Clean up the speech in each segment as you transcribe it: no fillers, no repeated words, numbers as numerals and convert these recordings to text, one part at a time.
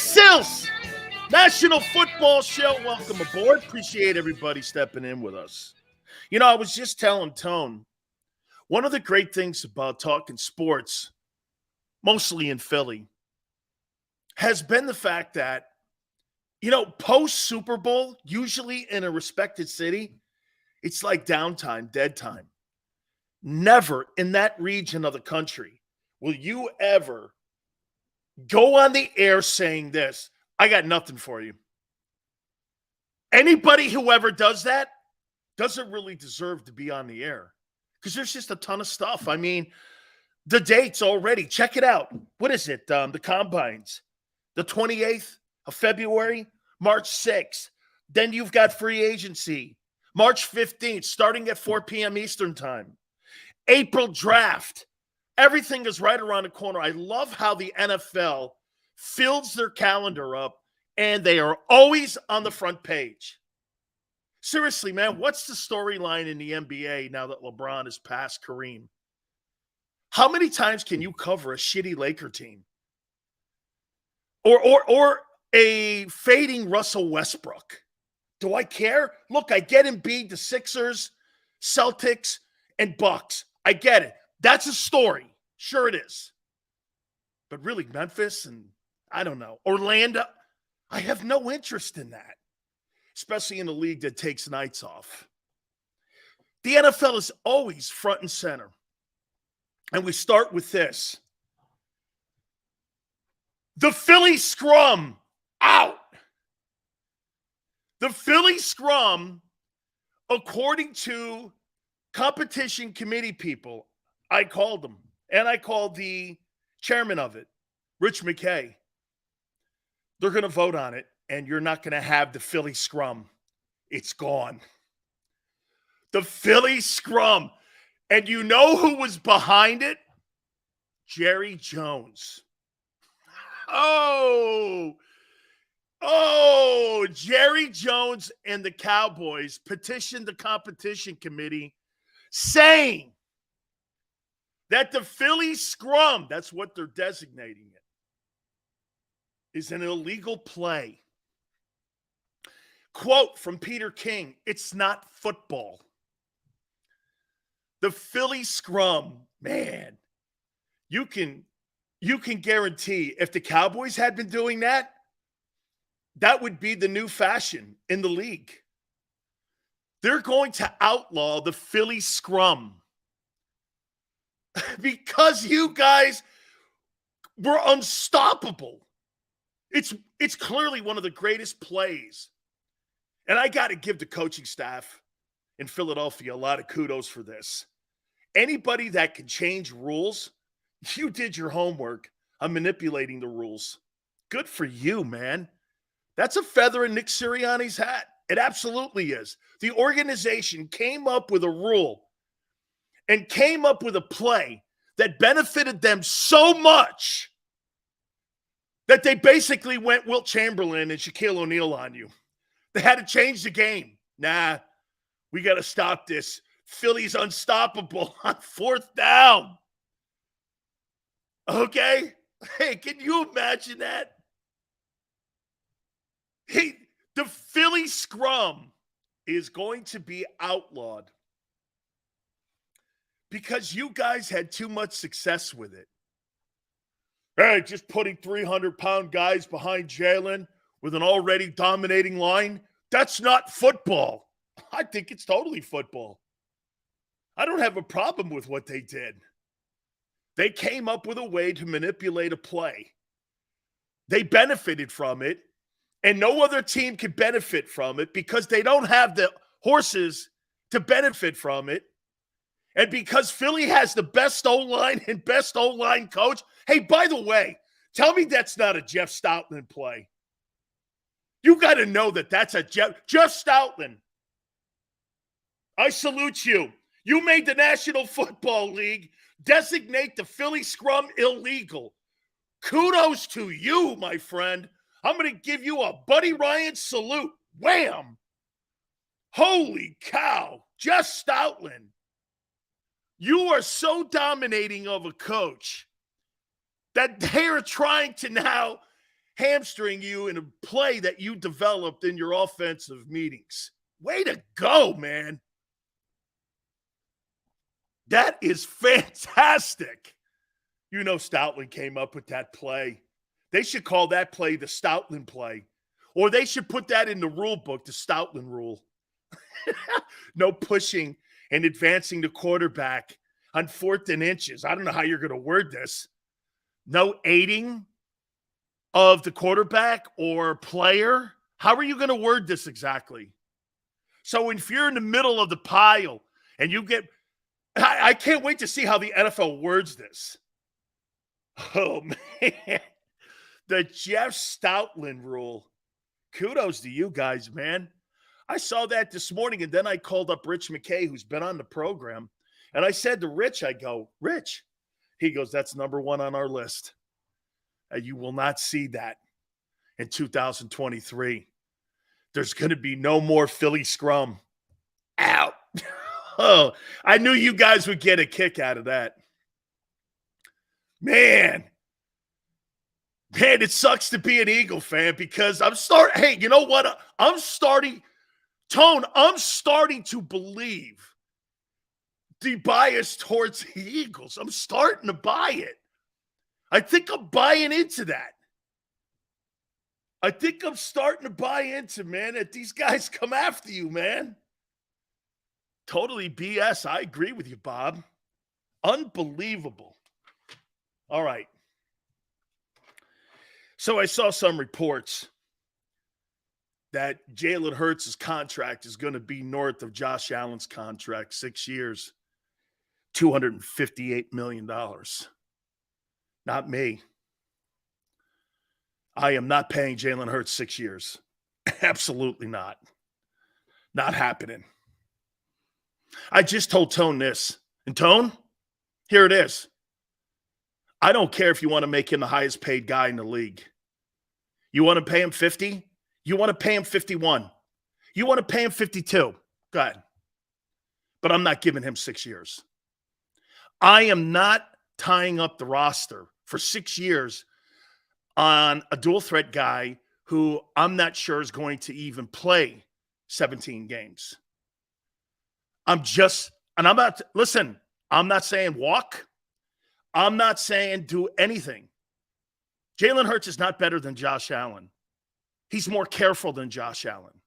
Sills, National Football Show. Welcome aboard. Appreciate everybody stepping in with us. You know, I was just telling Tone, one of the great things about talking sports, mostly in Philly, has been the fact that, you know, post Super Bowl, usually in a respected city, it's like downtime, dead time. Never in that region of the country will you ever go on the air saying this: I got nothing for you. Anybody who ever does that doesn't really deserve to be on the air because there's just a ton of stuff. I mean, the dates already. Check it out. What is it? The Combines. The 28th of February, March 6th. Then you've got free agency. March 15th, starting at 4 p.m. Eastern time. April draft. Everything is right around the corner. I love how the NFL fills their calendar up, and they are always on the front page. Seriously, man, what's the storyline in the NBA now that LeBron has passed Kareem? How many times can you cover a shitty Laker team? Or a fading Russell Westbrook? Do I care? Look, I get Embiid, the Sixers, Celtics, and Bucks. I get it. That's a story. Sure it is. But really, Memphis and, I don't know, Orlando, I have no interest in that, especially in a league that takes nights off. The NFL is always front and center. And we start with this. The Philly Scrum out. The Philly Scrum, according to competition committee people, I called them, and I called the chairman of it, Rich McKay. They're going to vote on it, and you're not going to have the Philly Scrum. It's gone. The Philly Scrum. And you know who was behind it? Jerry Jones. Jerry Jones and the Cowboys petitioned the competition committee saying that the Philly Scrum, that's what they're designating it, is an illegal play. Quote from Peter King, "It's not football." The Philly Scrum, man, you can guarantee if the Cowboys had been doing that, that would be the new fashion in the league. They're going to outlaw the Philly Scrum because you guys were unstoppable. It's clearly one of the greatest plays. And I got to give the coaching staff in Philadelphia a lot of kudos for this. Anybody that can change rules, you did your homework on manipulating the rules. Good for you, man. That's a feather in Nick Sirianni's hat. It absolutely is. The organization came up with a rule and came up with a play that benefited them so much that they basically went Wilt Chamberlain and Shaquille O'Neal on you. They had to change the game. Nah, we got to stop this. Philly's unstoppable on 4th down. Okay? Hey, can you imagine that? Hey, the Philly Scrum is going to be outlawed because you guys had too much success with it. Hey, just putting 300-pound guys behind Jalen with an already dominating line, that's not football. I think it's totally football. I don't have a problem with what they did. They came up with a way to manipulate a play. They benefited from it, and no other team could benefit from it because they don't have the horses to benefit from it. And because Philly has the best O-line and best O-line coach. Hey, by the way, tell me that's not a Jeff Stoutland play. You got to know that that's a Jeff Stoutland. I salute you. You made the National Football League designate the Philly Scrum illegal. Kudos to you, my friend. I'm going to give you a Buddy Ryan salute. Wham! Holy cow. Jeff Stoutland. You are so dominating of a coach that they are trying to now hamstring you in a play that you developed in your offensive meetings. Way to go, man. That is fantastic. You know Stoutland came up with that play. They should call that play the Stoutland play. Or they should put that in the rule book, the Stoutland rule. No pushing and advancing the quarterback on 4th and inches. I don't know how you're going to word this. No aiding of the quarterback or player. How are you going to word this exactly? So if you're in the middle of the pile and you get – I can't wait to see how the NFL words this. Oh, man. The Jeff Stoutland rule. Kudos to you guys, man. I saw that this morning, and then I called up Rich McKay, who's been on the program, and I said to Rich, I go, Rich. He goes, that's number 1 on our list. You will not see that in 2023. There's going to be no more Philly scrum. Out. Oh, I knew you guys would get a kick out of that. Man, it sucks to be an Eagle fan because hey, you know what? I'm starting to believe the bias towards the Eagles. I'm starting to buy it. I think I'm buying into that. I think I'm starting to buy into, man, that these guys come after you, man. Totally BS. I agree with you, Bob. Unbelievable. All right. So I saw some reports that Jalen Hurts' contract is going to be north of Josh Allen's contract, 6 years, $258 million. Not me. I am not paying Jalen Hurts 6 years. Absolutely not. Not happening. I just told Tone this. And Tone, here it is. I don't care if you want to make him the highest paid guy in the league. You want to pay him 50? You want to pay him 51? You want to pay him 52? Go ahead. But I'm not giving him 6 years. I am not tying up the roster for 6 years on a dual threat guy who I'm not sure is going to even play 17 games. I'm not saying walk. I'm not saying do anything. Jalen Hurts is not better than Josh Allen. He's more careful than Josh Allen.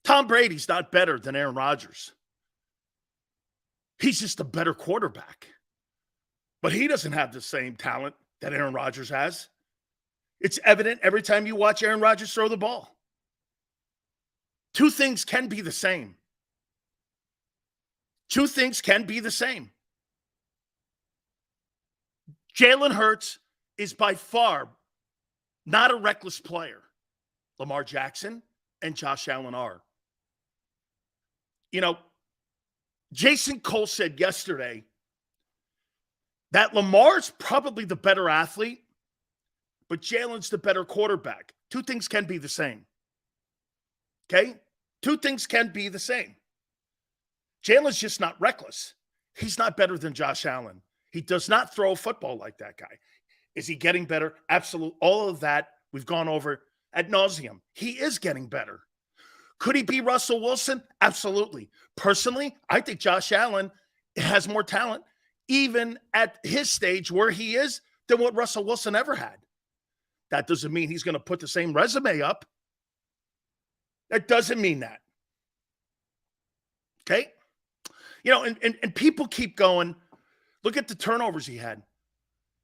Tom Brady's not better than Aaron Rodgers. He's just a better quarterback. But he doesn't have the same talent that Aaron Rodgers has. It's evident every time you watch Aaron Rodgers throw the ball. Two things can be the same. Two things can be the same. Jalen Hurts is by far not a reckless player. Lamar Jackson and Josh Allen are. You know, Jason Cole said yesterday that Lamar's probably the better athlete, but Jalen's the better quarterback. Two things can be the same. Okay? Two things can be the same. Jalen's just not reckless. He's not better than Josh Allen. He does not throw a football like that guy. Is he getting better? Absolutely. All of that we've gone over ad nauseum. He is getting better. Could he be Russell Wilson? Absolutely. Personally, I think Josh Allen has more talent even at his stage where he is than what Russell Wilson ever had. That doesn't mean he's going to put the same resume up. That doesn't mean that. Okay? You know, and people keep going, look at the turnovers he had.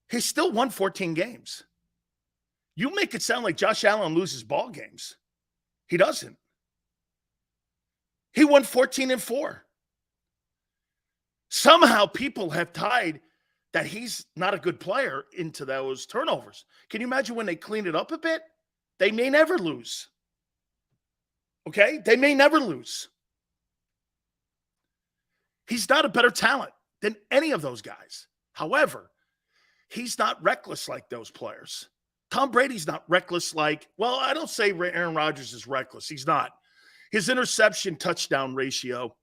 He still won 14 games. You make it sound like Josh Allen loses ball games. He doesn't. He won 14-4. Somehow people have tied that he's not a good player into those turnovers. Can you imagine when they clean it up a bit? They may never lose. Okay? They may never lose. He's not a better talent than any of those guys. However, he's not reckless like those players. Tom Brady's not reckless like, well, I don't say Aaron Rodgers is reckless. He's not. His interception touchdown ratio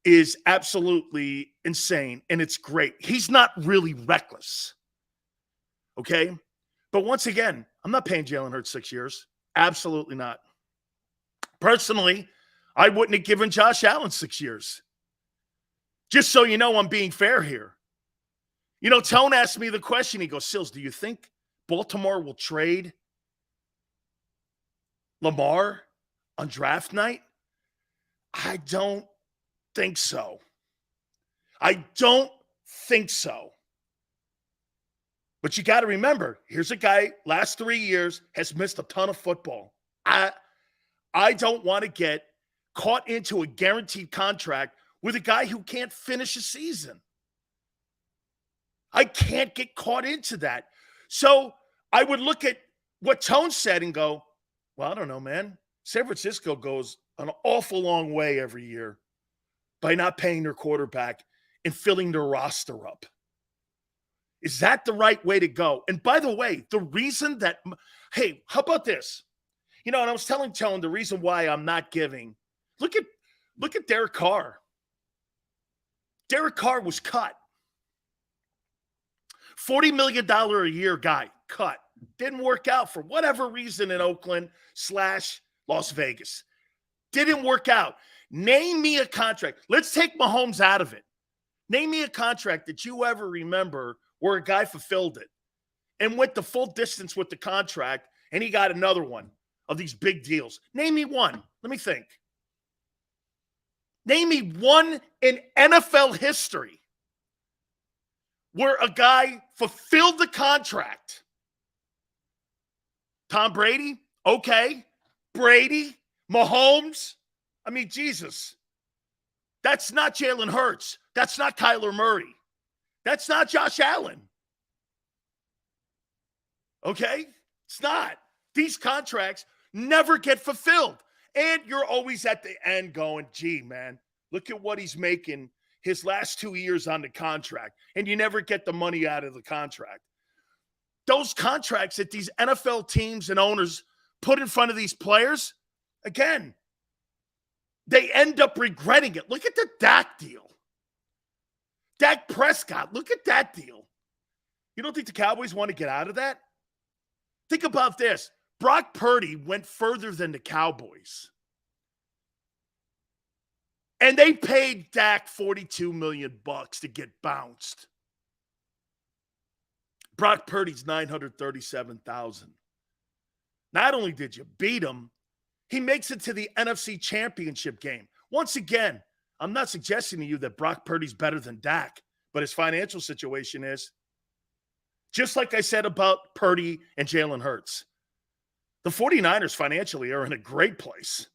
is absolutely insane, and it's great. He's not really reckless. Okay? But once again, I'm not paying Jalen Hurts 6 years. Absolutely not. Personally, I wouldn't have given Josh Allen 6 years. Just so you know, I'm being fair here. You know, Tone asked me the question. He goes, Sills, do you think Baltimore will trade Lamar on draft night? I don't think so. I don't think so. But you got to remember, here's a guy, last 3 years, has missed a ton of football. I don't want to get caught into a guaranteed contract with a guy who can't finish a season. I can't get caught into that. So I would look at what Tone said and go, well, I don't know, man. San Francisco goes an awful long way every year by not paying their quarterback and filling their roster up. Is that the right way to go? And by the way, the reason that, hey, how about this? You know, and I was telling Tone the reason why I'm not giving. Look at Derek Carr. Derek Carr was cut. $40 million a year guy, cut. Didn't work out for whatever reason in Oakland / Las Vegas. Didn't work out. Name me a contract. Let's take Mahomes out of it. Name me a contract that you ever remember where a guy fulfilled it and went the full distance with the contract, and he got another one of these big deals. Name me one. Let me think. Name me one in NFL history where a guy fulfilled the contract. Tom Brady? Okay. Brady? Mahomes? I mean, Jesus. That's not Jalen Hurts. That's not Kyler Murray. That's not Josh Allen. Okay? It's not. These contracts never get fulfilled. And you're always at the end going, gee, man, look at what he's making his last 2 years on the contract. And you never get the money out of the contract. Those contracts that these NFL teams and owners put in front of these players, again, they end up regretting it. Look at the Dak deal. Dak Prescott, look at that deal. You don't think the Cowboys want to get out of that? Think about this. Brock Purdy went further than the Cowboys. And they paid Dak $42 million to get bounced. Brock Purdy's $937,000. Not only did you beat him, he makes it to the NFC Championship game. Once again, I'm not suggesting to you that Brock Purdy's better than Dak, but his financial situation is. Just like I said about Purdy and Jalen Hurts. The 49ers financially are in a great place.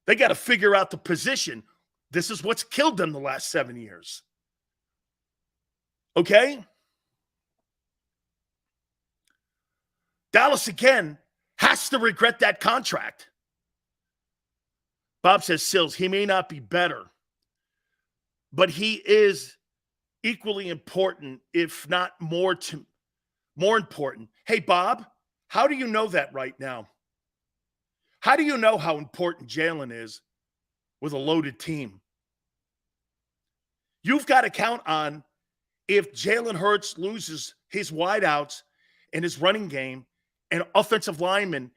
They got to figure out the position. This is what's killed them the last 7 years. Okay? Dallas, again, has to regret that contract. Bob says, Sills, he may not be better, but he is equally important, if not more important. Hey, Bob, how do you know that right now? How do you know how important Jalen is with a loaded team? You've got to count on if Jalen Hurts loses his wideouts and his running game and offensive linemen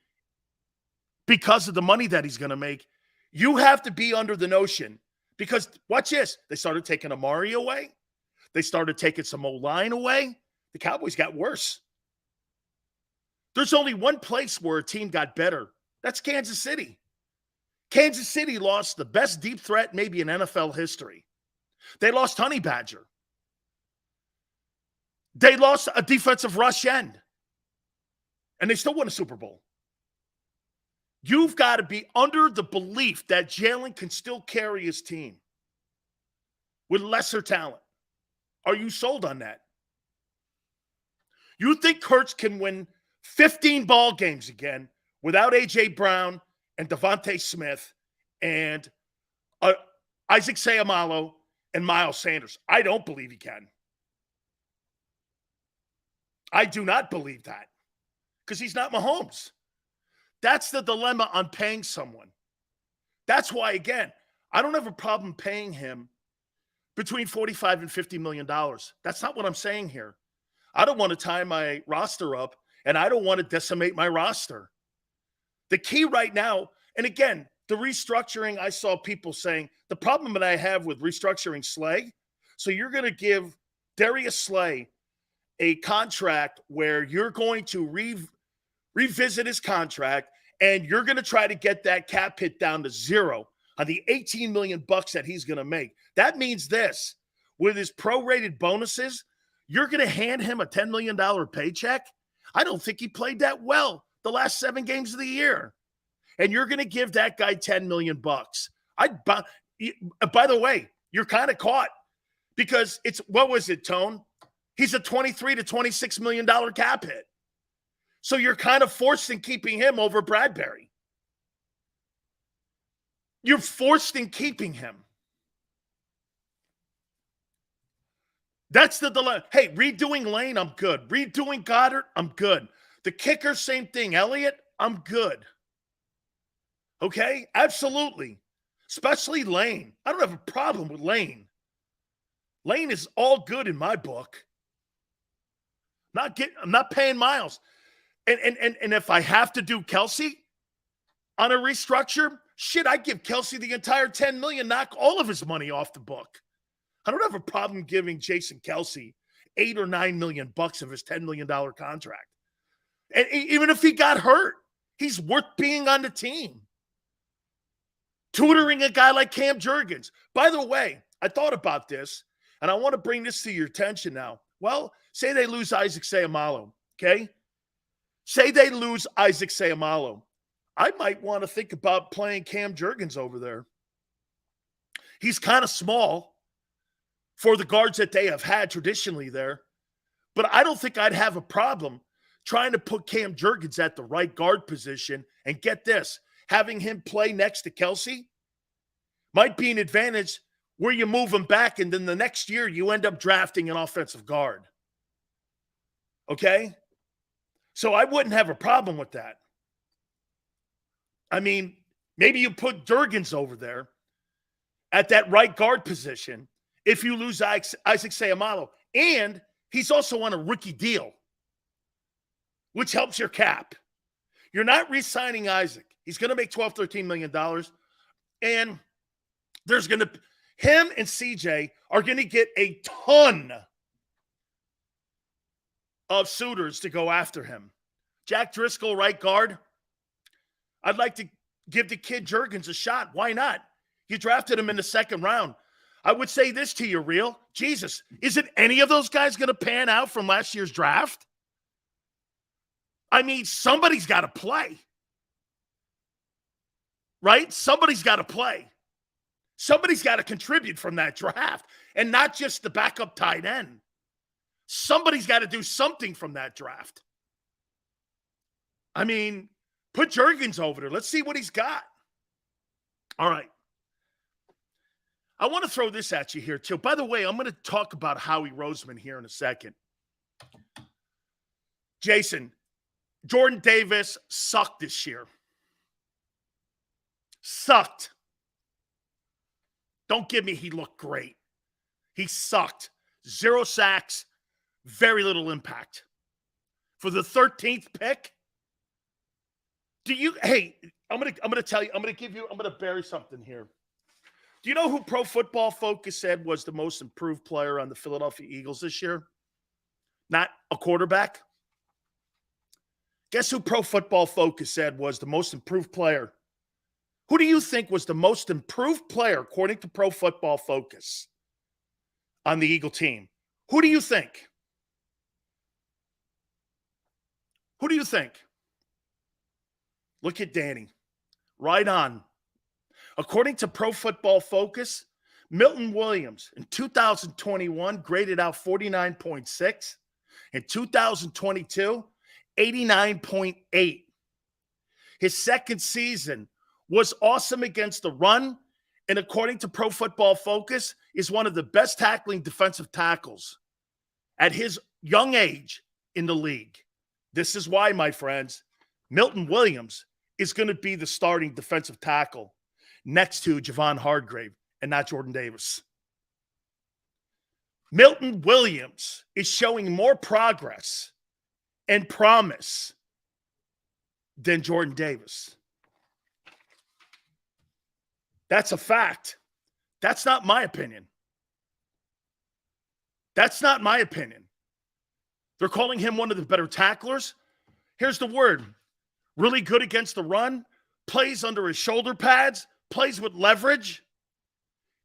because of the money that he's going to make, you have to be under the notion. Because, watch this, they started taking Amari away. They started taking some O-line away. The Cowboys got worse. There's only one place where a team got better. That's Kansas City. Kansas City lost the best deep threat maybe in NFL history. They lost Honey Badger. They lost a defensive rush end. And they still won a Super Bowl. You've got to be under the belief that Jalen can still carry his team with lesser talent. Are you sold on that? You think Hurts can win 15 ball games again without A.J. Brown and Devontae Smith and Isaac Seumalo and Miles Sanders? I don't believe he can. I do not believe that because he's not Mahomes. That's the dilemma on paying someone. That's why, again, I don't have a problem paying him between $45 and $50 million. That's not what I'm saying here. I don't want to tie my roster up, and I don't want to decimate my roster. The key right now, and again, the restructuring, I saw people saying, the problem that I have with restructuring Slay, so you're going to give Darius Slay a contract where you're going to revisit his contract, and you're going to try to get that cap hit down to zero on the $18 million that he's going to make. That means this, with his prorated bonuses, you're going to hand him a $10 million paycheck? I don't think he played that well the last 7 games of the year. And you're going to give that guy $10 million. By the way, you're kind of caught because it's, what was it, Tone? He's a $23 to $26 million cap hit. So you're kind of forced in keeping him over Bradbury. You're forced in keeping him. That's the dilemma. Hey, redoing Lane, I'm good. Redoing Goddard, I'm good. The kicker, same thing. Elliott, I'm good. Okay? Absolutely. Especially Lane. I don't have a problem with Lane. Lane is all good in my book. I'm not paying Miles. And if I have to do Kelsey on a restructure, shit, I give Kelsey the entire $10 million, knock all of his money off the book. I don't have a problem giving Jason Kelsey $8 or $9 million of his $10 million contract. And even if he got hurt, he's worth being on the team. Tutoring a guy like Cam Jurgens. By the way, I thought about this, and I want to bring this to your attention now. Well, say they lose Isaac Seumalo, okay? Say they lose Isaac Seumalo. I might want to think about playing Cam Jurgens over there. He's kind of small for the guards that they have had traditionally there. But I don't think I'd have a problem trying to put Cam Jurgens at the right guard position. And get this, having him play next to Kelsey might be an advantage where you move him back and then the next year you end up drafting an offensive guard. Okay? So I wouldn't have a problem with that. I mean, maybe you put Jurgens over there at that right guard position if you lose Isaac Seumalo. And he's also on a rookie deal, which helps your cap. You're not re-signing Isaac. He's going to make $12, $13 million. And there's going to – him and CJ are going to get a ton of suitors to go after him. Jack Driscoll, right guard. I'd like to give the kid Jurgens a shot. Why not? You drafted him in the 2nd round. I would say this to you, Real. Jesus, isn't any of those guys going to pan out from last year's draft? I mean, somebody's got to play. Right? Somebody's got to play. Somebody's got to contribute from that draft, and not just the backup tight end. Somebody's got to do something from that draft. I mean, put Jurgens over there. Let's see what he's got. All right. I want to throw this at you here, too. By the way, I'm going to talk about Howie Roseman here in a second. Jason, Jordan Davis sucked this year. Sucked. Don't give me he looked great. He sucked. 0 sacks, very little impact. For the 13th pick, hey, I'm gonna tell you, I'm gonna bury something here. Do you know who Pro Football Focus said was the most improved player on the Philadelphia Eagles this year? Not a quarterback. Guess who Pro Football Focus said was the most improved player? Who do you think was the most improved player, according to Pro Football Focus, on the Eagle team? Who do you think? Who do you think? Look at Danny. Right on. According to Pro Football Focus, Milton Williams in 2021 graded out 49.6. In 2022, 89.8. His second season was awesome against the run, and according to Pro Football Focus, is one of the best tackling defensive tackles at his young age in the league. This is why, my friends, Milton Williams is going to be the starting defensive tackle next to Javon Hargrave and not Jordan Davis. Milton Williams is showing more progress and promise than Jordan Davis. That's a fact. That's not my opinion. That's not my opinion. They're calling him one of the better tacklers. Here's the word. Really good against the run. Plays under his shoulder pads. Plays with leverage.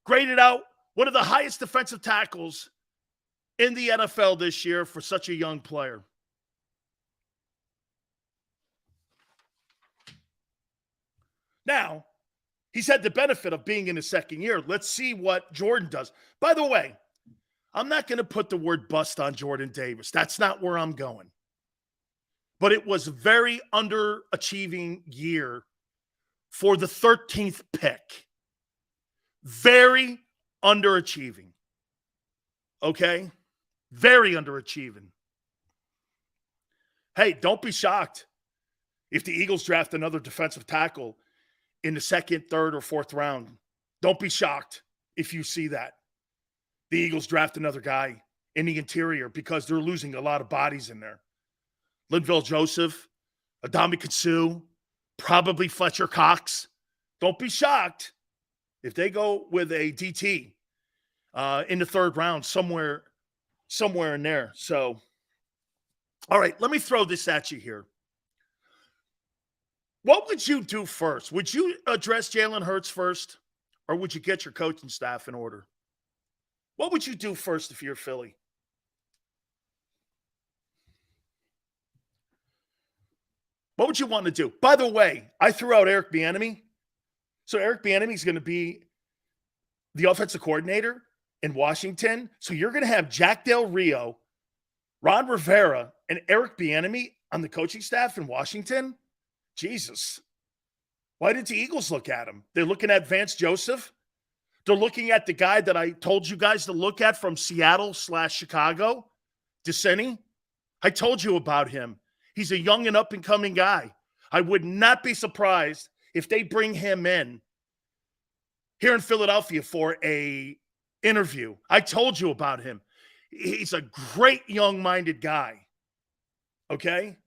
Graded out one of the highest defensive tackles in the NFL this year for such a young player. Now, he's had the benefit of being in his second year. Let's see what Jordan does. By the way, I'm not going to put the word bust on Jordan Davis. That's not where I'm going. But it was a very underachieving year for the 13th pick. Very underachieving. Okay? Very underachieving. Hey, don't be shocked if the Eagles draft another defensive tackle in the second, third, or fourth round. Don't be shocked if you see that. The Eagles draft another guy in the interior because they're losing a lot of bodies in there. Linval Joseph, Adama Sue, probably Fletcher Cox. Don't be shocked if they go with a DT in the third round somewhere in there. So, all right, let me throw this at you here. What would you do first? Would you address Jalen Hurts first, or would you get your coaching staff in order? What would you do first if you're Philly? What would you want to do? By the way, I threw out Eric Bieniemy. So Eric Bieniemy is going to be the offensive coordinator in Washington. So you're going to have Jack Del Rio, Ron Rivera, and Eric Bieniemy on the coaching staff in Washington? Jesus. Why did the Eagles look at him? They're looking at Vance Joseph. They're looking at the guy that I told you guys to look at from Seattle/Chicago, Deceni. I told you about him. He's a young and up-and-coming guy. I would not be surprised if they bring him in here in Philadelphia for a interview. I told you about him. He's a great young-minded guy. Okay?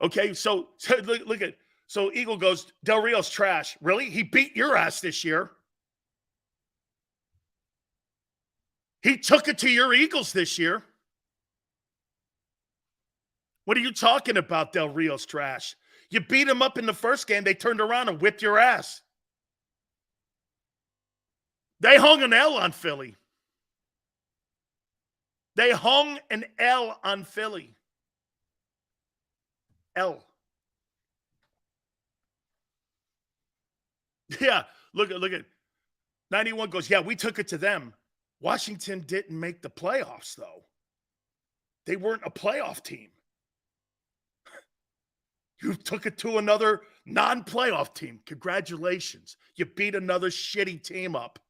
Okay, so look at, so Eagle goes, Del Rio's trash. Really? He beat your ass this year. He took it to your Eagles this year. What are you talking about, Del Rio's trash? You beat him up in the first game. They turned around and whipped your ass. They hung an L on Philly. They hung an L on Philly. L. Yeah, look at 91 goes, yeah, we took it to them. Washington didn't make the playoffs, though. They weren't a playoff team. You took it to another non-playoff team. Congratulations. You beat another shitty team up.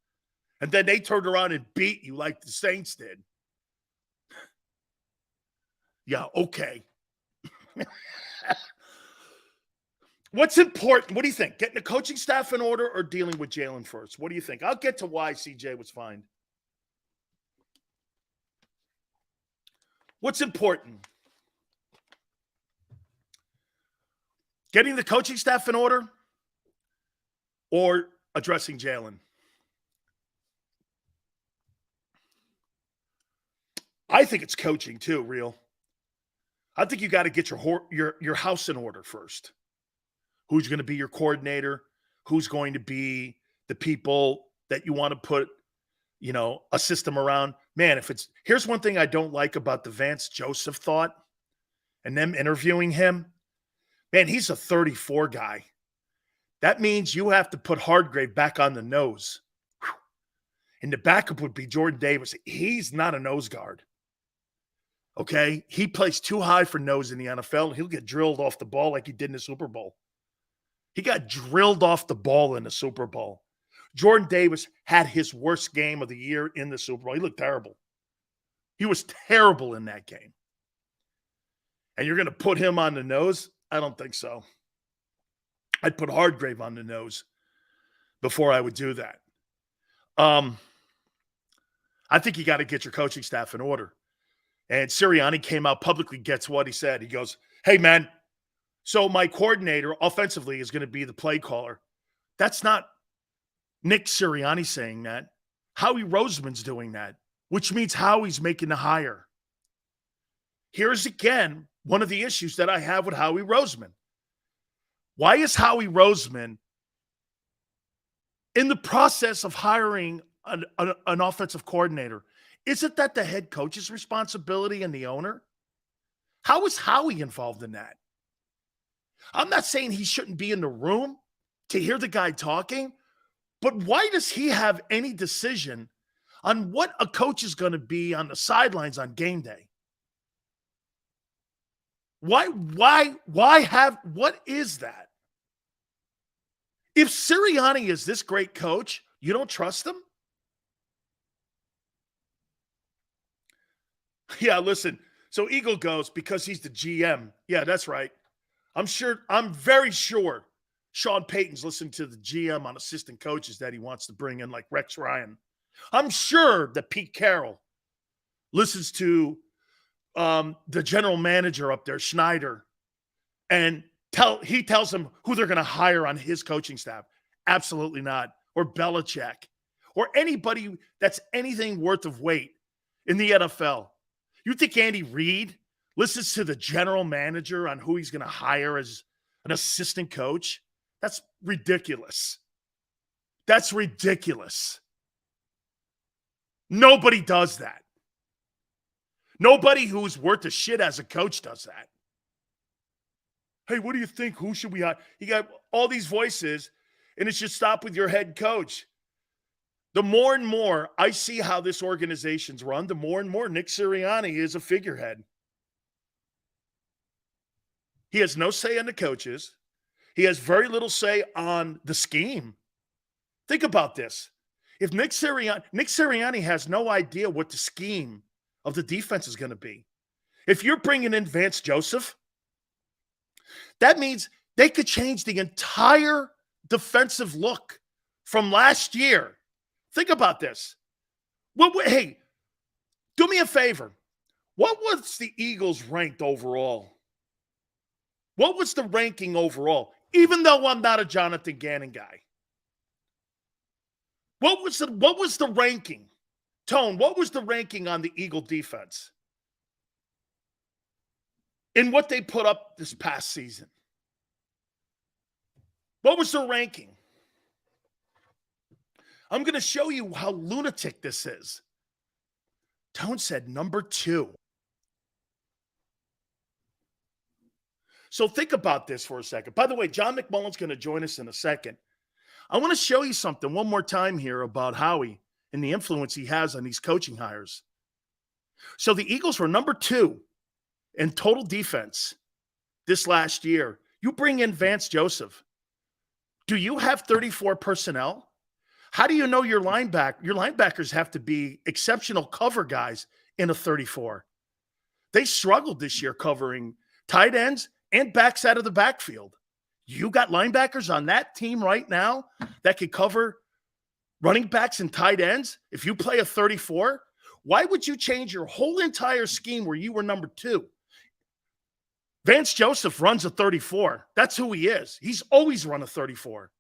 And then they turned around and beat you like the Saints did. Yeah, okay. What's important? What do you think? Getting the coaching staff in order or dealing with Jalen first? What do you think? I'll get to why CJ was fined. What's important? Getting the coaching staff in order or addressing Jalen? I think it's coaching too, real. I think you got to get your house in order first. Who's going to be your coordinator? Who's going to be the people that you want to put, a system around? Man, here's one thing I don't like about the Vance Joseph thought and them interviewing him. Man, he's a 34 guy. That means you have to put Hardgrave back on the nose. Whew. And the backup would be Jordan Davis. He's not a nose guard. Okay? He plays too high for nose in the NFL, and he'll get drilled off the ball like he did in the Super Bowl. He got drilled off the ball in the Super Bowl. Jordan Davis had his worst game of the year in the Super Bowl. He looked terrible. He was terrible in that game. And you're going to put him on the nose? I don't think so. I'd put Hardgrave on the nose before I would do that. I think you got to get your coaching staff in order. And Sirianni came out publicly, gets what he said. He goes, hey, man, so my coordinator offensively is going to be the play caller. That's not Nick Sirianni saying that. Howie Roseman's doing that, which means Howie's making the hire. Here's again one of the issues that I have with Howie Roseman. Why is Howie Roseman in the process of hiring an offensive coordinator? Isn't that the head coach's responsibility and the owner? How is Howie involved in that? I'm not saying he shouldn't be in the room to hear the guy talking, but why does he have any decision on what a coach is going to be on the sidelines on game day? What is that? If Sirianni is this great coach, you don't trust him? Yeah, listen. So Eagle goes, because he's the GM. Yeah, that's right. I'm very sure Sean Payton's listened to the GM on assistant coaches that he wants to bring in, like Rex Ryan. I'm sure that Pete Carroll listens to the general manager up there, Schneider, and he tells him who they're going to hire on his coaching staff. Absolutely not. Or Belichick. Or anybody that's anything worth of weight in the NFL. You think Andy Reid listens to the general manager on who he's going to hire as an assistant coach? That's ridiculous. That's ridiculous. Nobody does that. Nobody who's worth a shit as a coach does that. Hey, what do you think? Who should we hire? You got all these voices, and it should stop with your head coach. The more and more I see how this organization's run, the more and more Nick Sirianni is a figurehead. He has no say on the coaches. He has very little say on the scheme. Think about this. If Nick Sirianni has no idea what the scheme of the defense is going to be. If you're bringing in Vance Joseph, that means they could change the entire defensive look from last year. Think about this. Hey, do me a favor. What was the Eagles ranked overall? What was the ranking overall? Even though I'm not a Jonathan Gannon guy. What was the ranking? Tone, what was the ranking on the Eagle defense in what they put up this past season? What was the ranking? I'm going to show you how lunatic this is. Tone said number 2. So think about this for a second. By the way, John McMullen's going to join us in a second. I want to show you something one more time here about Howie and the influence he has on these coaching hires. So the Eagles were number 2 in total defense this last year. You bring in Vance Joseph. Do you have 34 personnel? How do you know your linebackers have to be exceptional cover guys in a 34? They struggled this year covering tight ends and backs out of the backfield. You got linebackers on that team right now that could cover running backs and tight ends. If you play a 34, why would you change your whole entire scheme where you were number 2? Vance Joseph runs a 34. That's who he is. He's always run a 34.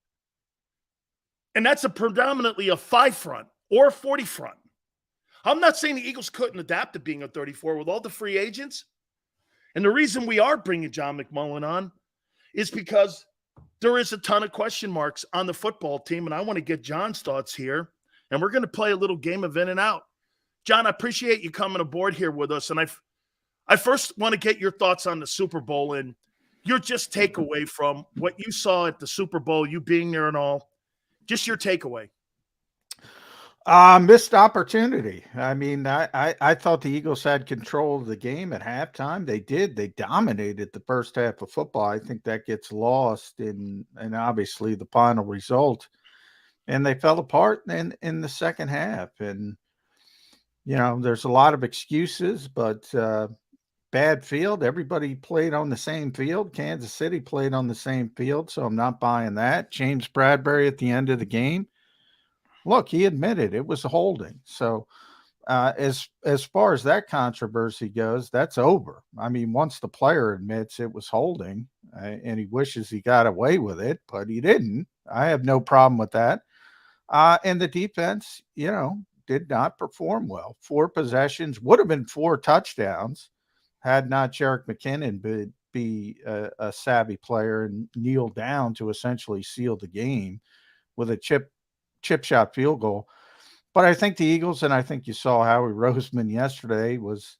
And that's predominantly a 5 front or a 40 front. I'm not saying the Eagles couldn't adapt to being a 34 with all the free agents. And the reason we are bringing John McMullen on is because there is a ton of question marks on the football team, and I want to get John's thoughts here. And we're going to play a little game of in and out. John, I appreciate you coming aboard here with us. And I first want to get your thoughts on the Super Bowl and your just takeaway from what you saw at the Super Bowl, you being there and all. Just your takeaway. Missed opportunity. I mean, I thought the Eagles had control of the game at halftime. They did. They dominated the first half of football. I think that gets lost in obviously the final result. And they fell apart in the second half. And, you know, there's a lot of excuses, but bad field. Everybody played on the same field. Kansas City played on the same field, so I'm not buying that. James Bradbury at the end of the game. Look, he admitted it was a holding. So As far as that controversy goes, that's over. I mean, once the player admits it was holding, and he wishes he got away with it, but he didn't. I have no problem with that. And the defense, did not perform well. 4 possessions would have been 4 touchdowns had not Jerick McKinnon be a savvy player and kneel down to essentially seal the game with a chip shot field goal. But I think the Eagles, and I think you saw Howie Roseman yesterday, was,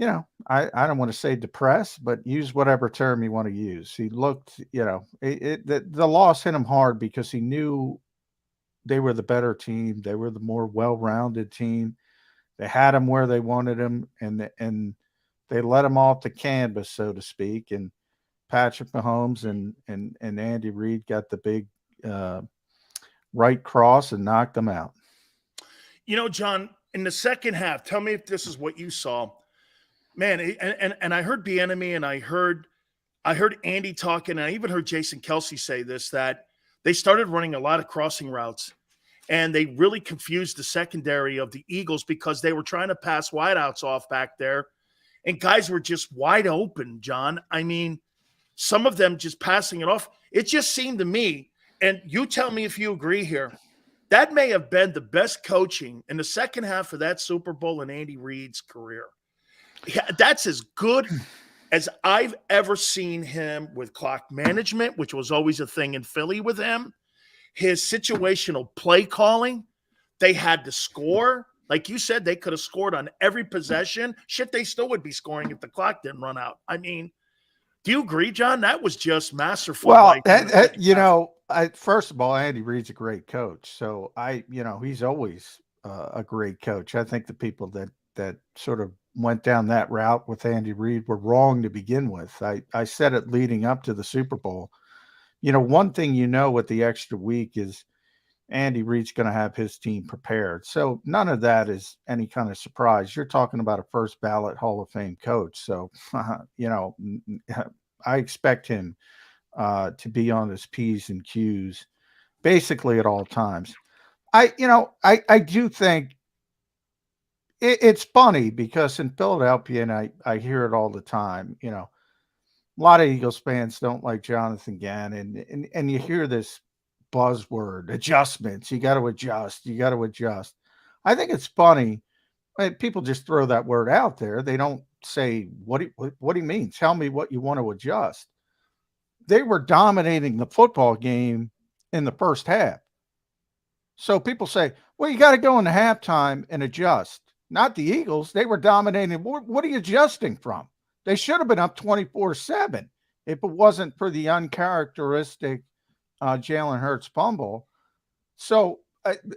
I don't want to say depressed, but use whatever term you want to use. He looked, the loss hit him hard because he knew they were the better team. They were the more well-rounded team. They had him where they wanted him, and they let him off the canvas, so to speak. And Patrick Mahomes and Andy Reid got the big right cross and knocked them out. John, in the second half, tell me if this is what you saw. Man, and I heard Bieniemy and I heard Andy talking, and I even heard Jason Kelsey say this, that they started running a lot of crossing routes, and they really confused the secondary of the Eagles because they were trying to pass wideouts off back there, and guys were just wide open, John. I mean, some of them just passing it off. It just seemed to me, and you tell me if you agree here, that may have been the best coaching in the second half of that Super Bowl in Andy Reid's career. Yeah, that's as good as I've ever seen him with clock management, which was always a thing in Philly with him. His situational play calling, they had to score. Like you said, they could have scored on every possession. Shit, they still would be scoring if the clock didn't run out. I mean, do you agree, John? That was just masterful. Well, first of all, Andy Reid's a great coach. So he's always a great coach. I think the people that sort of went down that route with Andy Reid were wrong to begin with. I said it leading up to the Super Bowl. One thing with the extra week is Andy Reid's going to have his team prepared. So none of that is any kind of surprise. You're talking about a first ballot Hall of Fame coach. So, I expect him to be on his P's and Q's basically at all times. I do think it's funny because in Philadelphia, and I hear it all the time, a lot of Eagles fans don't like Jonathan Gannon, and you hear this buzzword, adjustments. You got to adjust. You got to adjust. I think it's funny. People just throw that word out there. They don't say, what do you mean? Tell me what you want to adjust. They were dominating the football game in the first half. So people say, well, you got to go into halftime and adjust. Not the Eagles. They were dominating. What are you adjusting from? They should have been up 24-7 if it wasn't for the uncharacteristic Jalen Hurts fumble. So,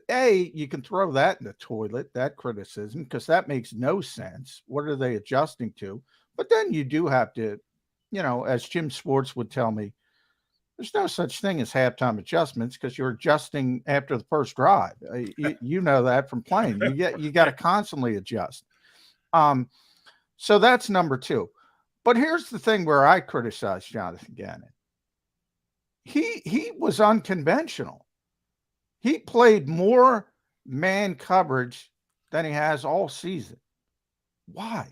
you can throw that in the toilet, that criticism, because that makes no sense. What are they adjusting to? But then you do have to, as Jim Schwartz would tell me, there's no such thing as halftime adjustments because you're adjusting after the first drive. You know that from playing. You got to constantly adjust. So that's number 2. But here's the thing where I criticize Jonathan Gannon. He was unconventional. He played more man coverage than he has all season. Why?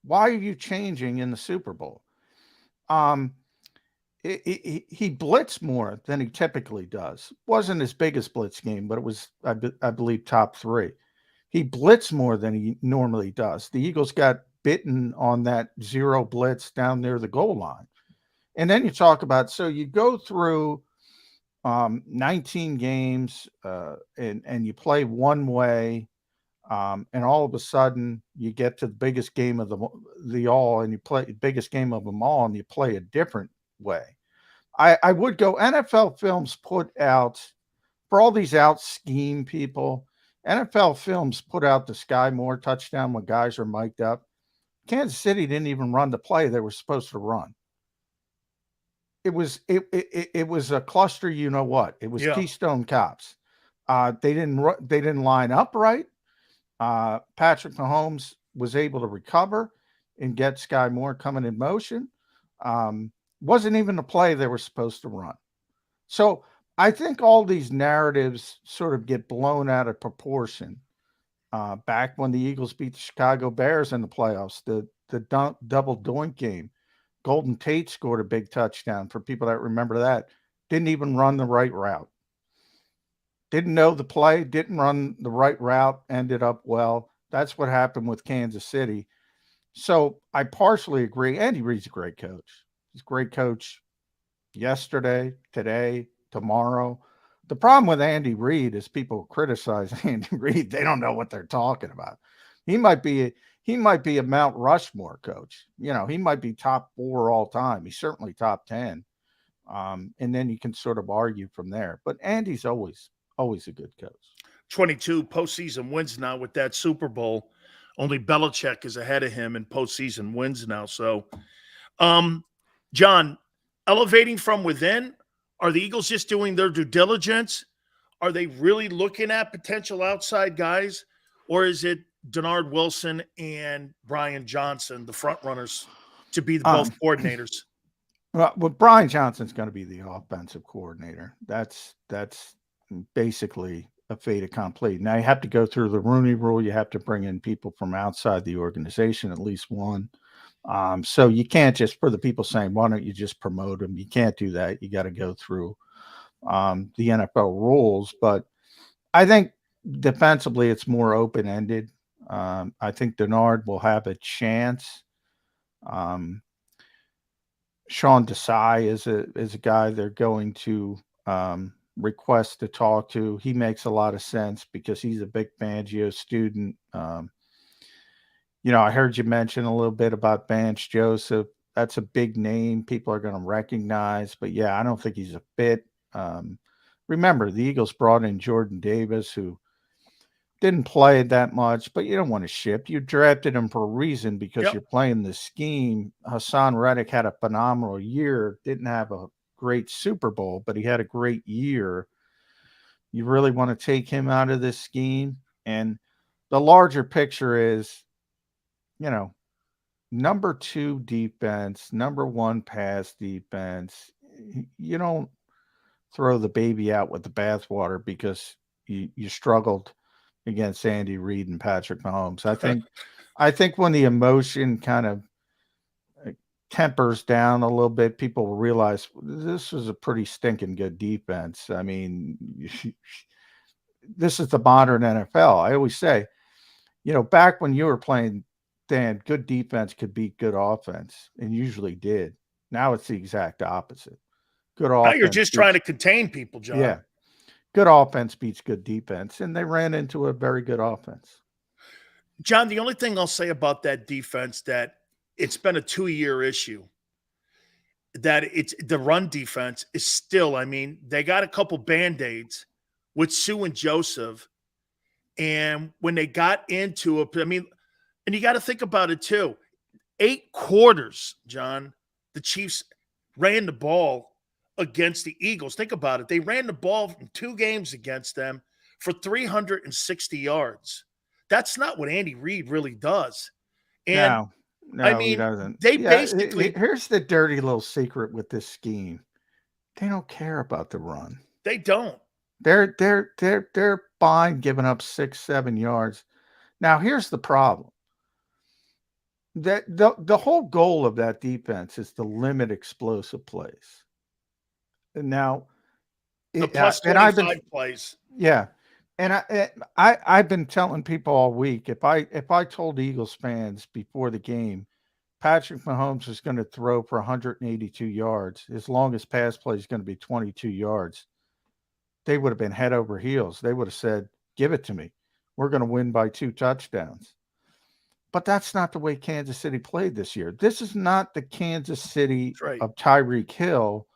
Why are you changing in the Super Bowl? He blitzed more than he typically does. Wasn't his biggest blitz game, but it was, I believe, top 3. He blitzed more than he normally does. The Eagles got bitten on that 0 blitz down near the goal line. And then you talk about, so you go through 19 games and you play one way, and all of a sudden you get to the biggest game of the all, and you play the biggest game of them all, and you play a different way. I would go, NFL Films put out, for all these out scheme people, NFL Films put out the Sky Moore touchdown when guys are mic'd up. Kansas City didn't even run the play they were supposed to run. It was a cluster, It was Keystone Cops. They didn't line up right. Patrick Mahomes was able to recover and get Sky Moore coming in motion. Wasn't even the play they were supposed to run. So I think all these narratives sort of get blown out of proportion. back when the Eagles beat the Chicago Bears in the playoffs, the double doink game. Golden Tate scored a big touchdown for people that remember that. Didn't even run the right route. Didn't know the play, didn't run the right route, ended up well. That's what happened with Kansas City. So I partially agree. Andy Reid's a great coach. He's a great coach yesterday, today, tomorrow. The problem with Andy Reid is people criticize Andy Reid. They don't know what they're talking about. He might be a Mount Rushmore coach. You know, he might be top 4 all time. He's certainly top 10. And then you can sort of argue from there. But Andy's always a good coach. 22 postseason wins now with that Super Bowl. Only Belichick is ahead of him in postseason wins now. So, John, elevating from within, are the Eagles just doing their due diligence? Are they really looking at potential outside guys? Or is it Denard Wilson and Brian Johnson, the front runners, to be both coordinators? Well, Brian Johnson's going to be the offensive coordinator. That's basically a fait accompli. Now you have to go through the Rooney Rule. You have to bring in people from outside the organization, at least one. So you can't just, for the people saying, why don't you just promote him? You can't do that. You got to go through the NFL rules. But I think defensively it's more open-ended. I think Denard will have a chance. Sean Desai is a guy they're going to request to talk to. He makes a lot of sense because he's a big Fangio student. You know, I heard you mention a little bit about Vance Joseph. That's a big name people are going to recognize. But, yeah, I don't think he's a fit. Remember, the Eagles brought in Jordan Davis, who didn't play that much, but you don't want to ship. You drafted him for a reason because you're playing the scheme. Hassan Reddick had a phenomenal year, didn't have a great Super Bowl, but he had a great year. You really want to take him out of this scheme. And the larger picture is, you know, number 2 defense, number 1 pass defense. You don't throw the baby out with the bathwater because you struggled against Andy Reid and Patrick Mahomes. I think when the emotion kind of tempers down a little bit, people will realize this was a pretty stinking good defense. I mean, this is the modern NFL. I always say, you know, back when you were playing, Dan, good defense could beat good offense, and usually did. Now it's the exact opposite. Good offense. Now you're just trying to contain people, John. Yeah. Good offense beats good defense, and they ran into a very good offense. John, the only thing I'll say about that defense, that it's been a 2-year issue, that it's the run defense is still, I mean, they got a couple Band-Aids with Sue and Joseph, and when they got into it, I mean, and you got to think about it too. 8 quarters, John, the Chiefs ran the ball against the Eagles. Think about it. They ran the ball in 2 games against them for 360 yards. That's not what Andy Reid really does. And no, I mean, he doesn't. they basically, here's the dirty little secret with this scheme. They don't care about the run. They don't. They're fine giving up 6-7 yards. Now here's the problem. That the whole goal of that defense is to limit explosive plays. Now, the plus 25 plays. Yeah. And I've been telling people all week, if I told Eagles fans before the game, Patrick Mahomes is going to throw for 182 yards, his longest pass play is going to be 22 yards, they would have been head over heels. They would have said, give it to me. We're going to win by 2 touchdowns. But that's not the way Kansas City played this year. This is not the Kansas City of Tyreek Hill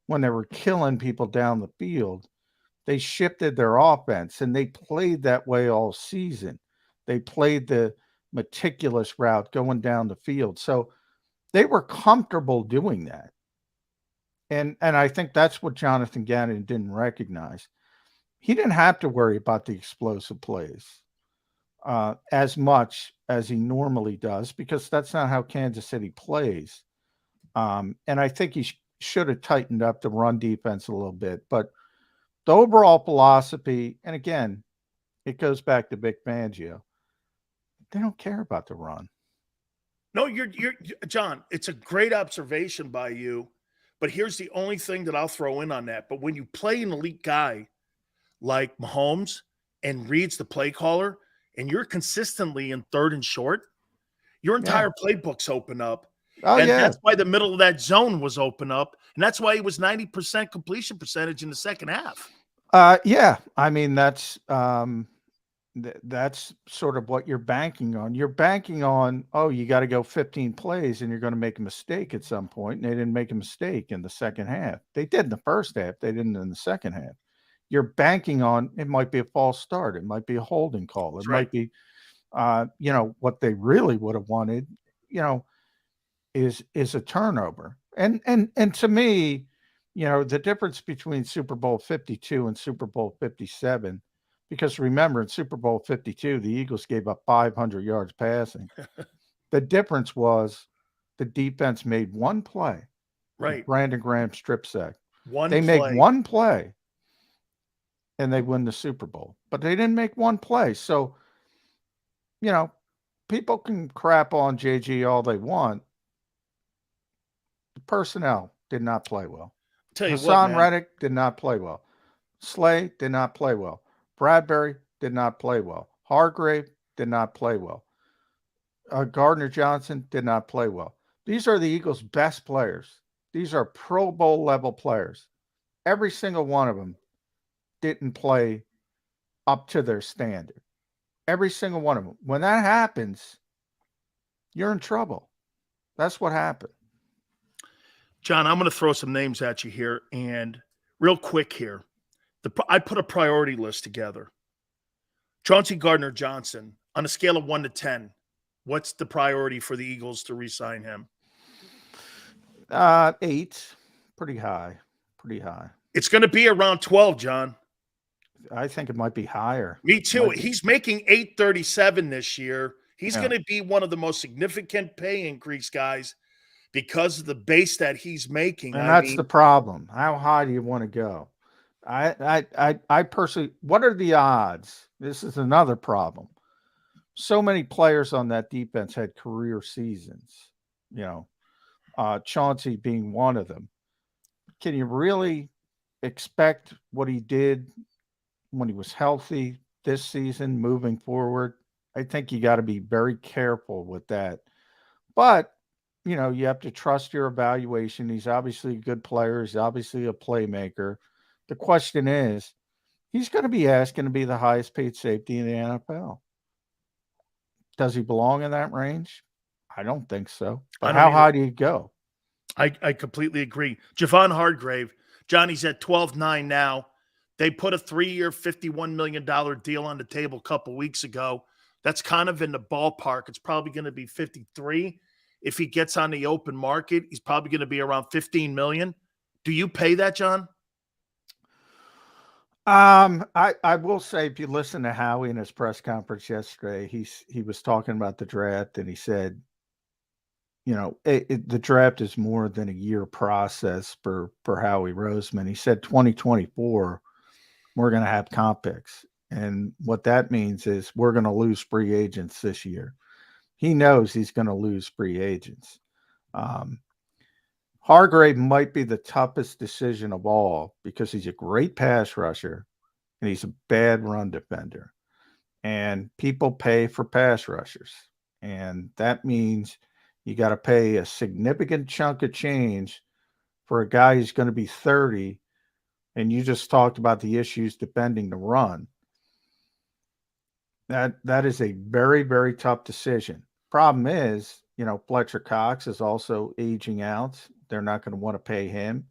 when they were killing people down the field. They shifted their offense, and they played that way all season. They played the meticulous route going down the field. So they were comfortable doing that. And I think that's what Jonathan Gannon didn't recognize. He didn't have to worry about the explosive plays as much as he normally does, because that's not how Kansas City plays. And I think he should have tightened up the run defense a little bit. But the overall philosophy, and again, it goes back to Vic Fangio. They don't care about the run. No, you're John, it's a great observation by you, but here's the only thing that I'll throw in on that. But when you play an elite guy like Mahomes and reads the play caller and you're consistently in third and short, your Yeah. entire playbook's open up. Oh, And yeah. that's why the middle of that zone was open up. And that's why it was 90% completion percentage in the second half. Yeah. I mean, that's sort of what you're banking on. You're banking on, oh, you got to go 15 plays and you're going to make a mistake at some point. And they didn't make a mistake in the second half. They did in the first half. They didn't in the second half. You're banking on it might be a false start. It might be a holding call. It That's might be, what they really would have wanted, is a turnover. And to me, the difference between Super Bowl 52 and Super Bowl 57, because remember in Super Bowl 52, the Eagles gave up 500 yards passing. The difference was the defense made one play. Right. Brandon Graham strip sack. They make one play and they win the Super Bowl, but they didn't make one play. So, people can crap on JG all they want. The personnel did not play well. Hassan Reddick did not play well. Slay did not play well. Bradbury did not play well. Hargrave did not play well. Gardner Johnson did not play well. These are the Eagles' best players. These are Pro Bowl level players. Every single one of them didn't play up to their standard. Every single one of them. When that happens, you're in trouble. That's what happened. John, I'm going to throw some names at you here. And real quick here, I put a priority list together. Chauncey Gardner-Johnson, on a scale of 1 to 10, what's the priority for the Eagles to re-sign him? 8. Pretty high. It's going to be around 12, John. I think it might be higher. Me too. He's making $837 this year. He's going to be one of the most significant pay increase guys because of the base that he's making. And that's the problem. How high do you want to go? I personally, what are the odds? This is another problem. So many players on that defense had career seasons, Chauncey being one of them. Can you really expect what he did when he was healthy this season moving forward? I think you got to be very careful with that. But, you have to trust your evaluation. He's obviously a good player. He's obviously a playmaker. The question is, he's going to be asking to be the highest paid safety in the NFL. Does he belong in that range? I don't think so. But how high do you go? I completely agree. Javon Hargrave, Johnny's at 12.9 now. They put a 3-year, $51 million deal on the table a couple weeks ago. That's kind of in the ballpark. It's probably going to be 53. If he gets on the open market, he's probably going to be around 15 million. Do you pay that, John? I will say, if you listen to Howie in his press conference yesterday, he was talking about the draft, and he said, the draft is more than a year process for Howie Roseman. He said 2024, we're going to have comp picks. And what that means is we're going to lose free agents this year. He knows he's going to lose free agents. Hargrave might be the toughest decision of all because he's a great pass rusher and he's a bad run defender. And people pay for pass rushers. And that means you got to pay a significant chunk of change for a guy who's going to be 30. And you just talked about the issues defending the run. That is a very, very tough decision. Problem is, Fletcher Cox is also aging out. They're not going to want to pay him.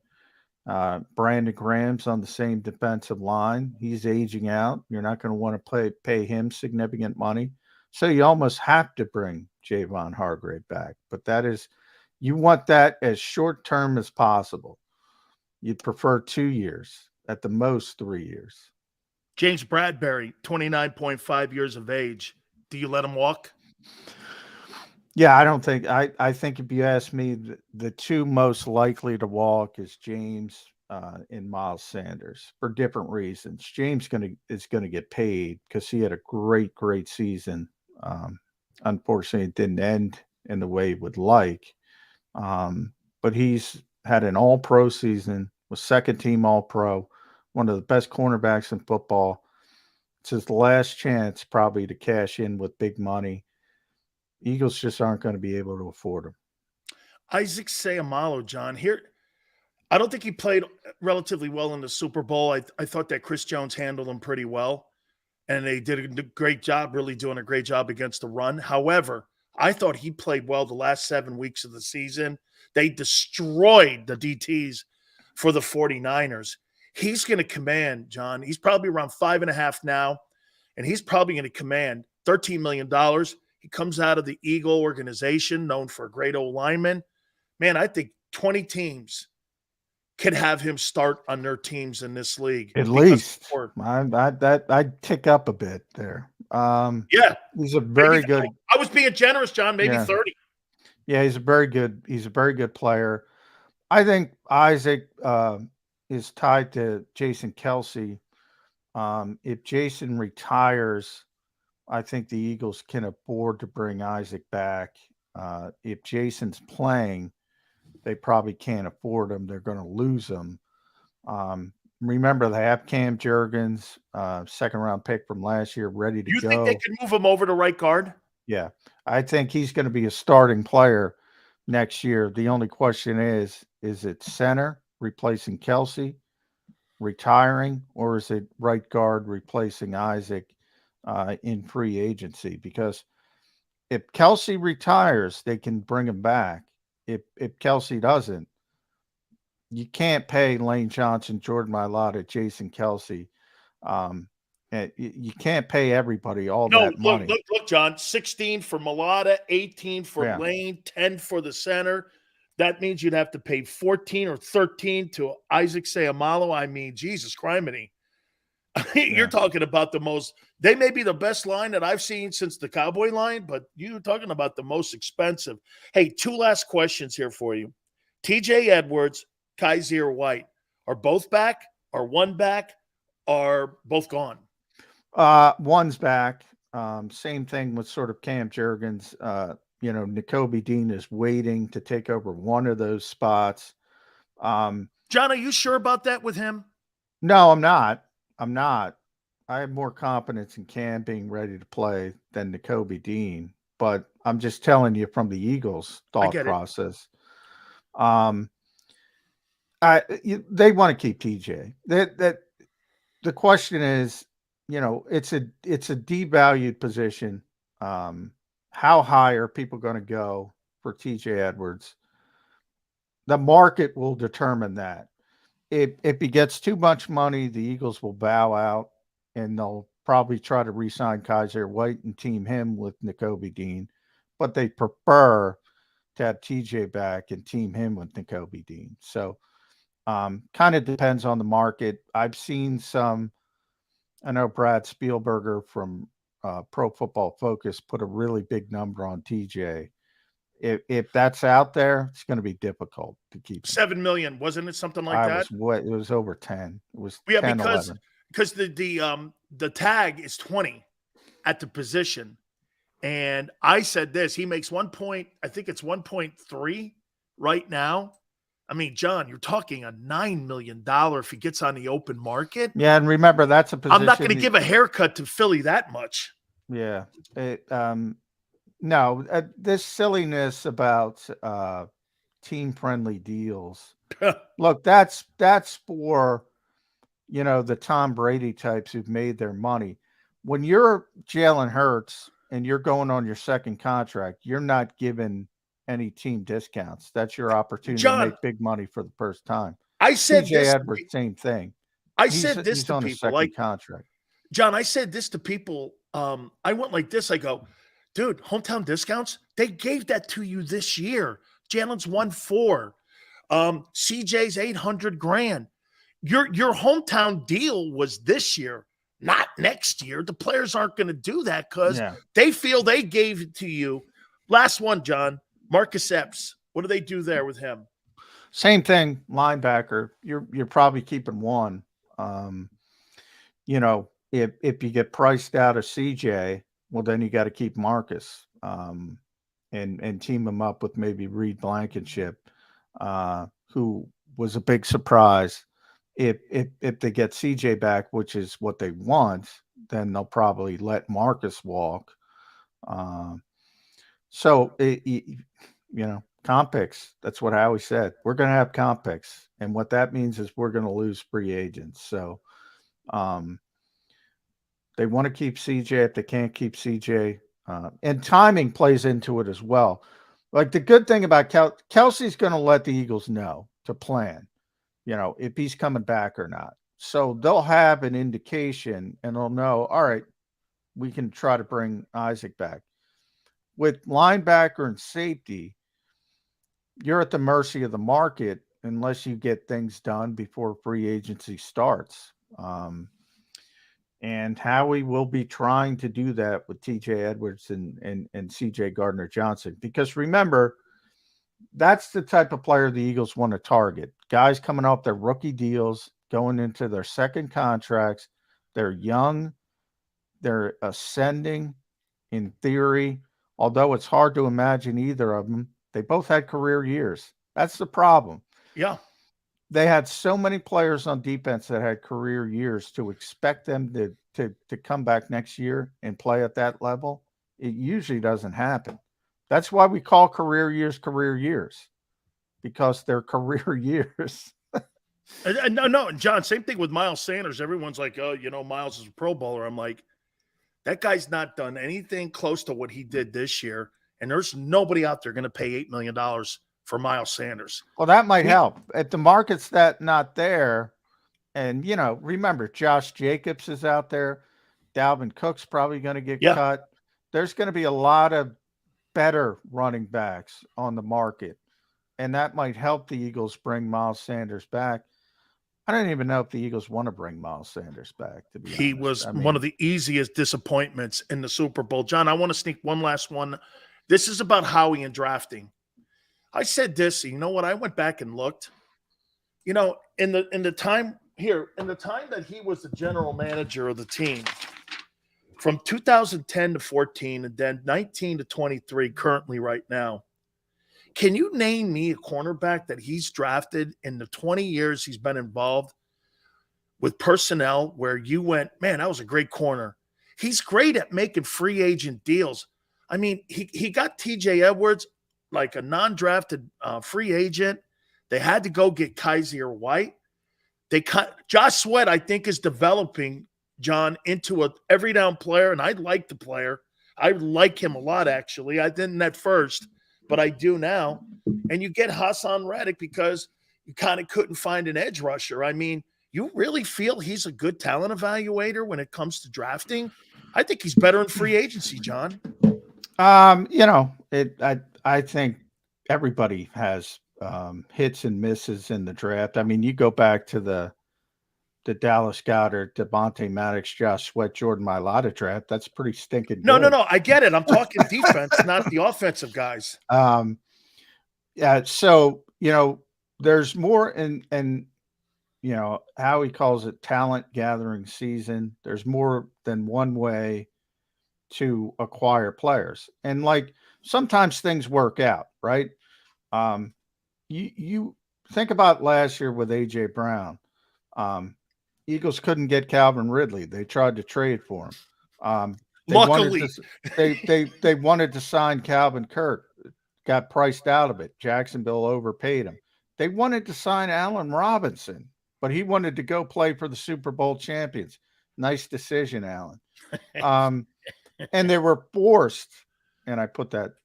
Brandon Graham's on the same defensive line. He's aging out. You're not going to want to pay him significant money. So you almost have to bring Javon Hargrave back. But you want that as short term as possible. You'd prefer 2 years, at the most 3 years. James Bradbury, 29.5 years of age. Do you let him walk? Yeah, I don't think I think if you ask me, the two most likely to walk is James and Miles Sanders for different reasons. James is going to get paid because he had a great season Unfortunately, it didn't end in the way he would like. But he's had an all-pro season, was second-team all-pro, one of the best cornerbacks in football. It's his last chance probably to cash in with big money. Eagles just aren't going to be able to afford him. Isaac Seumalo, John, here, I don't think he played relatively well in the Super Bowl. I thought that Chris Jones handled him pretty well, and they did a great job, really doing a great job against the run. However, I thought he played well the last 7 weeks of the season. They destroyed the DTs for the 49ers. He's going to command, John. He's probably around 5.5 now, and he's probably going to command $13 million. He comes out of the Eagle organization, known for a great old lineman. Man, I think 20 teams could have him start on their teams in this league. At least I'd tick up a bit there. Yeah, he's a very good. I was being generous, John. Maybe 30. Yeah, he's a very good player. I think Isaac is tied to Jason Kelce. If Jason retires, I think the Eagles can afford to bring Isaac back. If Jason's playing, they probably can't afford him. They're going to lose him. Remember, they have Cam Jurgens, second-round pick from last year, ready to go. You think they can move him over to right guard? Yeah. I think he's going to be a starting player next year. The only question is it center replacing Kelce, retiring, or is it right guard replacing Isaac in free agency? Because if Kelce retires, they can bring him back. If Kelce doesn't, you can't pay Lane Johnson, Jordan Mailata, Jason Kelce. You can't pay everybody that money. Look, John, 16 for Mailata, 18 for Lane, 10 for the center. That means you'd have to pay 14 or 13 to Isaac Seumalo. I mean, Jesus criminy. You're talking about they may be the best line that I've seen since the Cowboy line, but you're talking about the most expensive. Hey, 2 last questions here for you. TJ Edwards, Kaiser White, are both back? Are one back? Are both gone? One's back. Same thing with sort of Cam Jurgens. Nakobe Dean is waiting to take over one of those spots. John, are you sure about that with him? No, I'm not. I have more confidence in Cam being ready to play than Nakobe Dean, but I'm just telling you from the Eagles' thought process. They want to keep TJ. The question is, it's a devalued position. How high are people going to go for TJ Edwards? The market will determine that. If he gets too much money, the Eagles will bow out, and they'll probably try to re-sign Kaiser White and team him with Nakobe Dean. But they prefer to have TJ back and team him with Nakobe Dean. So kind of depends on the market. I've seen I know Brad Spielberger from Pro Football Focus put a really big number on TJ. If that's out there, it's going to be difficult to keep him. 7 million, wasn't it? Something like that. It was over 10. It was 10, because 11. Because the tag is 20 at the position, and I said this. He makes 1 point. I think it's 1.3 right now. I mean, John, you're talking a $9 million if he gets on the open market. Yeah, and remember that's a position. I'm not going to give a haircut to Philly that much. Yeah. No, this silliness about team-friendly deals. Look, that's for the Tom Brady types who've made their money. When you're Jalen Hurts and you're going on your second contract, you're not given any team discounts. That's your opportunity to make big money for the first time. I said TJ Edwards, same thing. He's on a second contract. John, I said this to people. I went like this. I go, dude, hometown discounts, they gave that to you this year. Jalen's $1.4. CJ's $800,000. Your hometown deal was this year, not next year. The players aren't going to do that because they feel they gave it to you. Last one, John. Marcus Epps. What do they do there with him? Same thing, linebacker. You're probably keeping one. If you get priced out of CJ, well, then you got to keep Marcus. and team him up with maybe Reed Blankenship, who was a big surprise. If they get CJ back, which is what they want, then they'll probably let Marcus walk. So comp picks. That's what Howie said. We're going to have comp picks, and what that means is we're going to lose free agents. So, they want to keep CJ. If they can't keep CJ, and timing plays into it as well. Like the good thing about Kelsey's going to let the Eagles know to plan, if he's coming back or not. So they'll have an indication and they'll know, all right, we can try to bring Isaac back. With linebacker and safety, you're at the mercy of the market unless you get things done before free agency starts. And Howie will be trying to do that with TJ Edwards and CJ Gardner Johnson. Because remember, that's the type of player the Eagles want to target. Guys coming off their rookie deals, going into their second contracts. They're young. They're ascending in theory. Although it's hard to imagine either of them. They both had career years. That's the problem. Yeah. They had so many players on defense that had career years. To expect them to come back next year and play at that level, it usually doesn't happen. That's why we call career years, because they're career years. No, John, same thing with Miles Sanders. Everyone's like, oh, Miles is a Pro Bowler. I'm like, that guy's not done anything close to what he did this year. And there's nobody out there going to pay $8 million for Miles Sanders. Well, that might help. If the market's not there, and, remember, Josh Jacobs is out there. Dalvin Cook's probably going to get cut. There's going to be a lot of better running backs on the market, and that might help the Eagles bring Miles Sanders back. I don't even know if the Eagles want to bring Miles Sanders back, to be honest. He was one of the easiest disappointments in the Super Bowl. John, I want to sneak one last one. This is about Howie and drafting. I said this, you know what? I went back and looked. In the time that he was the general manager of the team, from 2010 to 14 and then 19 to 23 currently right now, can you name me a cornerback that he's drafted in the 20 years he's been involved with personnel where you went, man, that was a great corner? He's great at making free agent deals. I mean, he got TJ Edwards like a non-drafted free agent. They had to go get Kaiser White. They cut Josh Sweat, I think, is developing, John, into a every down player, and I like the player. I like him a lot, actually. I didn't at first, but I do now. And you get Hassan Reddick because you kind of couldn't find an edge rusher. I mean, you really feel he's a good talent evaluator when it comes to drafting? I think he's better in free agency, John. I think everybody has hits and misses in the draft. I mean, you go back to the Dallas Goedert, Devontae Maddox, Josh Sweat, Jordan Mailata draft. That's pretty stinking good. No. I get it. I'm talking defense, not the offensive guys. Yeah. So, there's more and how he calls it talent gathering season. There's more than one way to acquire players. And sometimes things work out, right? You think about last year with AJ Brown. Eagles couldn't get Calvin Ridley. They tried to trade for him. Luckily, they wanted to sign Calvin Kirk, got priced out of it. Jacksonville overpaid him. They wanted to sign Allen Robinson, but he wanted to go play for the Super Bowl champions. Nice decision, Allen. And they were forced, and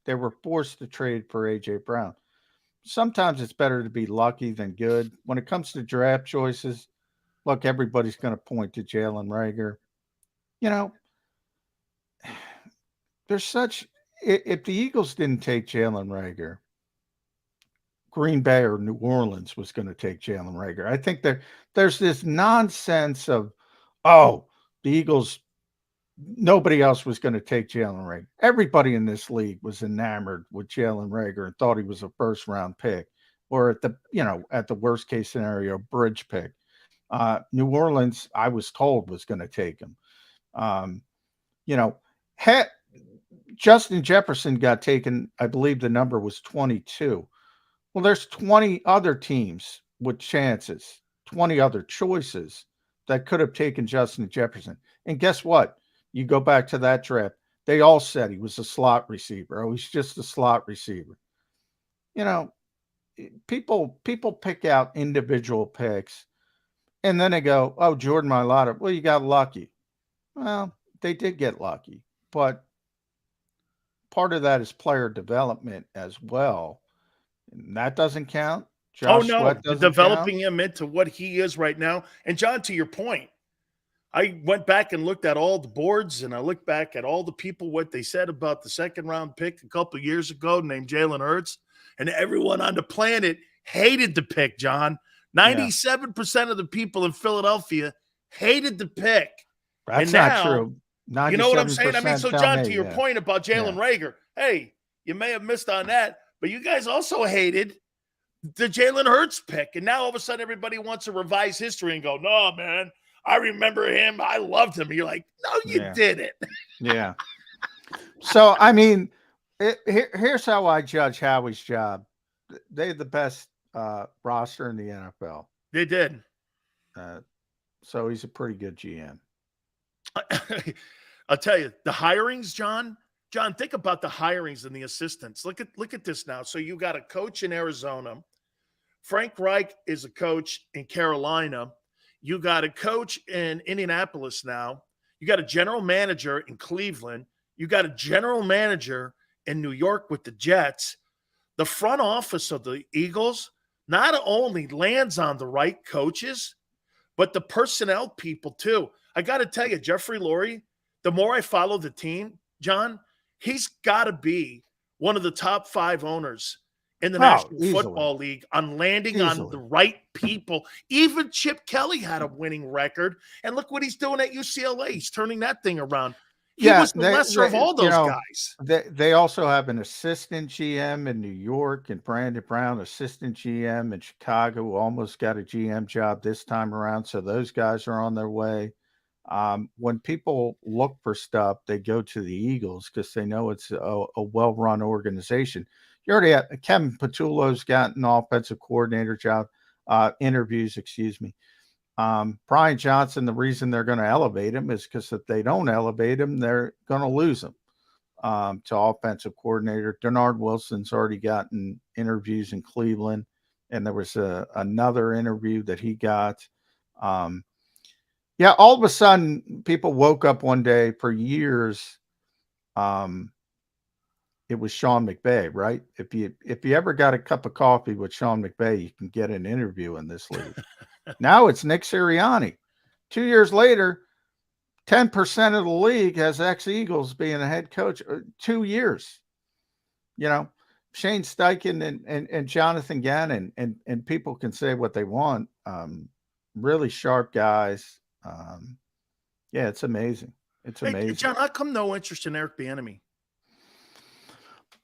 they were forced to trade for AJ Brown. Sometimes it's better to be lucky than good. When it comes to draft choices, look, everybody's going to point to Jalen Reagor. If the Eagles didn't take Jalen Reagor, Green Bay or New Orleans was going to take Jalen Reagor. I think there's this nonsense of, the Eagles, nobody else was going to take Jalen Reagor. Everybody in this league was enamored with Jalen Reagor and thought he was a first-round pick, or at the worst case scenario, bridge pick. New Orleans, I was told, was going to take him. Justin Jefferson got taken. I believe the number was 22. Well, there's 20 other teams with chances, 20 other choices that could have taken Justin Jefferson. And guess what? You go back to that draft. They all said he was a slot receiver. Oh, he's just a slot receiver. You know, people pick out individual picks and then they go, "Oh, Jordan Mailata, well, you got lucky." Well, they did get lucky, but part of that is player development as well. And that doesn't count. Oh, Josh no, Sweat the doesn't count. developing him into what he is right now. And John, to your point, I went back and looked at all the boards and I looked back at all the people, what they said about the second round pick a couple of years ago named Jalen Hurts. And everyone on the planet hated the pick, John. Yeah, 97% of the people in Philadelphia hated the pick. And that's not now, true. you know what I'm saying? I mean, 97% so tell John, to me, your yeah. point about Jalen Yeah. Reagor, hey, you may have missed on that, but you guys also hated the Jalen Hurts pick. And now all of a sudden everybody wants to revise history and go, no, man, I remember him. I loved him. You're like, no, you Yeah. didn't. Yeah. So, I mean, here's how I judge Howie's job. They have the best roster in the NFL. They did. So he's a pretty good GM. I'll tell you, the hirings, John. John, think about the hirings and the assistants. Look at this now. So you got a coach in Arizona. Frank Reich is a coach in Carolina. You got a coach in Indianapolis now. You got a general manager in Cleveland. You got a general manager in New York with the Jets. The front office of the Eagles not only lands on the right coaches, but the personnel people too. I got to tell you, Jeffrey Lurie, the more I follow the team, John, he's got to be one of the top 5 owners in the National Football League on landing on the right people. Even Chip Kelly had a winning record. And look what he's doing at UCLA. He's turning that thing around. He was the lesser of all those guys. They also have an assistant GM in New York and Brandon Brown, assistant GM in Chicago, who almost got a GM job this time around. So those guys are on their way. When people look for stuff, they go to the Eagles because they know it's a well-run organization. You already have Kevin Patullo's got an offensive coordinator job, interviews, excuse me. Brian Johnson, the reason they're going to elevate him is because if they don't elevate him, they're going to lose him to offensive coordinator. Denard Wilson's already gotten interviews in Cleveland, and there was another interview that he got. Yeah, all of a sudden, people woke up one day for years. It was Sean McVay, right? If you ever got a cup of coffee with Sean McVay, you can get an interview in this league. Now it's Nick Sirianni. 2 years later, 10% of the league has ex-Eagles being a head coach. 2 years. You know, Shane Steichen and Jonathan Gannon, and people can say what they want. Really sharp guys. Yeah, it's amazing. It's amazing. Hey, John, how come no interest in Eric Bieniemy?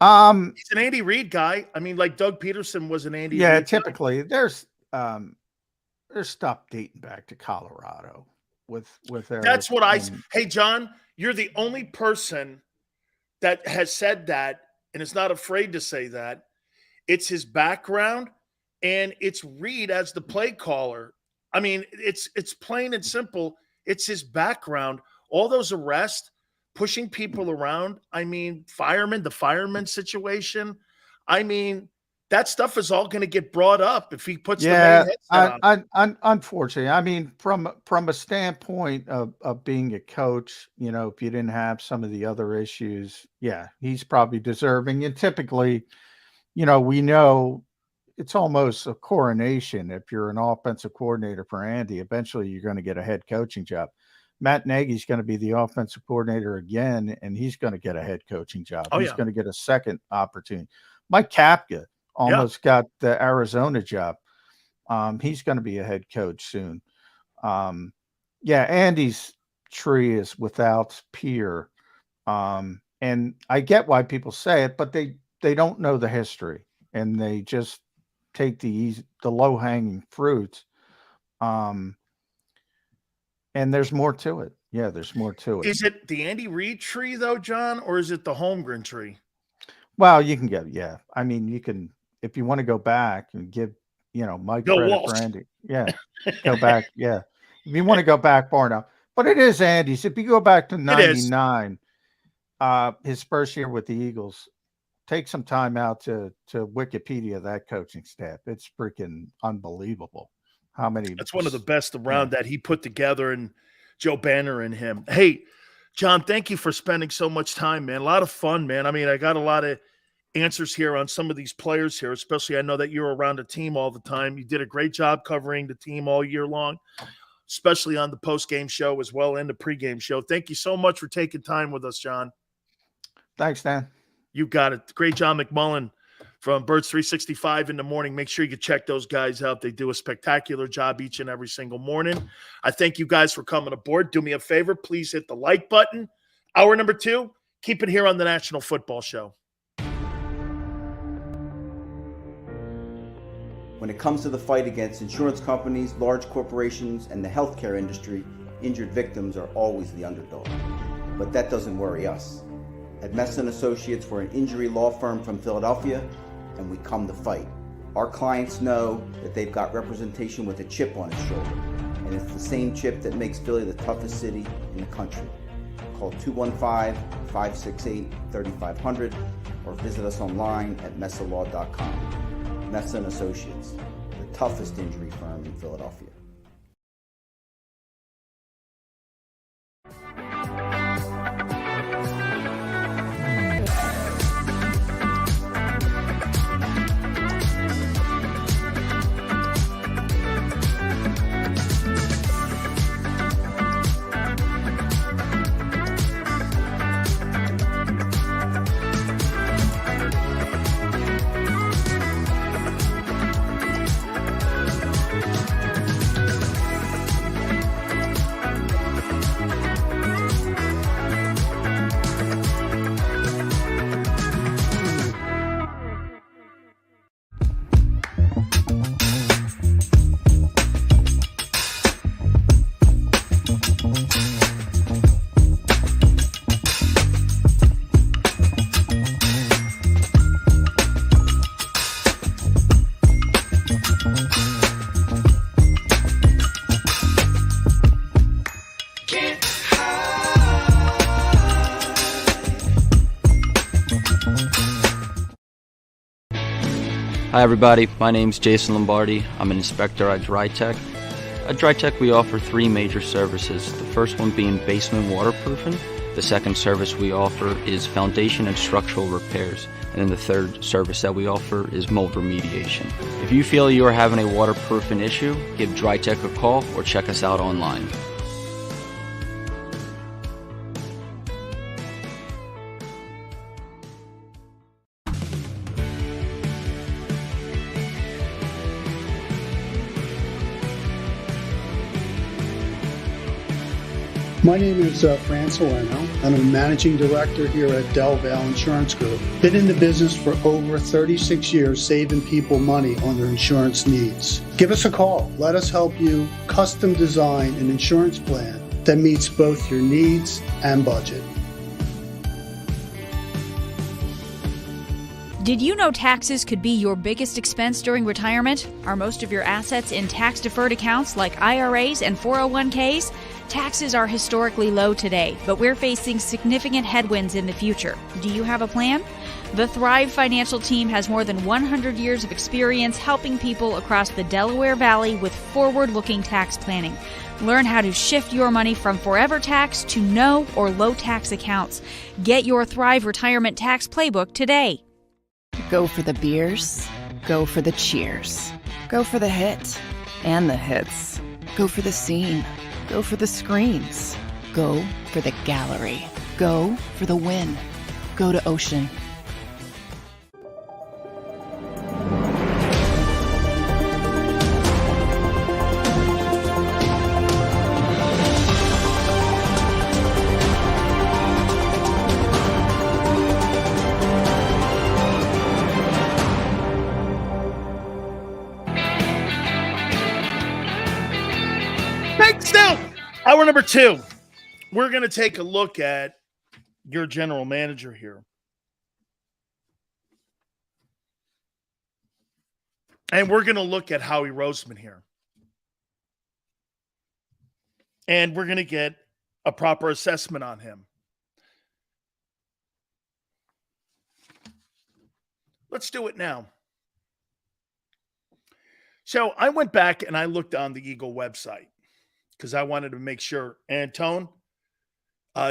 He's an Andy Reid guy. I mean, like Doug Peterson was an Andy Reid guy. Typically there's stuff dating back to Colorado with Eric. That's what hey, John, you're the only person that has said that and is not afraid to say that. It's his background and it's Reid as the play caller. I mean, it's plain and simple. It's his background. All those arrests, pushing people around. I mean, the fireman situation. I mean, that stuff is all going to get brought up if he puts the main headset on. Unfortunately, I mean, from a standpoint of being a coach, you know, if you didn't have some of the other issues, yeah, he's probably deserving. And typically, you know, we know it's almost a coronation. If you're an offensive coordinator for Andy, eventually you're going to get a head coaching job. Matt Nagy's going to be the offensive coordinator again, and he's going to get a head coaching job. He's going to get a second opportunity. Mike Kapka almost got the Arizona job. He's going to be a head coach soon. Andy's tree is without peer. And I get why people say it, but they don't know the history, and they just take the low-hanging fruit. And there's more to it. Yeah, there's more to it. Is it the Andy Reid tree, though, John, or is it the Holmgren tree? Well, you can get, yeah. I mean, you can, if you want to go back and give, Mike Bill credit Walsh. for Andy. Yeah. Go back. Yeah. If you want to go back far enough. But it is Andy's. If you go back to 99, his first year with the Eagles, take some time out to Wikipedia that coaching staff. It's freaking unbelievable. How many? That's one of the best around that he put together, and Joe Banner and him. Hey, John, thank you for spending so much time, man. A lot of fun, man. I mean, I got a lot of answers here on some of these players here, especially I know that you're around the team all the time. You did a great job covering the team all year long, especially on the post-game show as well and the pregame show. Thank you so much for taking time with us, John. Thanks, Dan. You got it. Great John McMullen from Birds 365 in the morning. Make sure you check those guys out. They do a spectacular job each and every single morning. I thank you guys for coming aboard. Do me a favor. Please hit the like button. Hour number 2, keep it here on the National Football Show. When it comes to the fight against insurance companies, large corporations, and the healthcare industry, injured victims are always the underdog. But that doesn't worry us. At Messon Associates, we're an injury law firm from Philadelphia, and we come to fight. Our clients know that they've got representation with a chip on its shoulder, and it's the same chip that makes Philly the toughest city in the country. Call 215-568-3500 or visit us online at messalaw.com. Messon Associates, the toughest injury firm in Philadelphia. Hi everybody, my name is Jason Lombardi. I'm an inspector at DryTech. At DryTech we offer 3 major services, the first one being basement waterproofing, the second service we offer is foundation and structural repairs, and then the third service that we offer is mold remediation. If you feel you are having a waterproofing issue, give DryTech a call or check us out online. My name is Fran Salerno. I'm a managing director here at Del Valle Insurance Group. Been in the business for over 36 years, saving people money on their insurance needs. Give us a call. Let us help you custom design an insurance plan that meets both your needs and budget. Did you know taxes could be your biggest expense during retirement? Are most of your assets in tax-deferred accounts like IRAs and 401ks? Taxes are historically low today, but we're facing significant headwinds in the future. Do you have a plan? The Thrive Financial team has more than 100 years of experience helping people across the Delaware Valley with forward-looking tax planning. Learn how to shift your money from forever tax to no or low tax accounts. Get your Thrive Retirement Tax Playbook today. Go for the beers. Go for the cheers. Go for the hit and the hits. Go for the scene. Go for the screams. Go for the gallery. Go for the win. Go to Ocean. Hour number 2. we're going to take a look at your general manager here. And we're going to look at Howie Roseman here. And we're going to get a proper assessment on him. Let's do it now. So I went back and I looked on the Eagle website because I wanted to make sure. And Tone,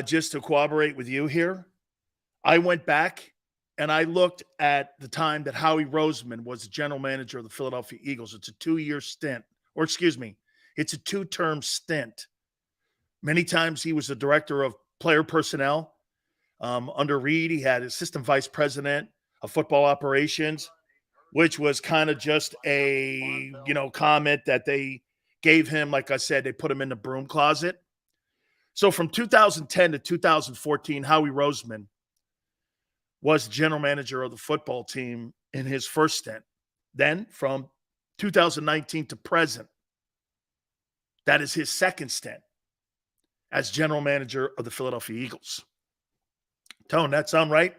just to cooperate with you here, I went back and I looked at the time that Howie Roseman was the general manager of the Philadelphia Eagles. It's a 2-year stint, or excuse me, it's a 2-term stint. Many times he was the director of player personnel. Under Reed, he had assistant vice president of football operations, which was kind of just a, comment that they gave him. Like I said, they put him in the broom closet. So from 2010 to 2014, Howie Roseman was general manager of the football team in his first stint. Then from 2019 to present, that is his second stint as general manager of the Philadelphia Eagles. Tone, that sound right?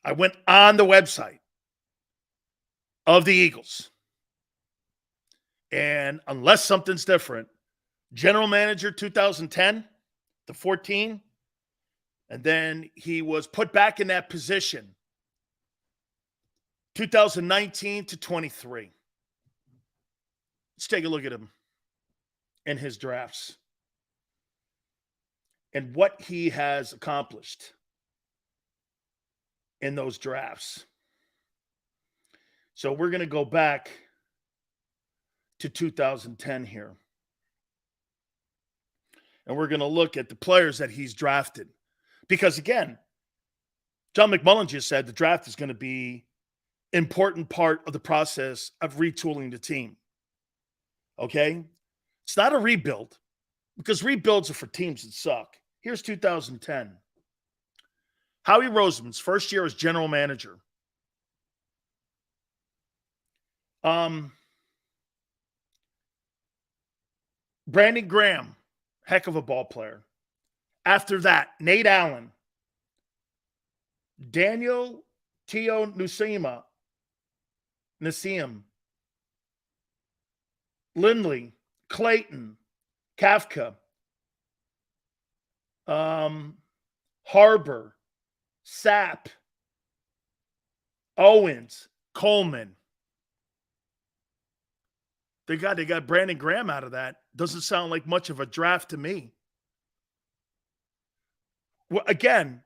I went on the website of the Eagles. And unless something's different, general manager 2010 to 14, and then he was put back in that position 2019 to 23. Let's take a look at him in his drafts and what he has accomplished in those drafts. So we're going to go back to 2010 here. And we're going to look at the players that he's drafted. Because again, John McMullen just said the draft is going to be an important part of the process of retooling the team. Okay? It's not a rebuild, because rebuilds are for teams that suck. Here's 2010. Howie Roseman's first year as general manager. Brandon Graham, heck of a ball player. After that, Nate Allen, Daniel Tio Nassim, Lindley, Clayton, Kafka, Harbor, Sapp, Owens, Coleman. They got Brandon Graham out of that. Doesn't sound like much of a draft to me. Well, again,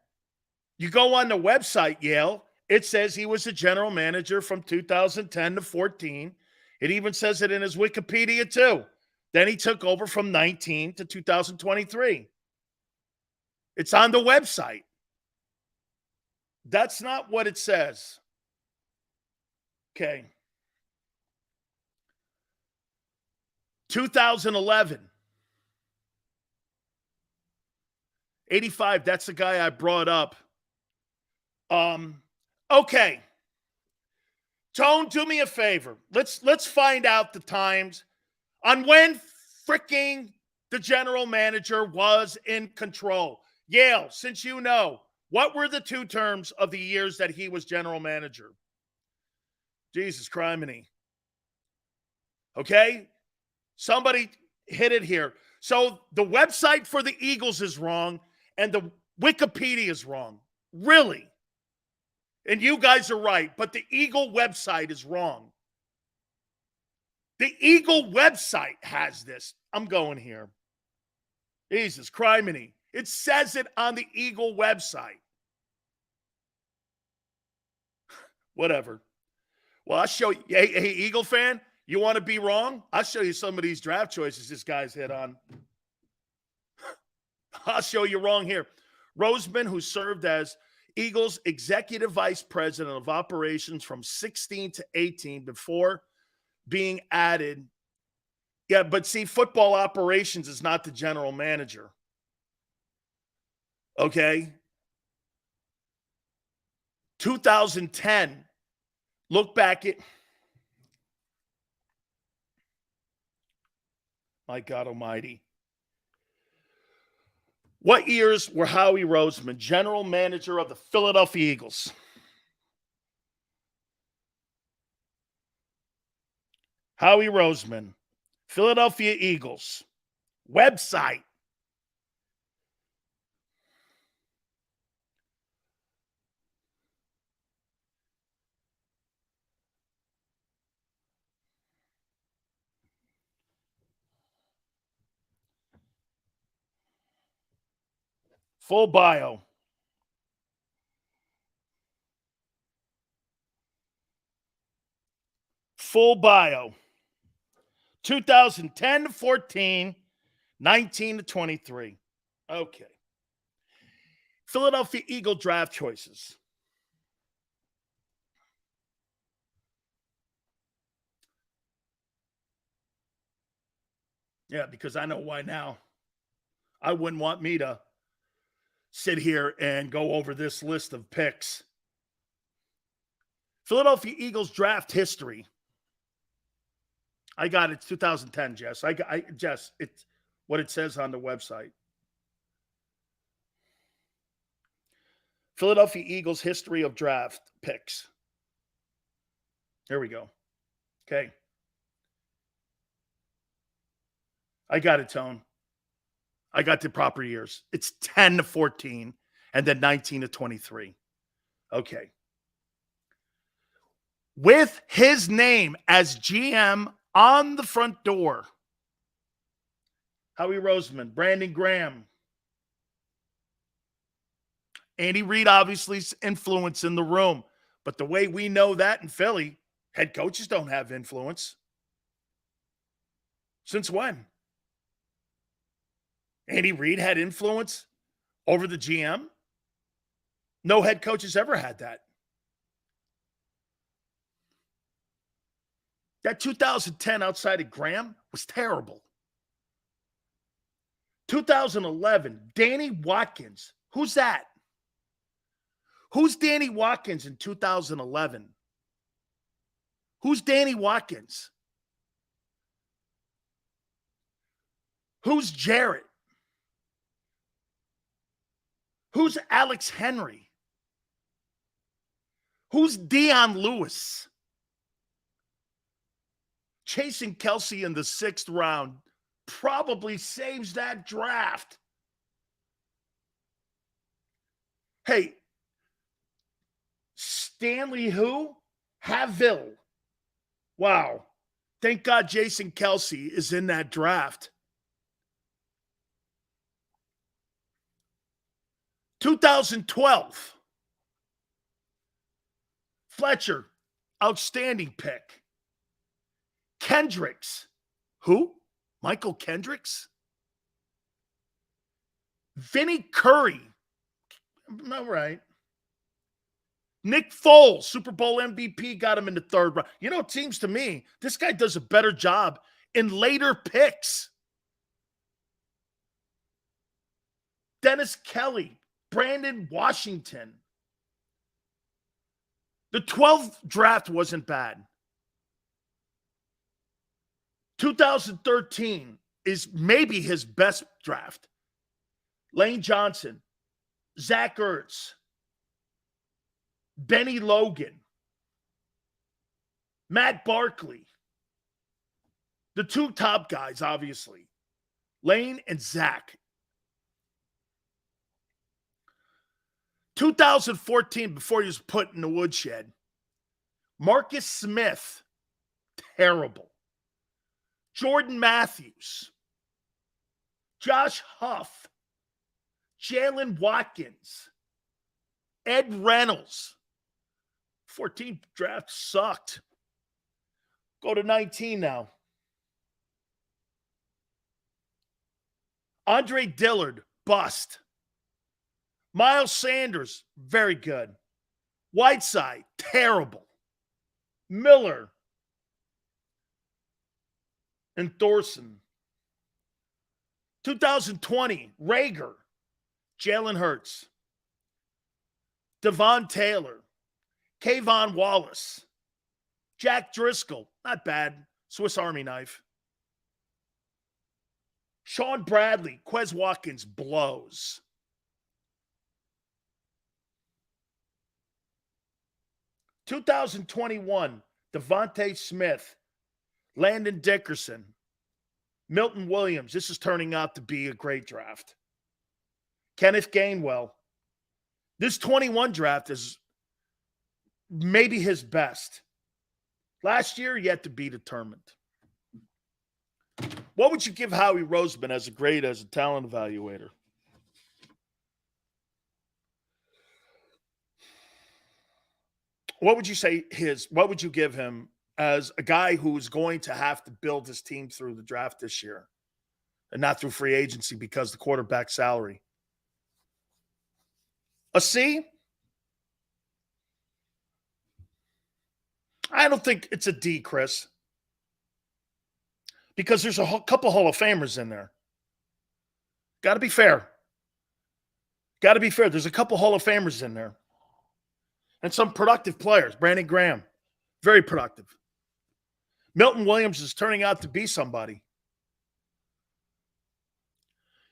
you go on the website, Yale, it says he was a general manager from 2010 to 14. It even says it in his Wikipedia too. Then he took over from 19 to 2023. It's on the website. That's not what it says. Okay. 2011. 85, that's the guy I brought up. Okay. Tone, do me a favor. Let's find out the times on when freaking the general manager was in control. Yale, since you know, what were the 2 terms of the years that he was general manager? Jesus criminy. Okay? Somebody hit it here. So the website for the Eagles is wrong and the Wikipedia is wrong. Really? And you guys are right, but the Eagle website is wrong. The Eagle website has this. I'm going here. Jesus criminy. It says it on the Eagle website. Whatever. Well, I'll show you. Hey, Eagle fan, you want to be wrong? I'll show you some of these draft choices this guy's hit on. I'll show you wrong here. Roseman, who served as Eagles executive vice president of operations from 16 to 18 before being added. Yeah, but see, football operations is not the general manager. Okay? 2010, look back at, my God almighty. What years were Howie Roseman general manager of the Philadelphia Eagles? Howie Roseman, Philadelphia Eagles, website. Full bio. Full bio. 2010 to 14, 19 to 23. Okay. Philadelphia Eagle draft choices. Yeah, because I know why now. I wouldn't want me to sit here and go over this list of picks. Philadelphia Eagles draft history. I got it. It's 2010, Jess. Jess, it's what it says on the website. Philadelphia Eagles history of draft picks. Here we go. Okay. I got it, Tone. I got the proper years. It's 10 to 14 and then 19 to 23. Okay. With his name as GM on the front door, Howie Roseman, Brandon Graham, Andy Reid, obviously, influence in the room. But the way we know that in Philly, head coaches don't have influence. Since when? Andy Reid had influence over the GM? No head coach has ever had that. That 2010 outside of Graham was terrible. 2011, Danny Watkins. Who's that? Who's Danny Watkins in 2011? Who's Danny Watkins? Who's Jarrett? Who's Alex Henry? Who's Deion Lewis? Chasing Kelsey in the 6th round probably saves that draft. Hey, Stanley who? Haville. Wow. Thank God Jason Kelsey is in that draft. 2012. Fletcher, outstanding pick. Kendricks. Who? Michael Kendricks? Vinny Curry. All right. Nick Foles, Super Bowl MVP, got him in the 3rd round. You know, it seems to me this guy does a better job in later picks. Dennis Kelly, Brandon Washington. The 12th draft wasn't bad. 2013 is maybe his best draft. Lane Johnson, Zach Ertz, Benny Logan, Matt Barkley. The 2 top guys, obviously. Lane and Zach. 2014, before he was put in the woodshed, Marcus Smith, terrible. Jordan Matthews, Josh Huff, Jalen Watkins, Ed Reynolds. 14th draft sucked. Go to 19 now. Andre Dillard, bust. Miles Sanders, very good. Whiteside, terrible. Miller and Thorson. 2020, Rager, Jalen Hurts, Devon Taylor, Kayvon Wallace, Jack Driscoll, not bad, Swiss Army knife. Sean Bradley, Quez Watkins blows. (2021) Devontae Smith, Landon Dickerson, Milton Williams. This is turning out to be a great draft. Kenneth Gainwell. This 21 draft is maybe his best. Last year, yet to be determined. What would you give Howie Roseman as a grade as a talent evaluator? What would you say what would you give him as a guy who's going to have to build his team through the draft this year and not through free agency because the quarterback salary? A C? I don't think it's a D, Chris. Because there's a couple Hall of Famers in there. Got to be fair. Got to be fair. There's a couple Hall of Famers in there. And some productive players. Brandon Graham, very productive. Milton Williams is turning out to be somebody.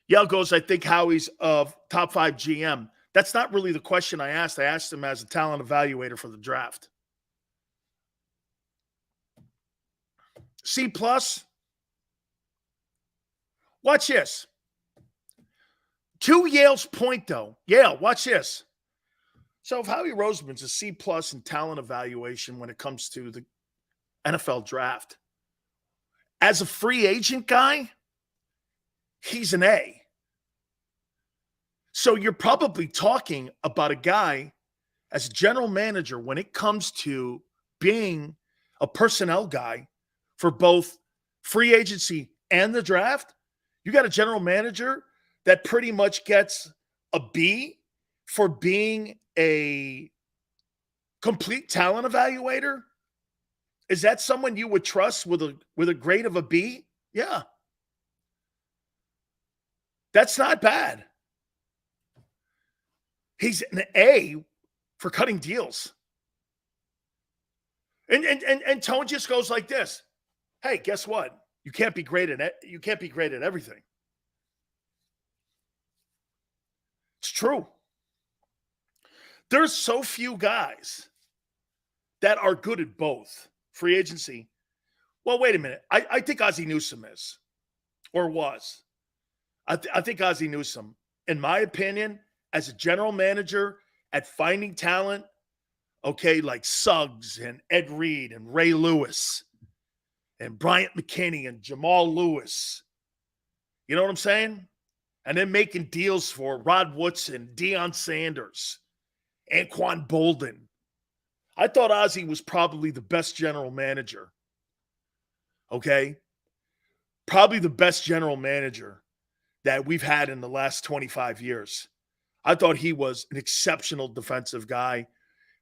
Yale goes, I think Howie's of top 5 GM. That's not really the question I asked. I asked him as a talent evaluator for the draft. C+. Watch this. To Yale's point, though. Yale, watch this. So if Howie Roseman's a C+ in talent evaluation when it comes to the NFL draft, as a free agent guy, he's an A. So you're probably talking about a guy as a general manager when it comes to being a personnel guy for both free agency and the draft. You got a general manager that pretty much gets a B for being a complete talent evaluator. Is that someone you would trust with a grade of a B? Yeah. That's not bad. He's an A for cutting deals. And Tone just goes like this. Hey, guess what? You can't be great at it. You can't be great at everything. It's true. There's so few guys that are good at both. Free agency. Well, wait a minute. I think Ozzie Newsome is, or was. I think Ozzie Newsome, in my opinion, as a general manager at finding talent, okay, like Suggs and Ed Reed and Ray Lewis and Bryant McKinney and Jamal Lewis. You know what I'm saying? And then making deals for Rod Woodson, Deion Sanders, Anquan Bolden. I thought Ozzie was probably the best general manager. Okay? Probably the best general manager that we've had in the last 25 years. I thought he was an exceptional defensive guy,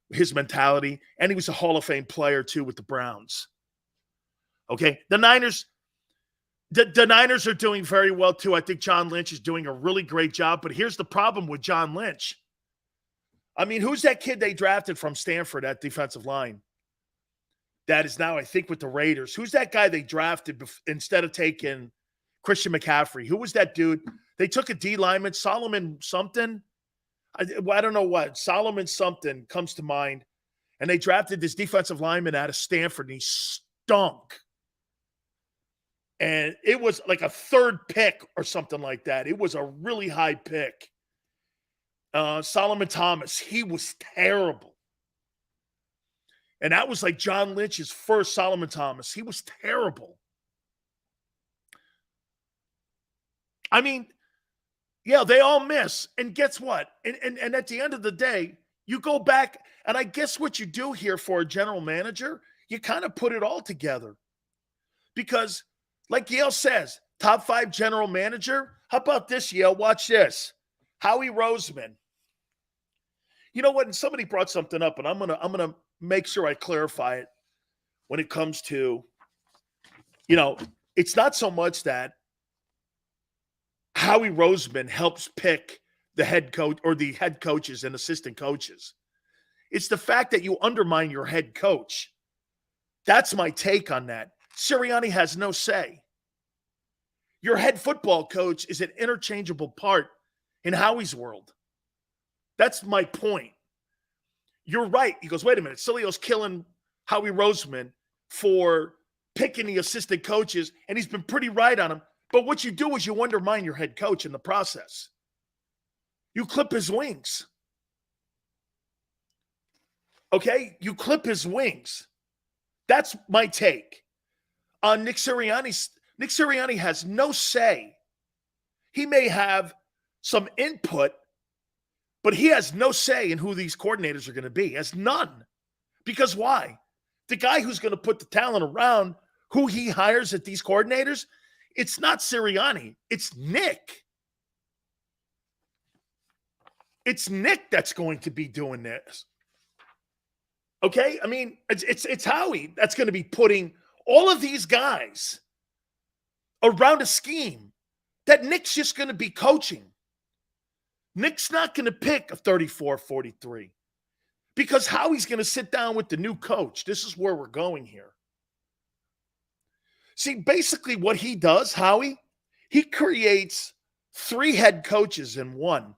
his mentality, and he was a Hall of Fame player too with the Browns. Okay? The Niners are doing very well too. I think John Lynch is doing a really great job, but here's the problem with John Lynch. I mean, who's that kid they drafted from Stanford at defensive line? That is now, I think, with the Raiders. Who's that guy they drafted instead of taking Christian McCaffrey? Who was that dude? They took a D lineman, Solomon something. I don't know what. Solomon something comes to mind. And they drafted this defensive lineman out of Stanford, and he stunk. And it was like a third pick or something like that. It was a really high pick. Solomon Thomas, he was terrible. And that was like John Lynch's first Solomon Thomas. He was terrible. I mean, yeah, they all miss. And guess what? And at the end of the day, you go back, and I guess what you do here for a general manager, you kind of put it all together. Because, like Yale says, top 5 general manager. How about this, Yale? Watch this. Howie Roseman. You know what? And somebody brought something up, and I'm gonna make sure I clarify it when it comes to, it's not so much that Howie Roseman helps pick the head coach or the head coaches and assistant coaches. It's the fact that you undermine your head coach. That's my take on that. Sirianni has no say. your head football coach is an interchangeable part in Howie's world. That's my point. You're right. He goes, wait a minute. Sileo's killing Howie Roseman for picking the assistant coaches, and he's been pretty right on him. But what you do is you undermine your head coach in the process. You clip his wings. Okay? You clip his wings. That's my take on Nick Sirianni. Nick Sirianni has no say. He may have some input, but he has no say in who these coordinators are going to be. He has none. Because why? The guy who's going to put the talent around who he hires at these coordinators, it's not Sirianni. It's Nick. It's Nick that's going to be doing this. Okay? I mean, it's Howie that's going to be putting all of these guys around a scheme that Nick's just going to be coaching. Nick's not going to pick a 34-43 because Howie's going to sit down with the new coach. This is where we're going here. See, basically what he does, Howie, he creates 3 head coaches in one.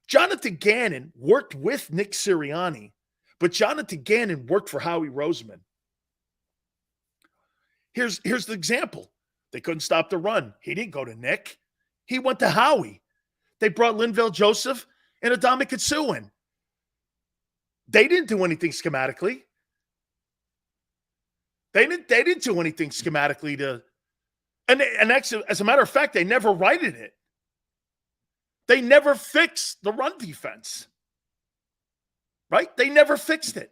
Jonathan Gannon worked with Nick Sirianni, but Jonathan Gannon worked for Howie Roseman. Here's the example. They couldn't stop the run. He didn't go to Nick. He went to Howie. They brought Linval Joseph and Adama Kitsuin. They didn't do anything schematically. They didn't do anything schematically to, and actually, as a matter of fact, they never righted it. They never fixed the run defense. Right? They never fixed it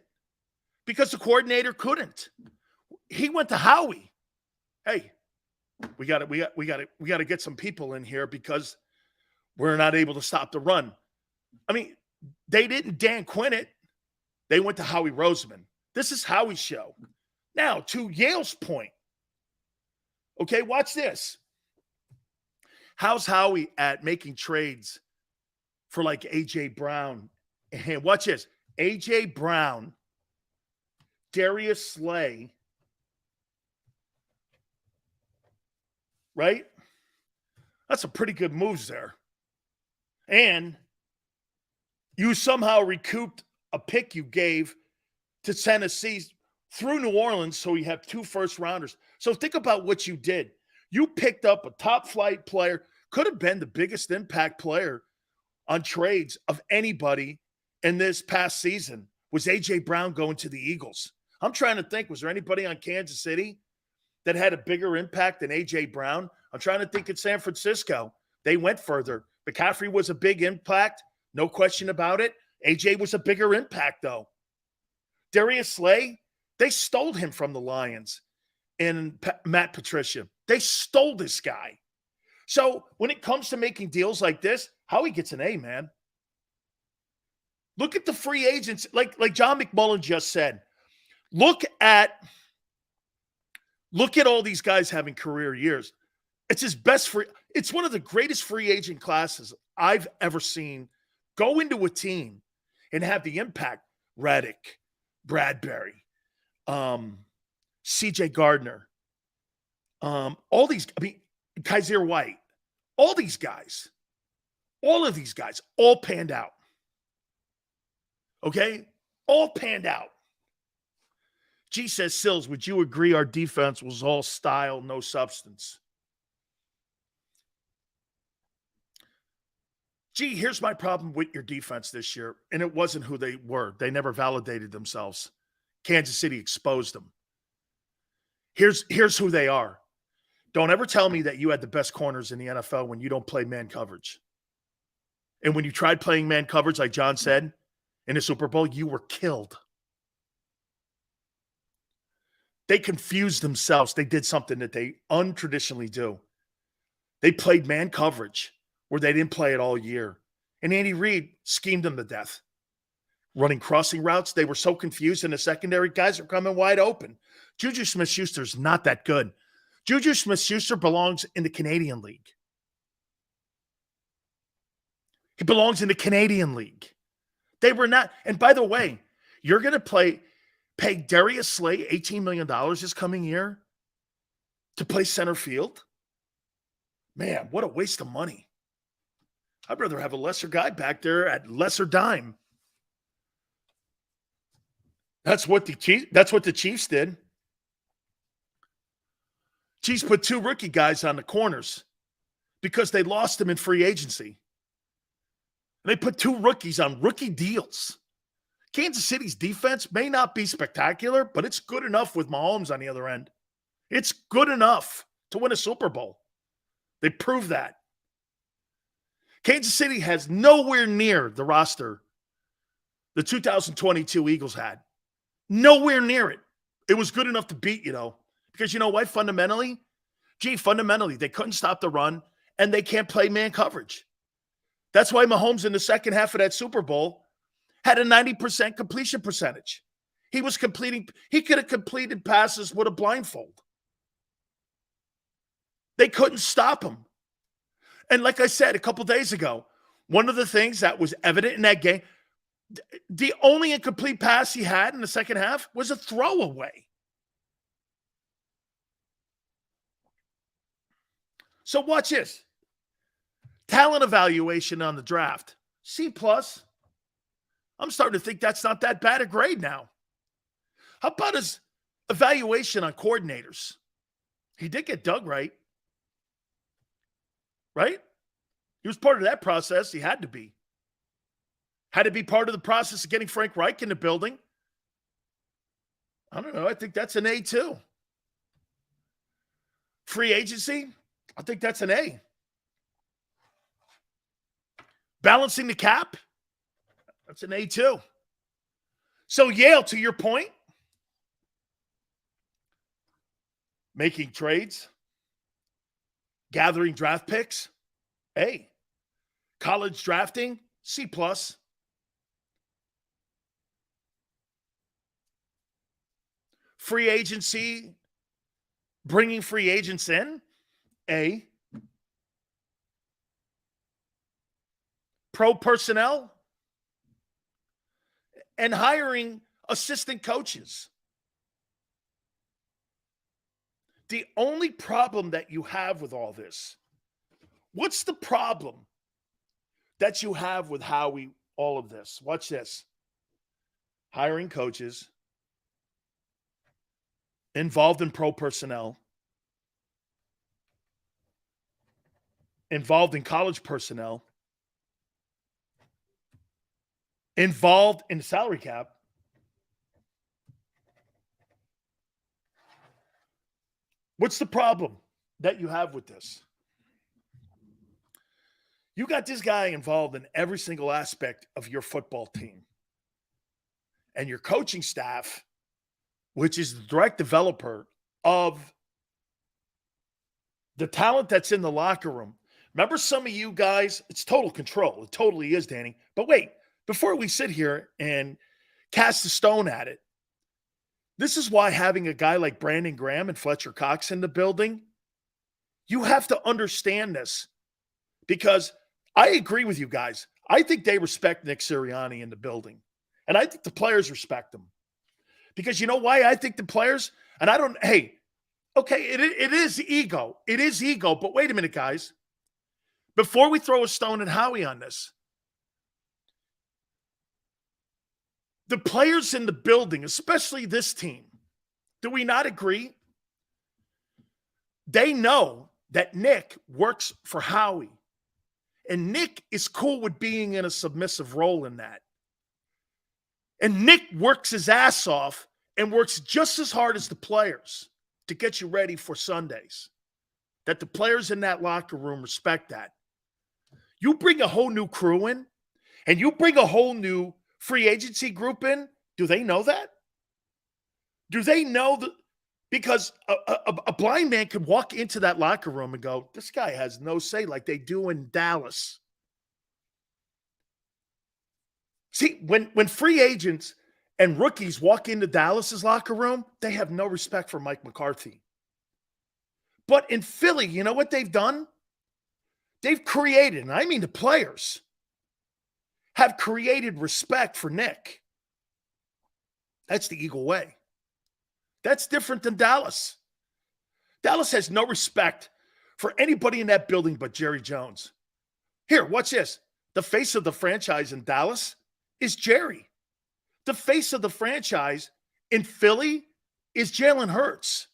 because the coordinator couldn't. He went to Howie. Hey, we got to get some people in here because we're not able to stop the run. I mean, they didn't Dan Quinn it. They went to Howie Roseman. This is Howie's show. Now, to Yale's point. Okay, watch this. How's Howie at making trades for like A.J. Brown? And watch this. A.J. Brown, Darius Slay, right? That's some pretty good moves there. And you somehow recouped a pick you gave to Tennessee through New Orleans, so you have 2 first-rounders. So think about what you did. You picked up a top-flight player, could have been the biggest impact player on trades of anybody in this past season, was A.J. Brown going to the Eagles. I'm trying to think, was there anybody on Kansas City that had a bigger impact than A.J. Brown? I'm trying to think in San Francisco. They went further. McCaffrey was a big impact, no question about it. A.J. was a bigger impact, though. Darius Slay, they stole him from the Lions and Matt Patricia. They stole this guy. So when it comes to making deals like this, Howie gets an A, man. Look at the free agents, like John McMullen just said. Look at all these guys having career years. It's his best free. It's one of the greatest free agent classes I've ever seen go into a team and have the impact. Reddick, Bradbury, C.J. Gardner, all these. I mean, Kaiser White, all these guys, all of these guys, all panned out. Okay? All panned out. G says, Sills, would you agree our defense was all style, no substance? G, here's my problem with your defense this year, and it wasn't who they were. They never validated themselves. Kansas City exposed them. Here's who they are. Don't ever tell me that you had the best corners in the NFL when you don't play man coverage. And when you tried playing man coverage, like John said, in the Super Bowl, you were killed. They confused themselves. They did something that they untraditionally do. They played man coverage where they didn't play it all year. And Andy Reid schemed them to death. Running crossing routes, they were so confused, and the secondary guys are coming wide open. Juju Smith-Schuster's not that good. Juju Smith-Schuster belongs in the Canadian League. He belongs in the Canadian League. They were not. And by the way, you're going to pay Darius Slay $18 million this coming year to play center field? Man, what a waste of money. I'd rather have a lesser guy back there at lesser dime. That's what the Chiefs did. Chiefs put 2 rookie guys on the corners because they lost them in free agency. And they put 2 rookies on rookie deals. Kansas City's defense may not be spectacular, but it's good enough with Mahomes on the other end. It's good enough to win a Super Bowl. They proved that. Kansas City has nowhere near the roster the 2022 Eagles had. Nowhere near it. It was good enough to beat, because you know what? Fundamentally, they couldn't stop the run, and they can't play man coverage. That's why Mahomes in the second half of that Super Bowl had a 90% completion percentage. He could have completed passes with a blindfold. They couldn't stop him. And like I said a couple days ago, one of the things that was evident in that game, the only incomplete pass he had in the second half was a throwaway. So watch this. Talent evaluation on the draft, C+. I'm starting to think that's not that bad a grade now. How about his evaluation on coordinators? He did get Doug right. Right? He was part of that process. He had to be. Had to be part of the process of getting Frank Reich in the building. I don't know. I think that's an A too. Free agency, I think that's an A. Balancing the cap, that's an A too. So Yale, to your point, making trades, gathering draft picks, A. College drafting, C+. Free agency, bringing free agents in, A. Pro personnel, and hiring assistant coaches. The only problem that you have with all this, what's the problem that you have with Howie, all of this? Watch this. Hiring coaches, involved in pro personnel, involved in college personnel, involved in the salary cap. What's the problem that you have with this? You got this guy involved in every single aspect of your football team. And your coaching staff, which is the direct developer of the talent that's in the locker room. Remember some of you guys, it's total control. It totally is, Danny. But wait, before we sit here and cast a stone at it, this is why having a guy like Brandon Graham and Fletcher Cox in the building, you have to understand this. Because I agree with you guys. I think they respect Nick Sirianni in the building. And I think the players respect him. Because you know why I think the players, and I don't, hey, okay, it is ego. It is ego. But wait a minute, guys. Before we throw a stone at Howie on this, the players in the building, especially this team, do we not agree? They know that Nick works for Howie. And Nick is cool with being in a submissive role in that. And Nick works his ass off and works just as hard as the players to get you ready for Sundays. That the players in that locker room respect that. You bring a whole new crew in, and you bring a whole new free agency group in, do they know that? Do they know that? Because a blind man could walk into that locker room and go, this guy has no say, like they do in Dallas. See, when free agents and rookies walk into Dallas's locker room, they have no respect for Mike McCarthy. But in Philly, you know what they've done? They've created, and I mean the players, have created respect for Nick. That's the Eagle way. That's different than Dallas. Dallas has no respect for anybody in that building but Jerry Jones. Here, watch this. The face of the franchise in Dallas is Jerry. The face of the franchise in Philly is Jalen Hurts.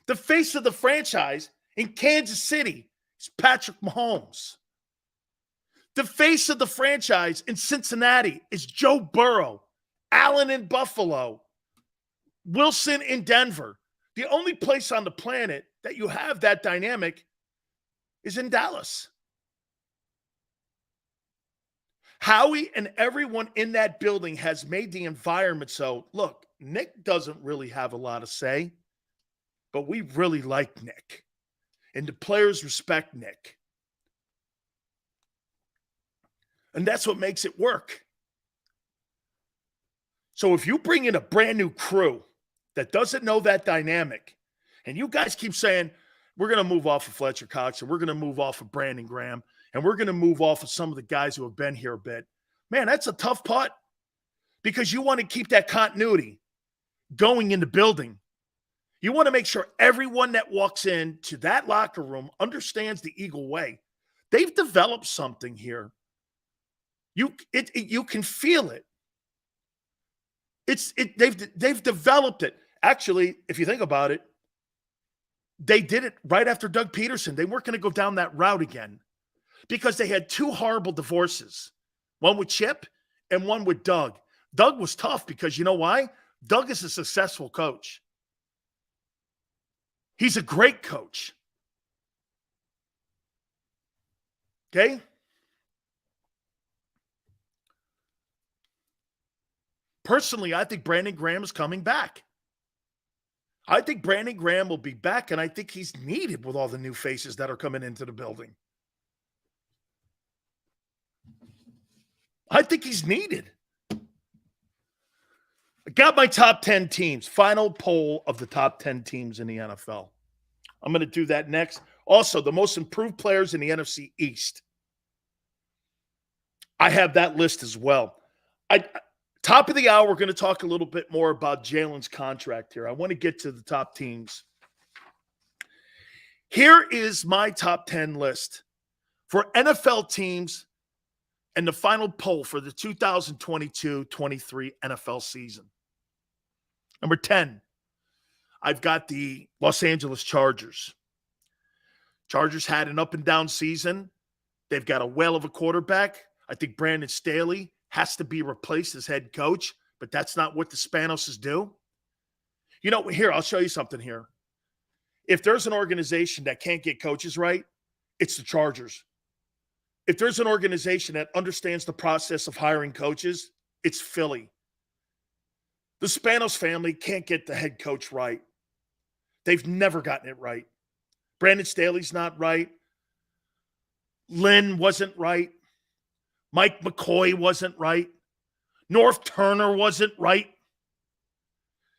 The face of the franchise in Kansas City is Patrick Mahomes. The face of the franchise in Cincinnati is Joe Burrow, Allen in Buffalo, Wilson in Denver. The only place on the planet that you have that dynamic is in Dallas. Howie and everyone in that building has made the environment so, look, Nick doesn't really have a lot to say, but we really like Nick. And the players respect Nick. And that's what makes it work. So if you bring in a brand new crew that doesn't know that dynamic, and you guys keep saying, we're going to move off of Fletcher Cox, and we're going to move off of Brandon Graham, and we're going to move off of some of the guys who have been here a bit, man, that's a tough putt because you want to keep that continuity going in the building. You want to make sure everyone that walks into that locker room understands the Eagle way. They've developed something here. You can feel it. They've developed it. Actually, if you think about it, they did it right after Doug Peterson. They weren't going to go down that route again because they had two horrible divorces, one with Chip and one with Doug. Doug was tough because you know why? Doug is a successful coach. He's a great coach. Okay? Personally, I think Brandon Graham is coming back. I think Brandon Graham will be back, and I think he's needed with all the new faces that are coming into the building. I think he's needed. I got my top 10 teams. Final poll of the top 10 teams in the NFL. I'm going to do that next. Also, the most improved players in the NFC East. I have that list as well. Top of the hour, we're going to talk a little bit more about Jalen's contract here. I want to get to the top teams. Here is my top 10 list for NFL teams and the final poll for the 2022-23 NFL season. Number 10, I've got the Los Angeles Chargers. Chargers had an up-and-down season. They've got a whale of a quarterback. I think Brandon Staley has to be replaced as head coach, but that's not what the Spanoses do. You know, here, I'll show you something here. If there's an organization that can't get coaches right, it's the Chargers. If there's an organization that understands the process of hiring coaches, it's Philly. The Spanos family can't get the head coach right. They've never gotten it right. Brandon Staley's not right. Lynn wasn't right. Mike McCoy wasn't right. North Turner wasn't right.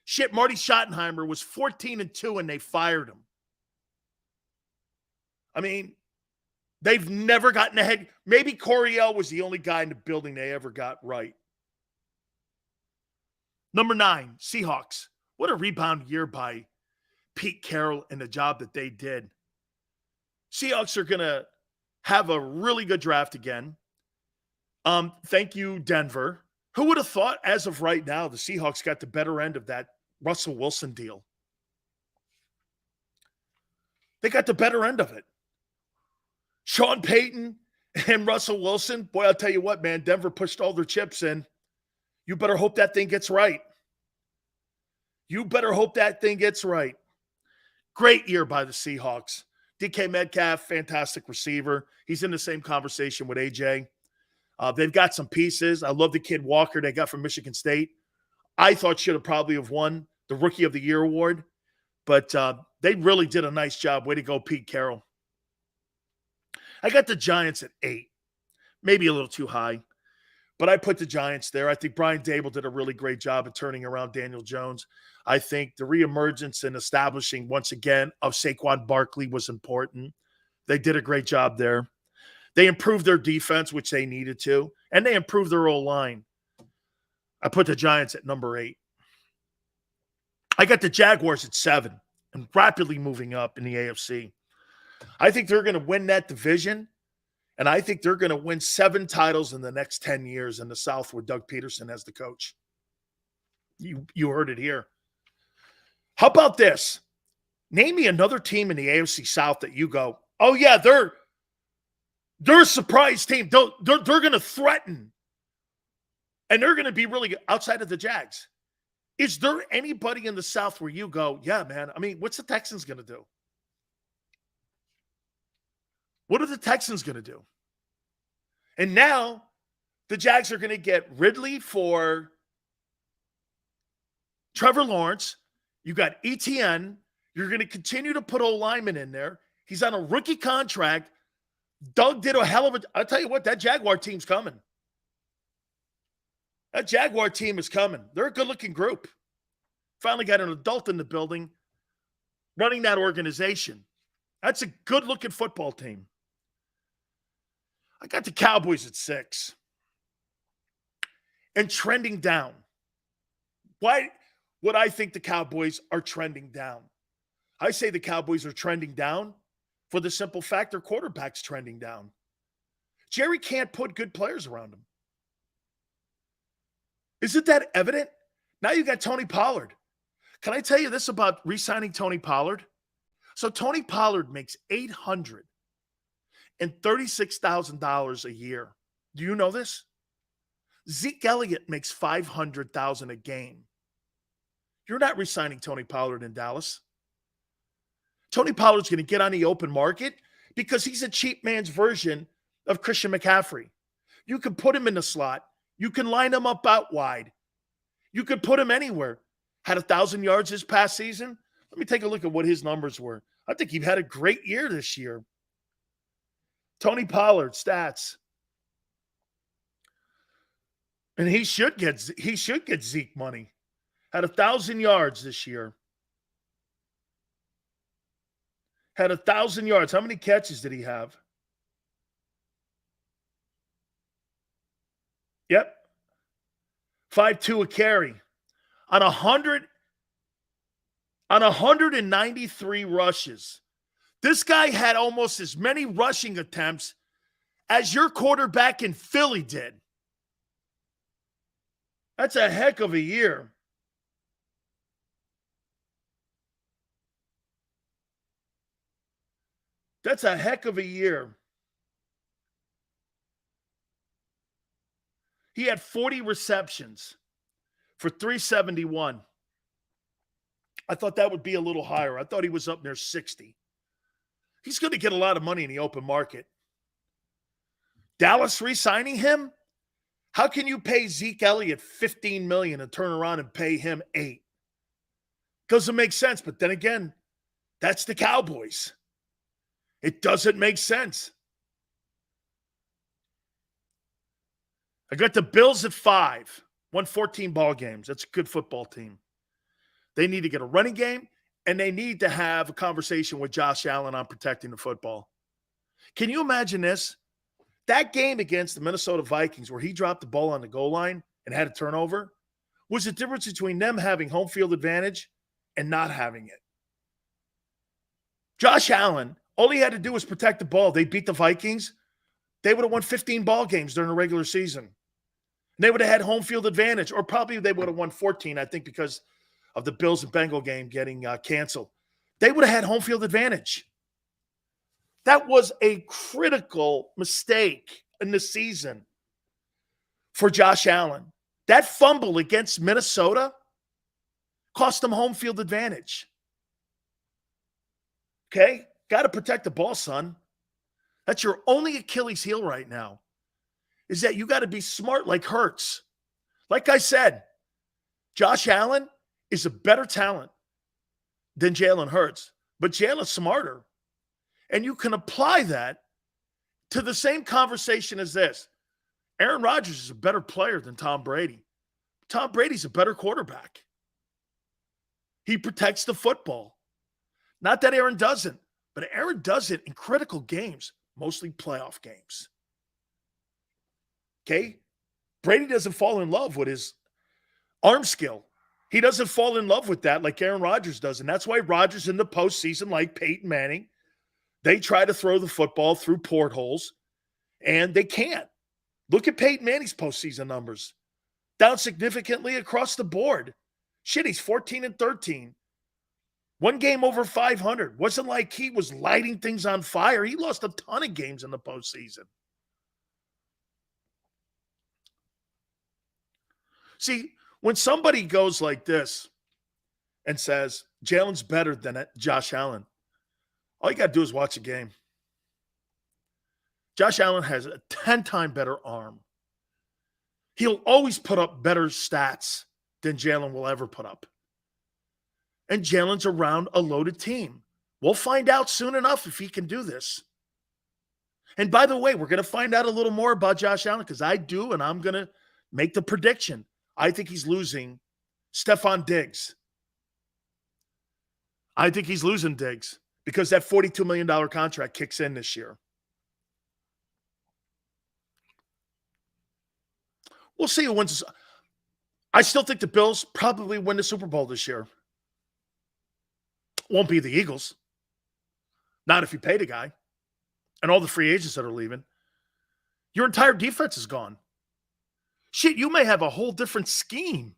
Shit, Marty Schottenheimer was 14-2 and they fired him. I mean, they've never gotten ahead. Maybe Coryell was the only guy in the building they ever got right. Number 9, Seahawks. What a rebound year by Pete Carroll and the job that they did. Seahawks are going to have a really good draft again. Thank you, Denver. Who would have thought as of right now the Seahawks got the better end of that Russell Wilson deal? They got the better end of it. Sean Payton and Russell Wilson, boy, I'll tell you what, man, Denver pushed all their chips in. You better hope that thing gets right. You better hope that thing gets right. Great year by the Seahawks. DK Metcalf, fantastic receiver. He's in the same conversation with AJ. They've got some pieces. I love the kid Walker they got from Michigan State. I thought should have probably have won the Rookie of the Year award, but they really did a nice job. Way to go, Pete Carroll. I got the Giants at 8, maybe a little too high, but I put the Giants there. I think Brian Dable did a really great job of turning around Daniel Jones. I think the reemergence and establishing once again of Saquon Barkley was important. They did a great job there. They improved their defense, which they needed to, and they improved their O-line. I put the Giants at number 8. I got the Jaguars at 7 and rapidly moving up in the AFC. I think they're going to win that division, and I think they're going to win 7 titles in the next 10 years in the South with Doug Peterson as the coach. You heard it here. How about this? Name me another team in the AFC South that you go, oh, yeah, they're a surprise team. They're going to threaten, and they're going to be really good outside of the Jags. Is there anybody in the South where you go, yeah, man, I mean, what's the Texans going to do? What are the Texans going to do? And now the Jags are going to get Ridley for Trevor Lawrence. You got ETN. You're going to continue to put O-lineman in there. He's on a rookie contract. Doug did a hell of a – I'll tell you what, that Jaguar team's coming. That Jaguar team is coming. They're a good-looking group. Finally got an adult in the building running that organization. That's a good-looking football team. I got the Cowboys at 6 and trending down. Why would I think the Cowboys are trending down? I say the Cowboys are trending down for the simple fact their quarterback's trending down. Jerry can't put good players around him. Isn't that evident? Now you got Tony Pollard. Can I tell you this about re-signing Tony Pollard? So Tony Pollard makes $836,000 a year. Do you know this? Zeke Elliott makes $500,000 a game. You're not re-signing Tony Pollard in Dallas. Tony Pollard's going to get on the open market because he's a cheap man's version of Christian McCaffrey. You can put him in the slot. You can line him up out wide. You could put him anywhere. Had 1,000 yards this past season. Let me take a look at what his numbers were. I think he had a great year this year. Tony Pollard stats. And he should get Zeke money. Had 1,000 yards this year. Had 1,000 yards. How many catches did he have? Yep. 5.2 a carry. On 193 rushes. This guy had almost as many rushing attempts as your quarterback in Philly did. That's a heck of a year. That's a heck of a year. He had 40 receptions for 371. I thought that would be a little higher. I thought he was up near 60. He's going to get a lot of money in the open market. Dallas re-signing him? How can you pay Zeke Elliott $15 million and turn around and pay him $8 million? Doesn't make sense. But then again, that's the Cowboys. It doesn't make sense. I got the Bills at 5. Won 14 ball games. That's a good football team. They need to get a running game, and they need to have a conversation with Josh Allen on protecting the football. Can you imagine this? That game against the Minnesota Vikings where he dropped the ball on the goal line and had a turnover was the difference between them having home field advantage and not having it. Josh Allen, all he had to do was protect the ball. They beat the Vikings. They would have won 15 ball games during the regular season. They would have had home field advantage, or probably they would have won 14, I think, because of the Bills and Bengal game getting canceled. They would have had home field advantage. That was a critical mistake in the season for Josh Allen. That fumble against Minnesota cost them home field advantage. Okay? Got to protect the ball, son. That's your only Achilles heel right now, is that you got to be smart like Hurts. Like I said, Josh Allen is a better talent than Jalen Hurts, but Jalen's smarter. And you can apply that to the same conversation as this. Aaron Rodgers is a better player than Tom Brady. Tom Brady's a better quarterback. He protects the football. Not that Aaron doesn't, but Aaron does it in critical games, mostly playoff games. Okay? Brady doesn't fall in love with his arm skill. He doesn't fall in love with that like Aaron Rodgers does. And that's why Rodgers in the postseason, like Peyton Manning, They try to throw the football through portholes, and they can't. Look at Peyton Manning's postseason numbers. Down significantly across the board. Shit, he's 14-13. One game over 500. Wasn't like he was lighting things on fire. He lost a ton of games in the postseason. See, when somebody goes like this and says, Jalen's better than Josh Allen, all you got to do is watch a game. Josh Allen has a 10-time better arm. He'll always put up better stats than Jalen will ever put up. And Jalen's around a loaded team. We'll find out soon enough if he can do this. And by the way, we're going to find out a little more about Josh Allen because I do, and I'm going to make the prediction. I think he's losing Stephon Diggs. I think he's losing Diggs because that $42 million contract kicks in this year. We'll see who wins. I still think the Bills probably win the Super Bowl this year. Won't be the Eagles. Not if you pay the guy. And all the free agents that are leaving. Your entire defense is gone. Shit, you may have a whole different scheme.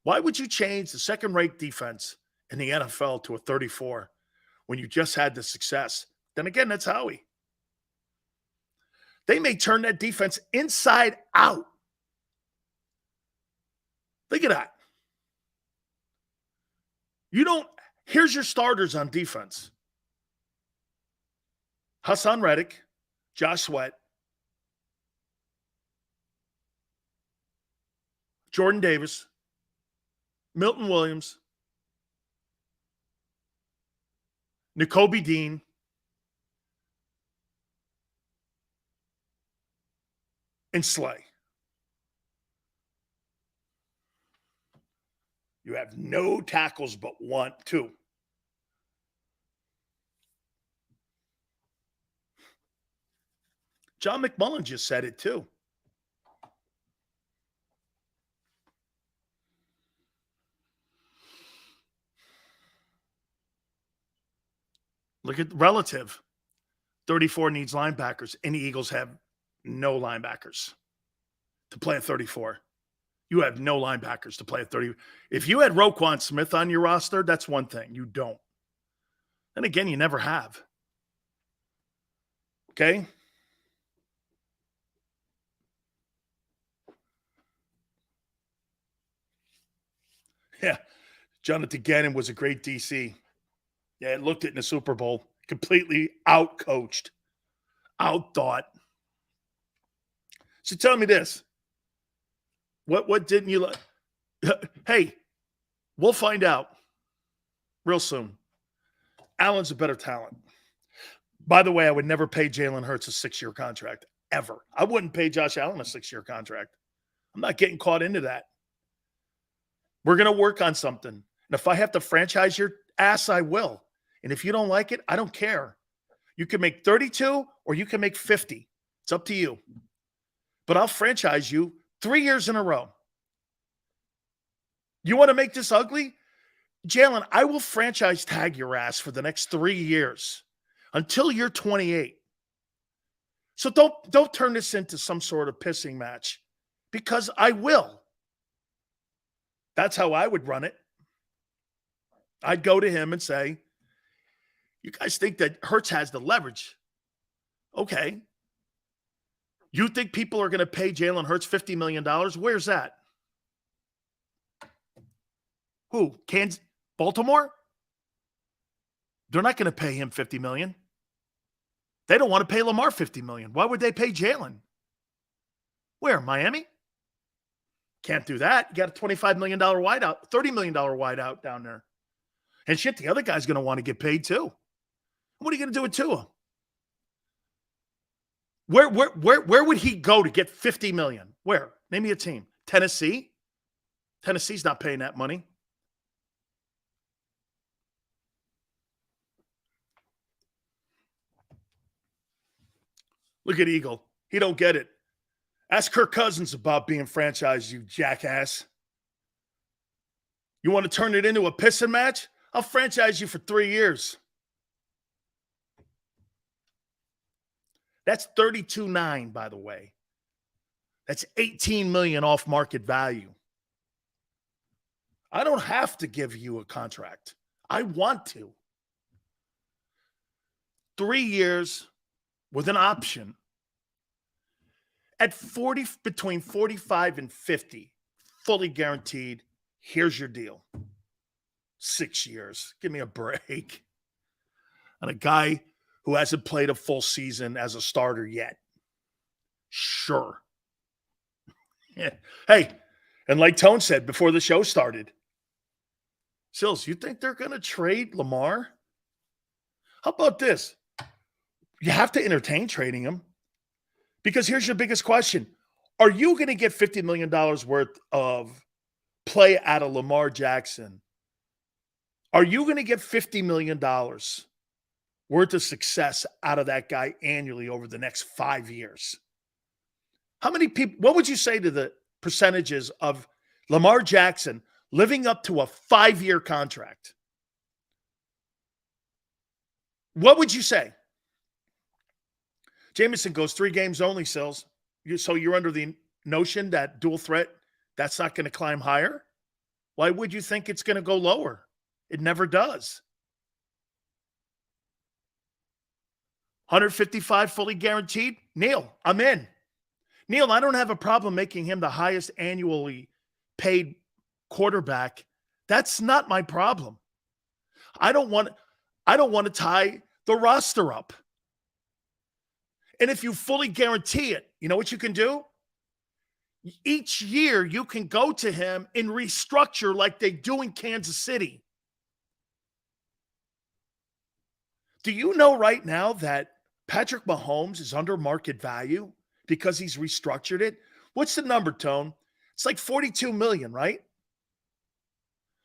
Why would you change the second-rate defense in the NFL to a 34 when you just had the success? Then again, that's Howie. They may turn that defense inside out. Look at that. Here's your starters on defense. Hassan Reddick, Josh Sweat, Jordan Davis, Milton Williams, Nakobe Dean, and Slay. You have no tackles but two. John McMullen just said it too. Look at relative. 34 needs linebackers, and the Eagles have no linebackers to play at 34. You have no linebackers to play at 30. If you had Roquan Smith on your roster, that's one thing. You don't. And again, you never have. Okay? Yeah. Jonathan Gannon was a great DC. Yeah, looked it in the Super Bowl. Completely out-coached. Out-thought. So tell me this. What didn't you like? Hey, we'll find out real soon. Allen's a better talent. By the way, I would never pay Jalen Hurts a 6-year contract, ever. I wouldn't pay Josh Allen a 6-year contract. I'm not getting caught into that. We're going to work on something. And if I have to franchise your ass, I will. And if you don't like it, I don't care. You can make 32 or you can make 50. It's up to you. But I'll franchise you 3 years in a row. You want to make this ugly? Jalen, I will franchise tag your ass for the next 3 years until you're 28. So don't turn this into some sort of pissing match because I will. That's how I would run it. I'd go to him and say, you guys think that Hurts has the leverage. Okay. You think people are going to pay Jalen Hurts $50 million? Where's that? Who? Kansas? Baltimore? They're not going to pay him $50 million. They don't want to pay Lamar $50 million. Why would they pay Jalen? Where? Miami? Can't do that. You got a $25 million wideout, $30 million wideout down there. And shit, the other guy's going to want to get paid too. What are you going to do with Tua? Where would he go to get $50 million? Where? Name me a team. Tennessee? Tennessee's not paying that money. Look at Eagle. He don't get it. Ask Kirk Cousins about being franchised, you jackass. You want to turn it into a pissing match? I'll franchise you for 3 years. That's 32.9, by the way. That's 18 million off market value. I don't have to give you a contract. I want to. 3 years with an option at between 45 and 50, fully guaranteed. Here's your deal. 6 years. Give me a break. And a guy who hasn't played a full season as a starter yet. Sure. Yeah. Hey, and like Tone said before the show started, Sills, you think they're going to trade Lamar? How about this? You have to entertain trading him, because here's your biggest question. Are you going to get $50 million worth of play out of Lamar Jackson? Are you going to get $50 million worth of success out of that guy annually over the next 5 years? How many people, what would you say to the percentages of Lamar Jackson living up to a 5-year contract? What would you say? Jameson goes 3 games only, Sills. So you're under the notion that dual threat, that's not going to climb higher? Why would you think it's going to go lower? It never does. 155 fully guaranteed. Neil, I'm in. Neil, I don't have a problem making him the highest annually paid quarterback. That's not my problem. I don't want to tie the roster up. And if you fully guarantee it, you know what you can do? Each year you can go to him and restructure like they do in Kansas City. Do you know right now that Patrick Mahomes is under market value because he's restructured it? What's the number, Tone? It's like 42 million, right?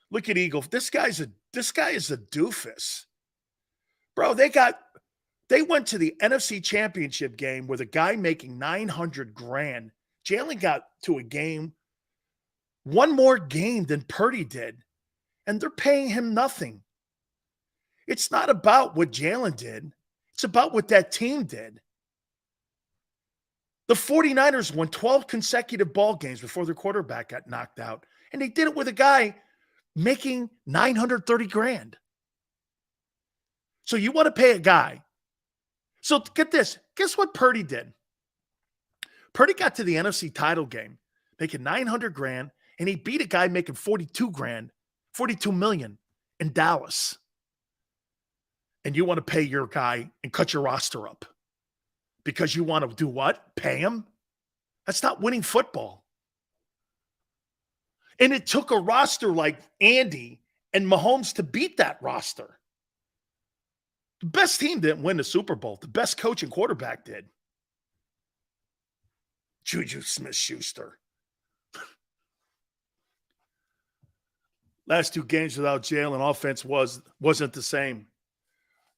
Look at Eagle. This guy is a doofus. Bro, they went to the NFC Championship game with a guy making $900,000. Jalen got to a game, one more game than Purdy did, and they're paying him nothing. It's not about what Jalen did. It's about what that team did. The 49ers won 12 consecutive ball games before their quarterback got knocked out, and they did it with a guy making $930,000. So you want to pay a guy. So get this. Guess what Purdy did? Purdy got to the NFC title game making $900,000, and he beat a guy making $42 million in Dallas. And you want to pay your guy and cut your roster up because you want to do what? Pay him? That's not winning football. And it took a roster like Andy and Mahomes to beat that roster. The best team didn't win the Super Bowl. The best coach and quarterback did. Juju Smith-Schuster. Last 2 games without Jalen, offense wasn't the same.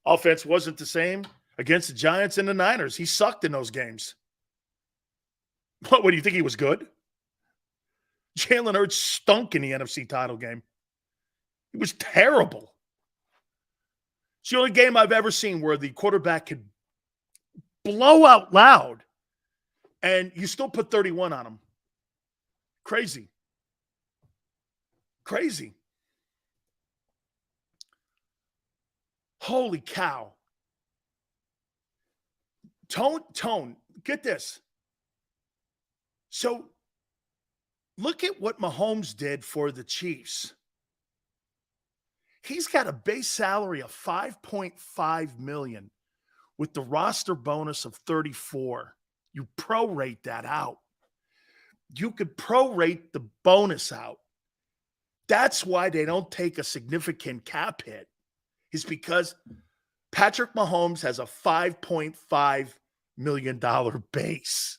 Offense wasn't the same against the Giants and the Niners. He sucked in those games. What do you think, he was good? Jalen Hurts stunk in the NFC title game. He was terrible. It's the only game I've ever seen where the quarterback could blow out loud and you still put 31 on him. Crazy. Crazy. Holy cow. Tone, get this. So look at what Mahomes did for the Chiefs. He's got a base salary of $5.5 million with the roster bonus of 34. You prorate that out. You could prorate the bonus out. That's why they don't take a significant cap hit. Is because Patrick Mahomes has a $5.5 million base.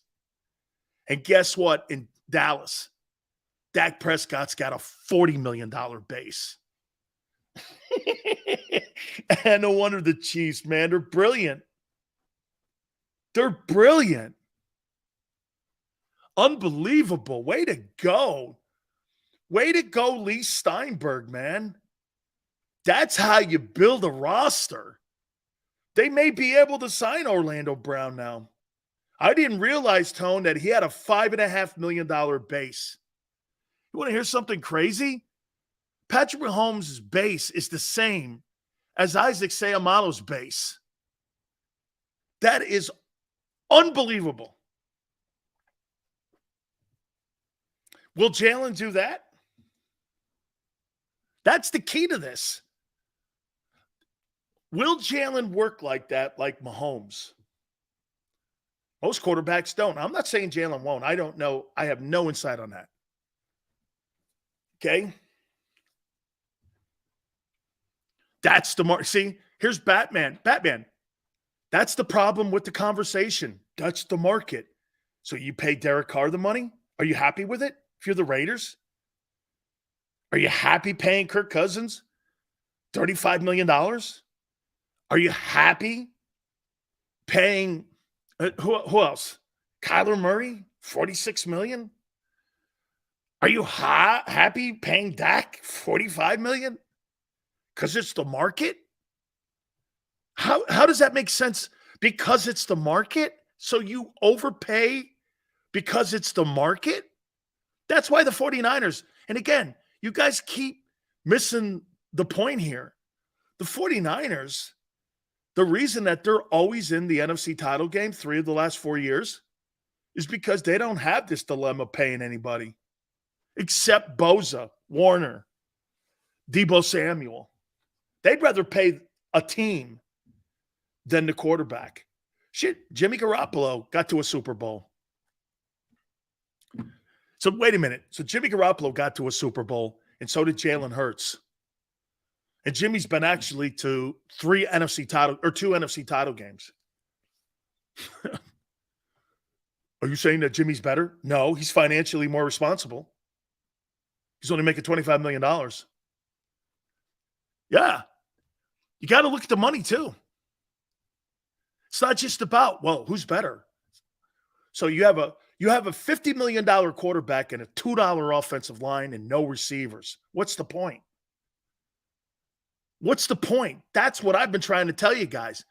And guess what? In Dallas, Dak Prescott's got a $40 million base. And no wonder the Chiefs, man, they're brilliant. They're brilliant. Unbelievable. Way to go. Way to go, Lee Steinberg, man. That's how you build a roster. They may be able to sign Orlando Brown now. I didn't realize, Tone, that he had a $5.5 million base. You want to hear something crazy? Patrick Mahomes' base is the same as Isaac Seumalo's base. That is unbelievable. Will Jalen do that? That's the key to this. Will Jalen work like that, like Mahomes? Most quarterbacks don't. I'm not saying Jalen won't. I don't know. I have no insight on that. Okay? That's the mark. See, here's Batman. Batman. That's the problem with the conversation. That's the market. So you pay Derek Carr the money? Are you happy with it if you're the Raiders? Are you happy paying Kirk Cousins $35 million? Are you happy paying who else? Kyler Murray, $46 million? Are you happy paying Dak $45 million? Because it's the market? How does that make sense? Because it's the market? So you overpay because it's the market? That's why the 49ers, and again, you guys keep missing the point here. The 49ers, the reason that they're always in the NFC title game 3 of the last 4 years is because they don't have this dilemma paying anybody except Bosa, Warner, Deebo Samuel. They'd rather pay a team than the quarterback. Shit, Jimmy Garoppolo got to a Super Bowl. So wait a minute. So Jimmy Garoppolo got to a Super Bowl, and so did Jalen Hurts. And Jimmy's been actually to 2 NFC title games. Are you saying that Jimmy's better? No, he's financially more responsible. He's only making $25 million. Yeah. You got to look at the money too. It's not just about, well, who's better? So you have a $50 million quarterback and a $2 offensive line and no receivers. What's the point? What's the point? That's what I've been trying to tell you guys.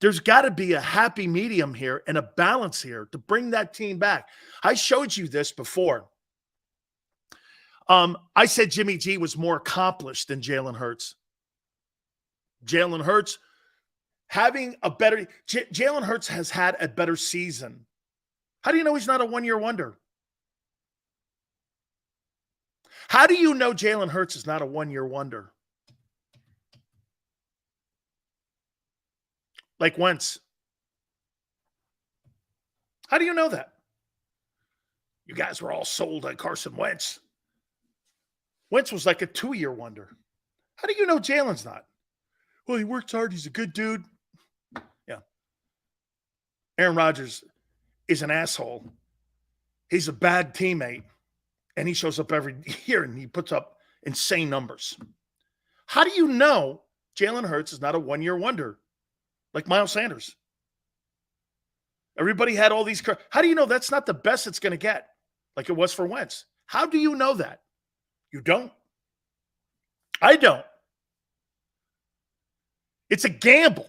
There's got to be a happy medium here and a balance here to bring that team back. I showed you this before. I said Jimmy G was more accomplished than Jalen Hurts. Jalen Hurts having a better – Jalen Hurts has had a better season. How do you know he's not a one-year wonder? How do you know Jalen Hurts is not a one-year wonder? Like Wentz. How do you know that? You guys were all sold on Carson Wentz. Wentz was like a 2-year wonder. How do you know Jalen's not? Well, he works hard. He's a good dude. Yeah. Aaron Rodgers is an asshole. He's a bad teammate. And he shows up every year and he puts up insane numbers. How do you know Jalen Hurts is not a one-year wonder like Miles Sanders? Everybody had all these. How do you know that's not the best it's going to get like it was for Wentz? How do you know that? You don't. I don't. It's a gamble.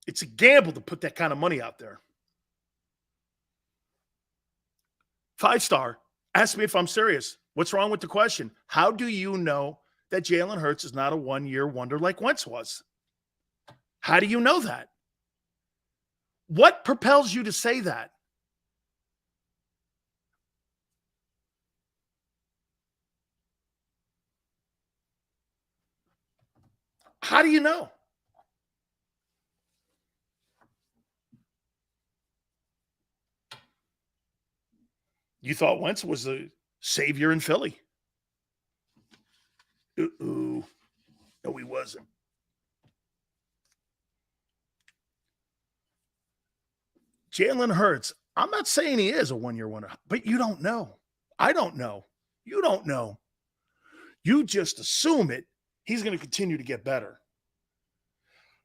It's a gamble to put that kind of money out there. 5-star, ask me if I'm serious. What's wrong with the question? How do you know that Jalen Hurts is not a one-year wonder like Wentz was? How do you know that? What propels you to say that? How do you know? You thought Wentz was a savior in Philly. No, he wasn't. Jalen Hurts, I'm not saying he is a one-year wonder, but you don't know. I don't know. You don't know. You just assume it. He's going to continue to get better.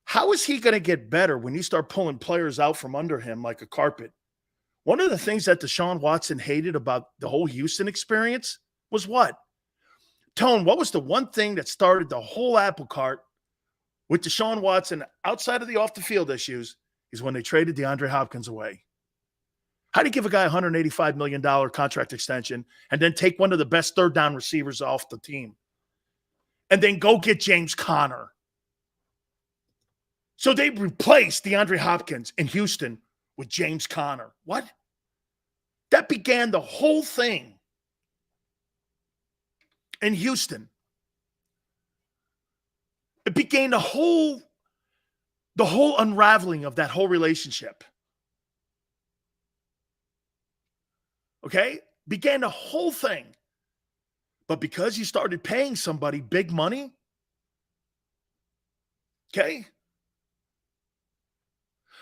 How is he going to get better when you start pulling players out from under him like a carpet? One of the things that Deshaun Watson hated about the whole Houston experience was what? Tone, what was the one thing that started the whole apple cart with Deshaun Watson outside of the off-the-field issues? is when they traded DeAndre Hopkins away. How do you give a guy a $185 million contract extension and then take one of the best third down receivers off the team and then go get James Conner? So they replaced DeAndre Hopkins in Houston with James Conner. What? That began the whole thing in Houston. It began the whole unraveling of that whole relationship. Okay? Began the whole thing. But because you started paying somebody big money, okay?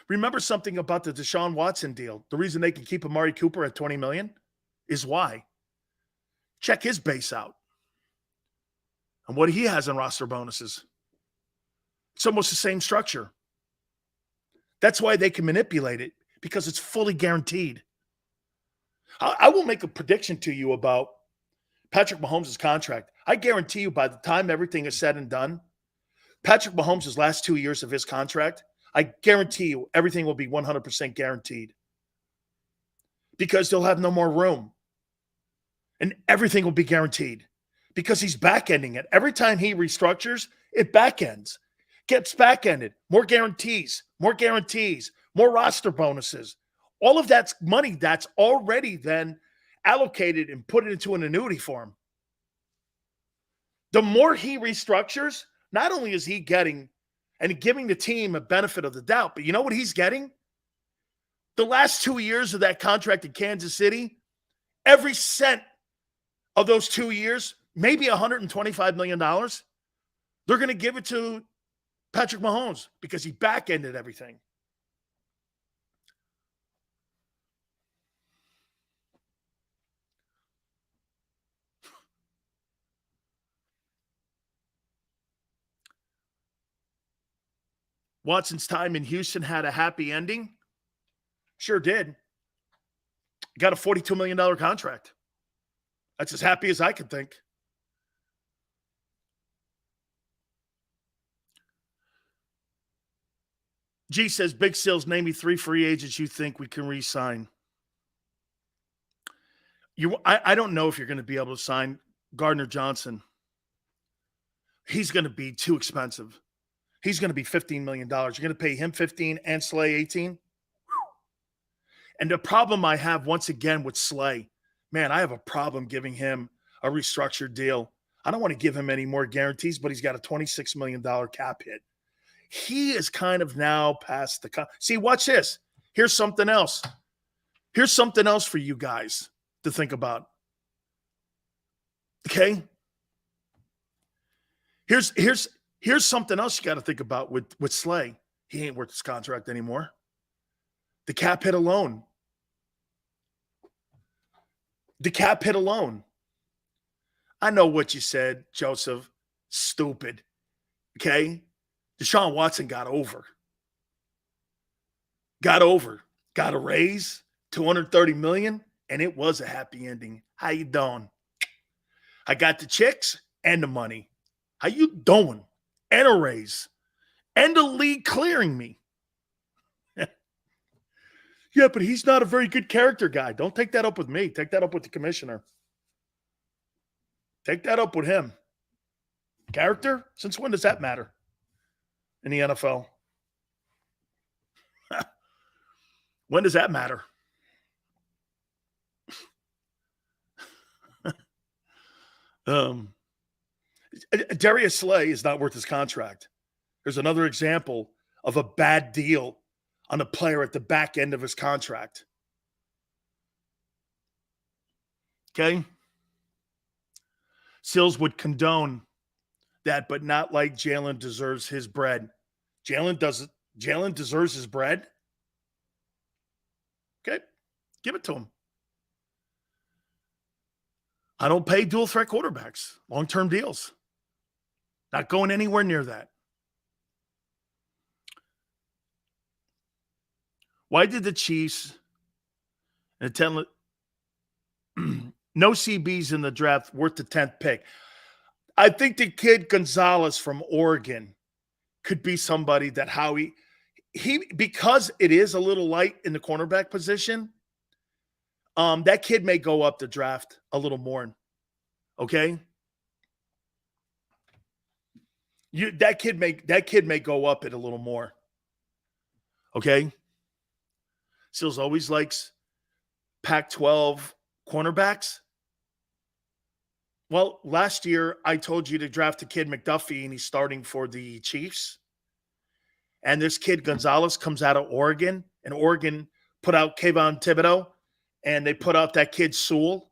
Remember something about the Deshaun Watson deal. The reason they can keep Amari Cooper at $20 million is why. Check his base out and what he has in roster bonuses. It's almost the same structure. That's why they can manipulate it, because it's fully guaranteed. I will make a prediction to you about Patrick Mahomes' contract. I guarantee you by the time everything is said and done, Patrick Mahomes' last 2 years of his contract, I guarantee you everything will be 100% guaranteed, because they'll have no more room. And everything will be guaranteed because he's back-ending it. Every time he restructures, it back-ends. Gets back-ended. More guarantees, more roster bonuses. All of that's money that's already then allocated and put it into an annuity form. The more he restructures, not only is he getting and giving the team a benefit of the doubt, but you know what he's getting? The last 2 years of that contract in Kansas City, every cent of those 2 years, maybe $125 million, they're going to give it to Patrick Mahomes because he back-ended everything. Watson's time in Houston had a happy ending. Sure did. Got a $42 million contract. That's as happy as I could think. G says, Big Sales, name me 3 free agents you think we can re-sign. I don't know if you're going to be able to sign Gardner Johnson. He's going to be too expensive. He's going to be $15 million. You're going to pay him 15 and Slay 18. And the problem I have once again with Slay, man, I have a problem giving him a restructured deal. I don't want to give him any more guarantees, but he's got a $26 million cap hit. He is kind of now past the see, watch this. Here's something else. Here's something else for you guys to think about. Okay? Here's something else you got to think about with Slay. He ain't worth his contract anymore. The cap hit alone. I know what you said, Joseph. Stupid. Okay? Deshaun Watson got over. Got a raise, $230 million, and it was a happy ending. How you doing? I got the chicks and the money. How you doing? And a raise. And the league clearing me. Yeah, but he's not a very good character guy. Don't take that up with me. Take that up with the commissioner. Take that up with him. Character? Since when does that matter in the NFL? When does that matter? Darius Slay is not worth his contract. There's another example of a bad deal on a player at the back end of his contract. Okay? Sills would condone that, but not like Jalen deserves his bread. Jalen deserves his bread? Okay, give it to him. I don't pay dual threat quarterbacks, long-term deals. Not going anywhere near that. Why did the Chiefs no CBs in the draft worth the 10th pick? I think the kid Gonzalez from Oregon could be somebody that Howie, because it is a little light in the cornerback position, that kid may go up the draft a little more. Okay? That kid may go up it a little more. Okay? Sills always likes Pac-12 cornerbacks. Well, last year I told you to draft a kid McDuffie, and he's starting for the Chiefs. And this kid Gonzalez comes out of Oregon, and Oregon put out Kayvon Thibodeau, and they put out that kid Sewell.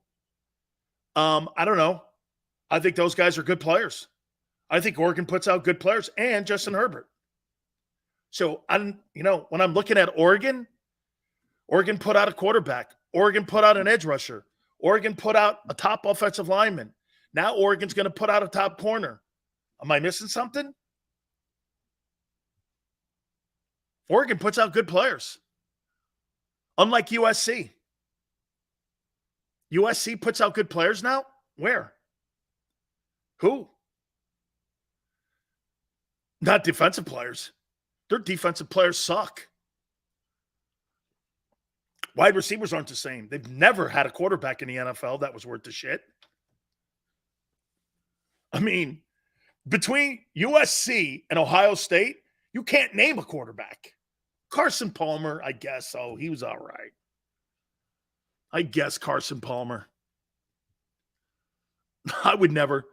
I don't know. I think those guys are good players. I think Oregon puts out good players, and Justin Herbert. So when I'm looking at Oregon put out a quarterback. Oregon put out an edge rusher. Oregon put out a top offensive lineman. Now Oregon's going to put out a top corner. Am I missing something? Oregon puts out good players. Unlike USC. USC puts out good players now? Where? Who? Not defensive players. Their defensive players suck. Wide receivers aren't the same. They've never had a quarterback in the NFL that was worth the shit. I mean, between USC and Ohio State, you can't name a quarterback. Carson Palmer, I guess. Oh, he was all right. I guess Carson Palmer. I would never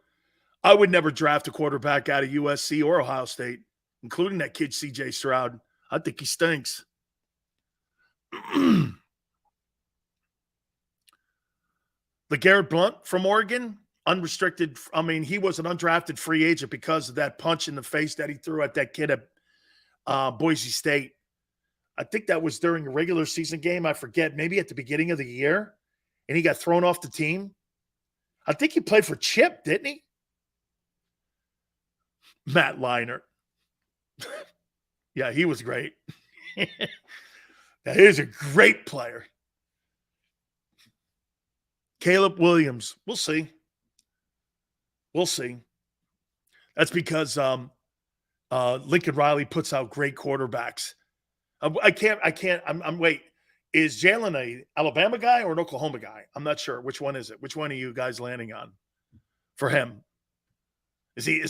draft a quarterback out of USC or Ohio State, including that kid CJ Stroud. I think he stinks. LeGarrette Blount from Oregon, unrestricted. I mean, he was an undrafted free agent because of that punch in the face that he threw at that kid at Boise State. I think that was during a regular season game. I forget, maybe at the beginning of the year, and he got thrown off the team. I think he played for Chip, didn't he? Matt Leinart. Yeah, he was great. He is a great player. Caleb Williams. We'll see. We'll see. That's because Lincoln Riley puts out great quarterbacks. Wait. Is Jalen a Alabama guy or an Oklahoma guy? I'm not sure. Which one is it? Which one are you guys landing on for him? Is he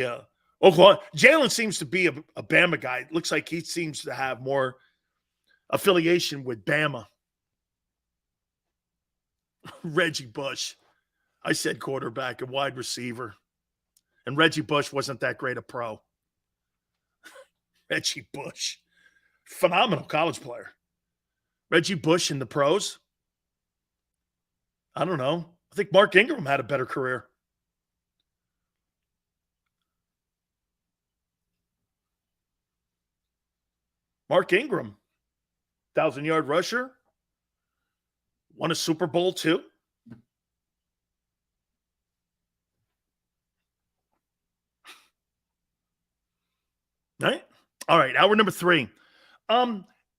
a Oklahoma? Jalen seems to be a Bama guy. It looks like he seems to have more affiliation with Bama. Reggie Bush. I said quarterback and wide receiver. And Reggie Bush wasn't that great a pro. Reggie Bush. Phenomenal college player. Reggie Bush in the pros. I don't know. I think Mark Ingram had a better career. Mark Ingram, 1,000-yard rusher, won a Super Bowl too. Right? All right, hour number 3.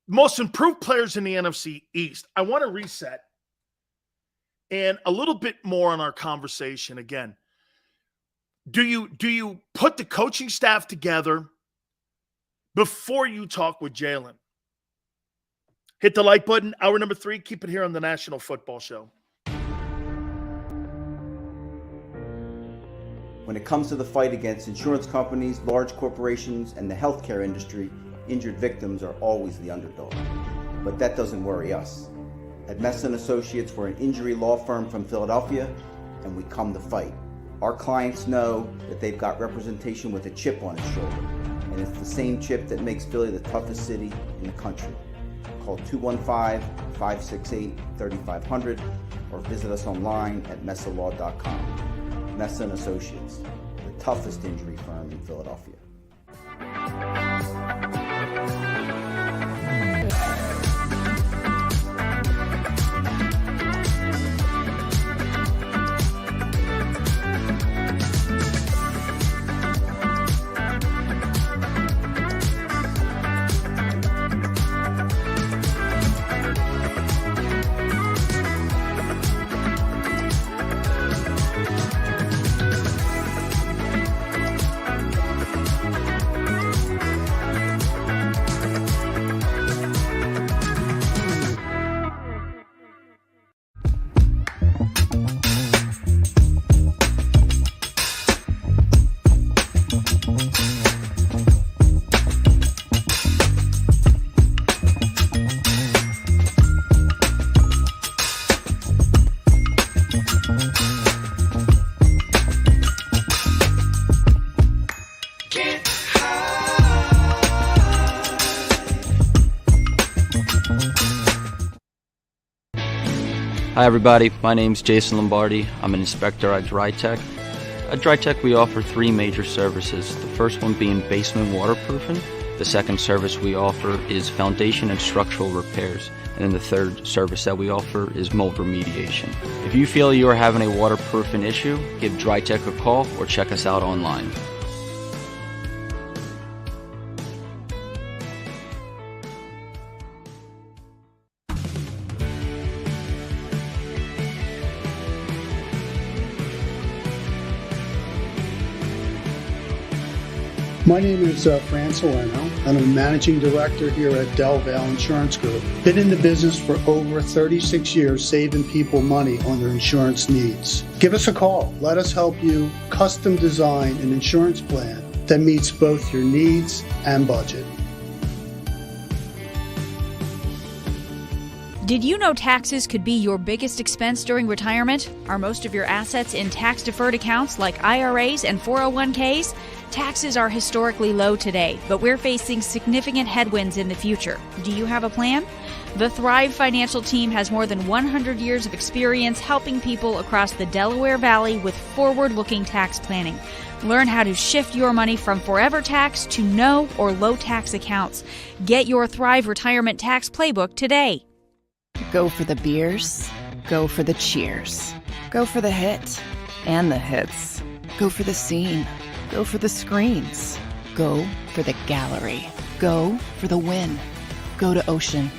Most improved players in the NFC East. I want to reset and a little bit more on our conversation again. Do you put the coaching staff together before you talk with Jalen? Hit the like button. Hour number 3. Keep it here on the National Football Show. When it comes to the fight against insurance companies, large corporations, and the healthcare industry, injured victims are always the underdog. But that doesn't worry us. At Messon Associates, we're an injury law firm from Philadelphia, and we come to fight. Our clients know that they've got representation with a chip on its shoulder, and it's the same chip that makes Philly the toughest city in the country. Call 215-568-3500 or visit us online at messalaw.com. Messon Associates, the toughest injury firm in Philadelphia. Hi everybody, my name's Jason Lombardi. I'm an inspector at DryTech. At DryTech we offer three major services, the first one being basement waterproofing. The second service we offer is foundation and structural repairs. And then the third service that we offer is mold remediation. If you feel you are having a waterproofing issue, give DryTech a call or check us out online. My name is Fran Salerno, and I'm a managing director here at Del Valle Insurance Group. Been in the business for over 36 years, saving people money on their insurance needs. Give us a call. Let us help you custom design an insurance plan that meets both your needs and budget. Did you know taxes could be your biggest expense during retirement? Are most of your assets in tax-deferred accounts like IRAs and 401ks? Taxes are historically low today, but we're facing significant headwinds in the future. Do you have a plan? The Thrive Financial team has more than 100 years of experience helping people across the Delaware Valley with forward-looking tax planning. Learn how to shift your money from forever tax to no or low tax accounts. Get your Thrive Retirement Tax Playbook today. Go for the beers, go for the cheers, go for the hit and the hits, go for the scene, go for the screens, go for the gallery, go for the win, go to Ocean.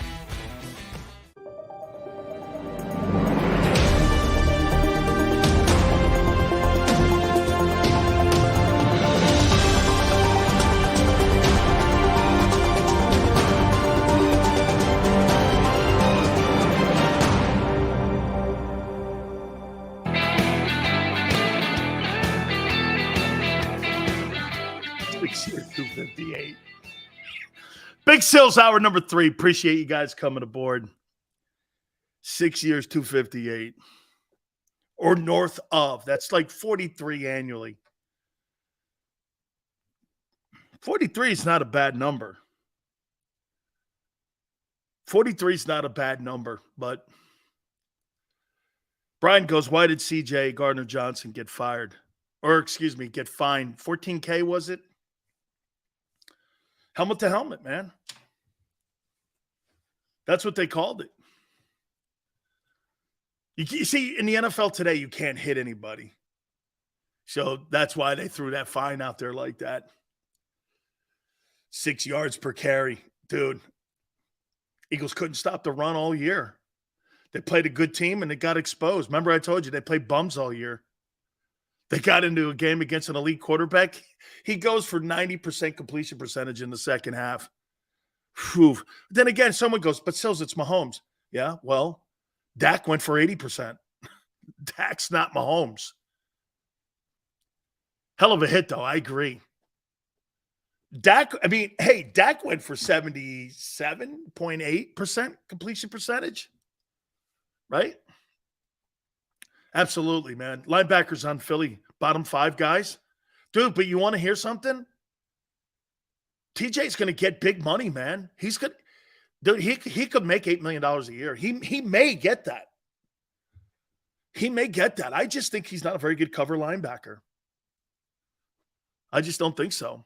Big Sills Hour number 3. Appreciate you guys coming aboard. 6 years, 258. Or north of. That's like 43 annually. 43 is not a bad number. 43 is not a bad number, but Brian goes, why did CJ Gardner-Johnson get fired? Or, excuse me, get fined? $14K, was it? Helmet to helmet, man. That's what they called it. You see, in the NFL today, you can't hit anybody. So that's why they threw that fine out there like that. 6 yards per carry. Dude, Eagles couldn't stop the run all year. They played a good team, and they got exposed. Remember I told you they played bums all year. They got into a game against an elite quarterback. He goes for 90% completion percentage in the second half. Whew. Then again, someone goes, but Sills, it's Mahomes. Yeah, well, Dak went for 80%. Dak's not Mahomes. Hell of a hit, though. I agree. Dak went for 77.8% completion percentage. Right? Absolutely, man. Linebackers on Philly, bottom 5 guys. Dude, but you want to hear something? TJ's going to get big money, man. He's good. Dude, he could make $8 million a year. He may get that. He may get that. I just think he's not a very good cover linebacker. I just don't think so.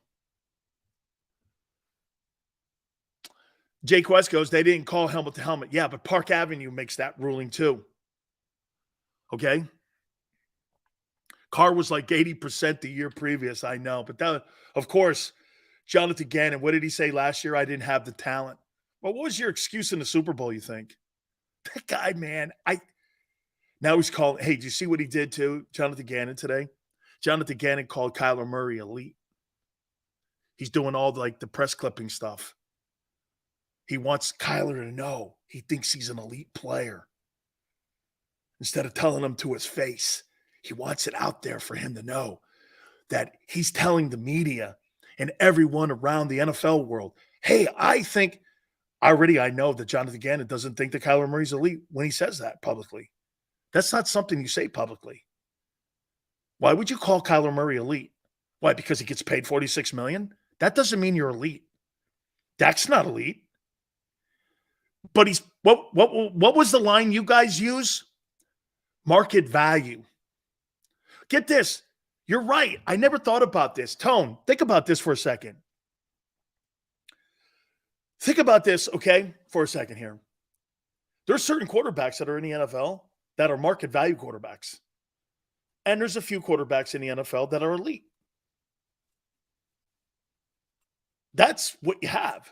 Jake West goes, they didn't call helmet to helmet. Yeah, but Park Avenue makes that ruling too. Okay? Carr was like 80% the year previous, I know. But that, of course, Jonathan Gannon, what did he say last year? I didn't have the talent. Well, what was your excuse in the Super Bowl, you think? That guy, man, now he's calling, hey, do you see what he did to Jonathan Gannon today? Jonathan Gannon called Kyler Murray elite. He's doing all the press clipping stuff. He wants Kyler to know he thinks he's an elite player. Instead of telling him to his face, he wants it out there for him to know that he's telling the media and everyone around the NFL world, hey, I know that Jonathan Gannon doesn't think that Kyler Murray's elite when he says that publicly. That's not something you say publicly. Why would you call Kyler Murray elite? Why? Because he gets paid $46 million? That doesn't mean you're elite. Dak's not elite. But he's what was the line you guys use Market value. Get this. You're right. I never thought about this. Tone, think about this for a second. Think about this, okay, for a second here. There's certain quarterbacks that are in the NFL that are market value quarterbacks. And there's a few quarterbacks in the NFL that are elite. That's what you have.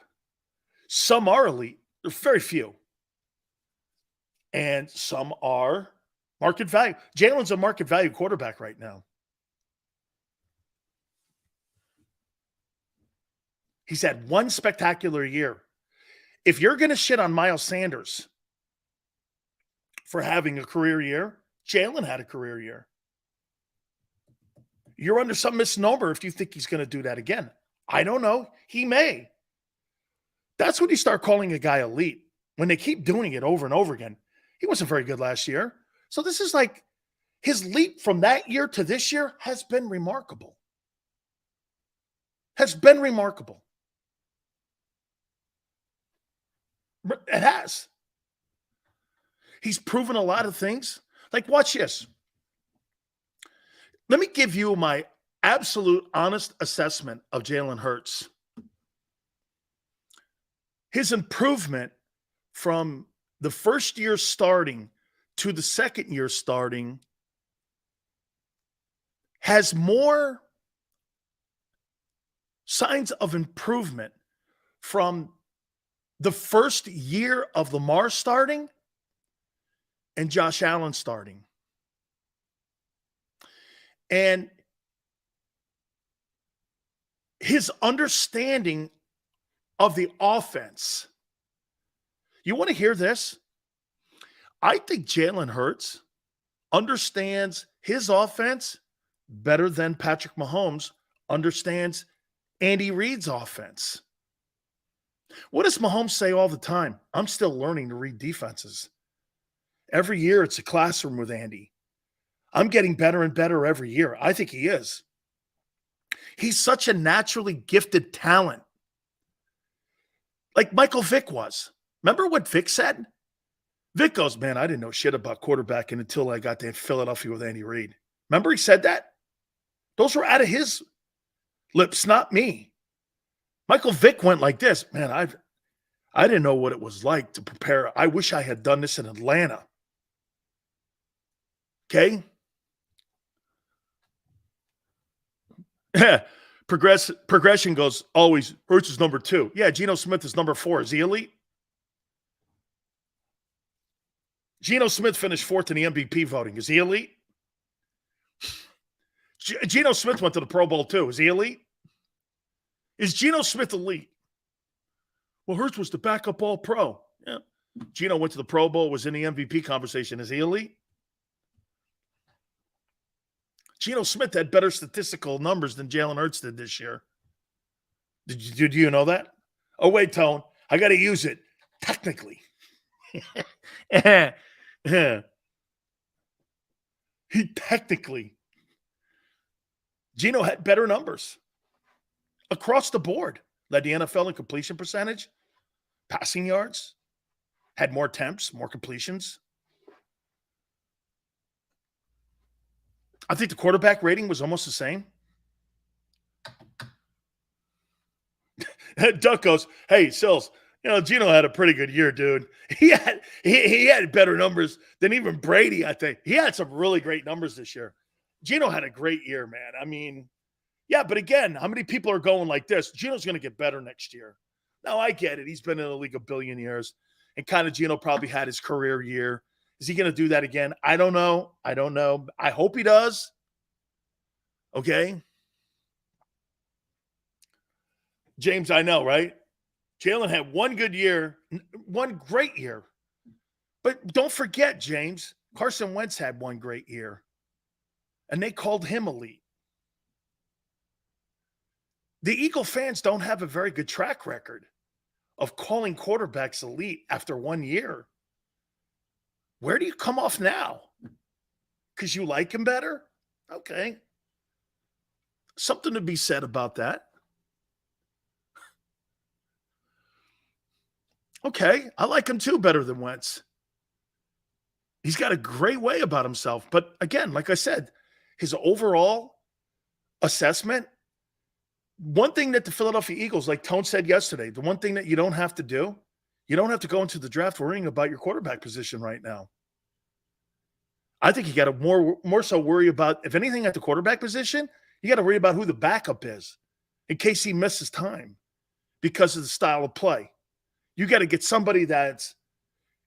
Some are elite. There's very few. And some are market value. Jalen's a market value quarterback right now. He's had one spectacular year. If you're going to shit on Miles Sanders for having a career year, Jalen had a career year. You're under some misnomer if you think he's going to do that again. I don't know. He may. That's when you start calling a guy elite. When they keep doing it over and over again. He wasn't very good last year. So this is like his leap from that year to this year has been remarkable. Has been remarkable. It has. He's proven a lot of things. Like, watch this. Let me give you my absolute honest assessment of Jalen Hurts. His improvement from the first year starting to the second year starting has more signs of improvement from the first year of Lamar starting and Josh Allen starting. And his understanding of the offense. You want to hear this? I think Jalen Hurts understands his offense better than Patrick Mahomes understands Andy Reid's offense. What does Mahomes say all the time? I'm still learning to read defenses. Every year it's a classroom with Andy. I'm getting better and better every year. I think he is. He's such a naturally gifted talent. Like Michael Vick was. Remember what Vick said? Vick goes, man, I didn't know shit about quarterbacking until I got to Philadelphia with Andy Reid. Remember he said that? Those were out of his lips, not me. Michael Vick went like this, man, I didn't know what it was like to prepare. I wish I had done this in Atlanta. Okay? Progression goes always, Hurts is number 2. Yeah, Geno Smith is number 4. Is he elite? Geno Smith finished 4th in the MVP voting. Is he elite? Geno Smith went to the Pro Bowl too. Is he elite? Is Geno Smith elite? Well, Hurts was the backup All-Pro. Yeah. Geno went to the Pro Bowl, was in the MVP conversation. Is he elite? Geno Smith had better statistical numbers than Jalen Hurts did this year. Did you know that? Oh, wait, Tone. I got to use it. Technically. He technically. Geno had better numbers. Across the board. Led the NFL in completion percentage. Passing yards. Had more attempts, more completions. I think the quarterback rating was almost the same. Duck goes, hey, Sills, Geno had a pretty good year, dude. He had better numbers than even Brady, I think. He had some really great numbers this year. Geno had a great year, man. I mean, yeah, but again, how many people are going like this? Geno's going to get better next year. No, I get it. He's been in the league a billion years. And kind of Geno probably had his career year. Is he going to do that again? I don't know. I hope he does. Okay. James, I know, right? Jalen had one good year, one great year. But don't forget, James, Carson Wentz had one great year. And they called him elite. The Eagle fans don't have a very good track record of calling quarterbacks elite after 1 year. Where do you come off now? Because you like him better? Okay. Something to be said about that. Okay. I like him too better than Wentz. He's got a great way about himself. But again, like I said, his overall assessment, one thing that the Philadelphia Eagles, like Tone said yesterday, the one thing that you don't have to do, you don't have to go into the draft worrying about your quarterback position right now. I think you got to more so worry about, if anything, at the quarterback position, you got to worry about who the backup is in case he misses time because of the style of play. You got to get somebody that's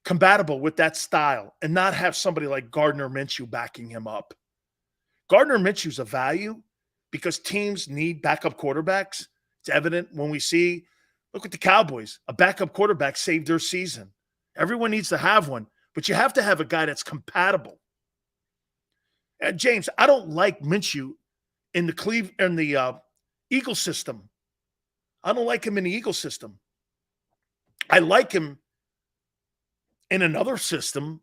compatible with that style and not have somebody like Gardner Minshew backing him up. Gardner Minshew's a value because teams need backup quarterbacks. It's evident when we see, look at the Cowboys, a backup quarterback saved their season. Everyone needs to have one, but you have to have a guy that's compatible. And James, I don't like Minshew in the Eagle system. I don't like him in the Eagle system. I like him in another system,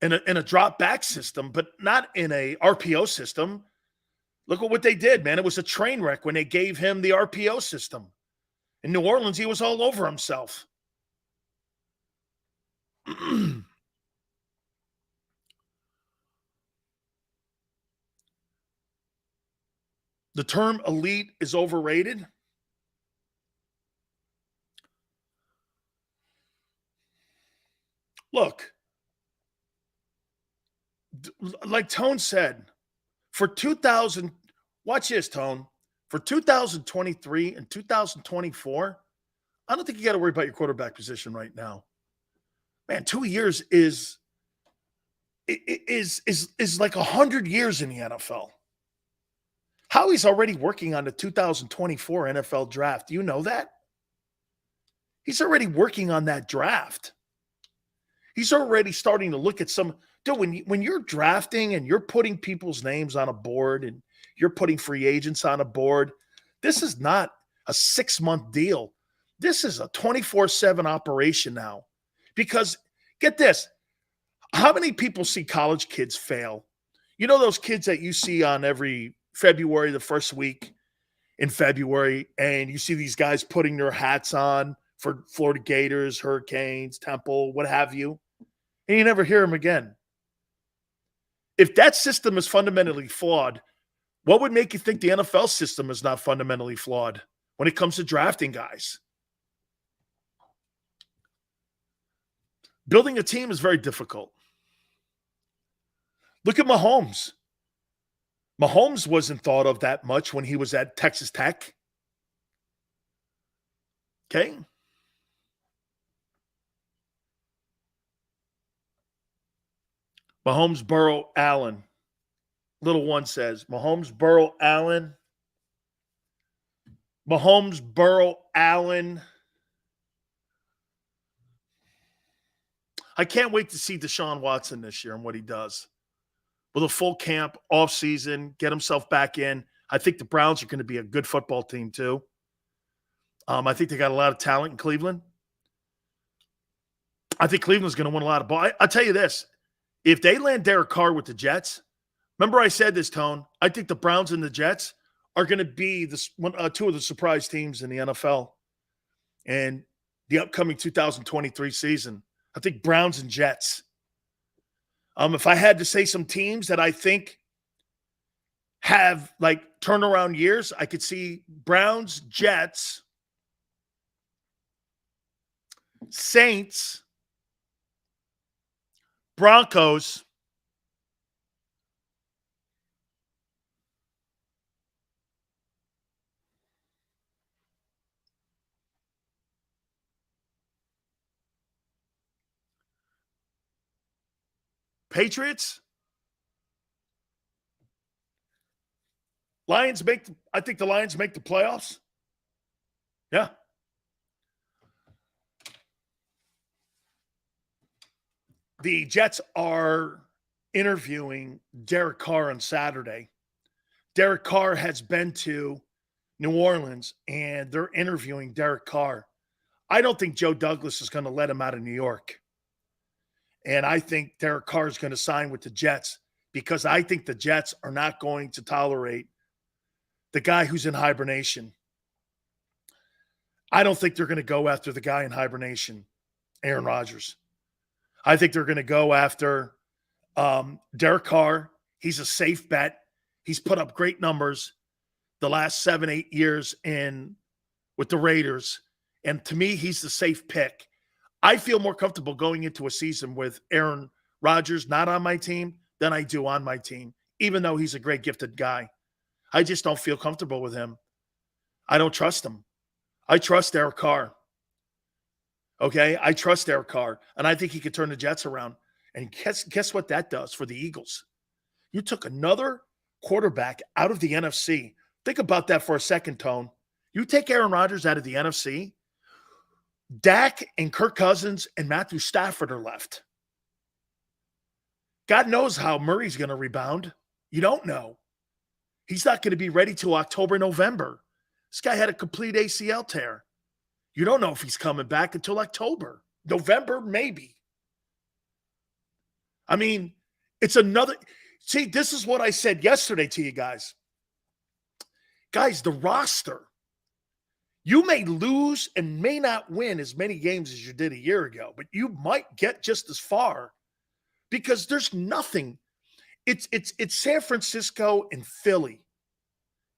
in a drop back system, but not in a RPO system. Look at what they did, man. It was a train wreck when they gave him the RPO system. In New Orleans, he was all over himself. The term elite is overrated. Look, like Tone said, for 2000, watch this, Tone. For 2023 and 2024, I don't think you got to worry about your quarterback position right now. Man, 2 years is like 100 years in the NFL. Howie's already working on the 2024 NFL draft. Do you know that? He's already working on that draft. He's already starting to look at some. Dude, when you're drafting and you're putting people's names on a board and you're putting free agents on a board, this is not a 6-month deal. This is a 24/7 operation now. Because get this, how many people see college kids fail? You know those kids that you see on every February, the first week in February, and you see these guys putting their hats on for Florida Gators, Hurricanes, Temple, what have you, and you never hear them again. If that system is fundamentally flawed, what would make you think the NFL system is not fundamentally flawed when it comes to drafting guys? Building a team is very difficult. Look at Mahomes. Mahomes wasn't thought of that much when he was at Texas Tech. Okay? Mahomes, Burrow, Allen. Little one says, Mahomes, Burrow, Allen. Mahomes, Burrow, Allen. I can't wait to see Deshaun Watson this year and what he does. With a full camp, off-season, get himself back in. I think the Browns are going to be a good football team too. I think they got a lot of talent in Cleveland. I think Cleveland's going to win a lot of ball. I'll tell you this. If they land Derek Carr with the Jets, remember I said this, Tone, I think the Browns and the Jets are going to be two of the surprise teams in the NFL and the upcoming 2023 season. I think Browns and Jets. If I had to say some teams that I think have like turnaround years, I could see Browns, Jets, Saints, Broncos, Patriots, Lions I think the Lions make the playoffs. Yeah. The Jets are interviewing Derek Carr on Saturday. Derek Carr has been to New Orleans, and they're interviewing Derek Carr. I don't think Joe Douglas is going to let him out of New York. And I think Derek Carr is going to sign with the Jets because I think the Jets are not going to tolerate the guy who's in hibernation. I don't think they're going to go after the guy in hibernation, Aaron Rodgers. I think they're going to go after Derek Carr. He's a safe bet. He's put up great numbers the last 7-8 years with the Raiders. And to me, he's the safe pick. I feel more comfortable going into a season with Aaron Rodgers not on my team than I do on my team, even though he's a great gifted guy. I just don't feel comfortable with him. I don't trust him. I trust Derek Carr. Okay? I trust Derek Carr, and I think he could turn the Jets around. And guess what that does for the Eagles? You took another quarterback out of the NFC. Think about that for a second, Tone. You take Aaron Rodgers out of the NFC, Dak and Kirk Cousins and Matthew Stafford are left. God knows how Murray's going to rebound. You don't know. He's not going to be ready till October, November. This guy had a complete ACL tear. You don't know if he's coming back until October. November, maybe. I mean, it's another – see, this is what I said yesterday to you guys. Guys, the roster, you may lose and may not win as many games as you did a year ago, but you might get just as far because there's nothing. It's San Francisco and Philly,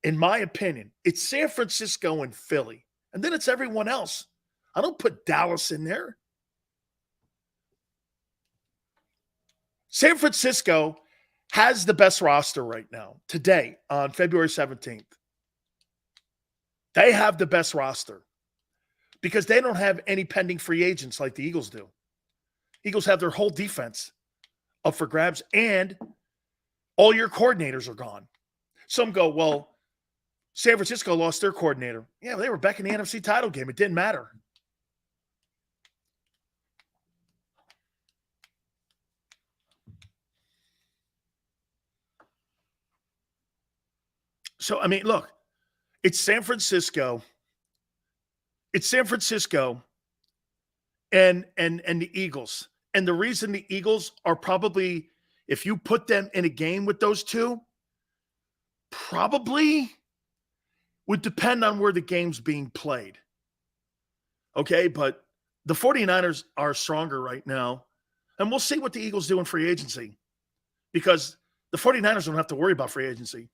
in my opinion. It's San Francisco and Philly, and then it's everyone else. I don't put Dallas in there. San Francisco has the best roster right now, today, on February 17th. They have the best roster because they don't have any pending free agents like the Eagles do. Eagles have their whole defense up for grabs, and all your coordinators are gone. Some go, well, San Francisco lost their coordinator. Yeah, they were back in the NFC title game. It didn't matter. So, I mean, look, it's San Francisco. It's San Francisco and the Eagles. And the reason the Eagles are probably, if you put them in a game with those two, probably would depend on where the game's being played. Okay, but the 49ers are stronger right now. And we'll see what the Eagles do in free agency because the 49ers don't have to worry about free agency.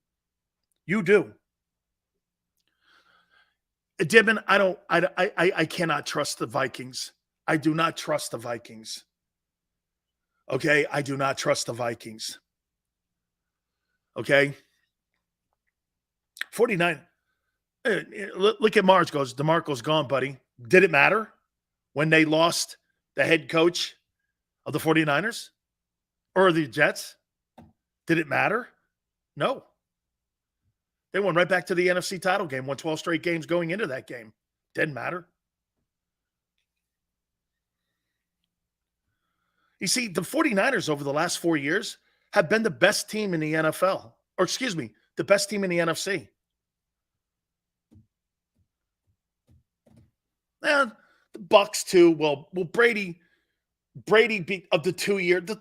You do. Dibben, I cannot trust the Vikings. I do not trust the Vikings. Okay? I do not trust the Vikings. Okay? 49. Look at Mars goes. DeMarco's gone, buddy. Did it matter when they lost the head coach of the 49ers or the Jets? Did it matter? No. They went right back to the NFC title game, won 12 straight games going into that game. Didn't matter. You see, the 49ers over the last 4 years have been the best team in the NFL. Or excuse me, the best team in the NFC. And the Bucs too. Well, Brady beat of the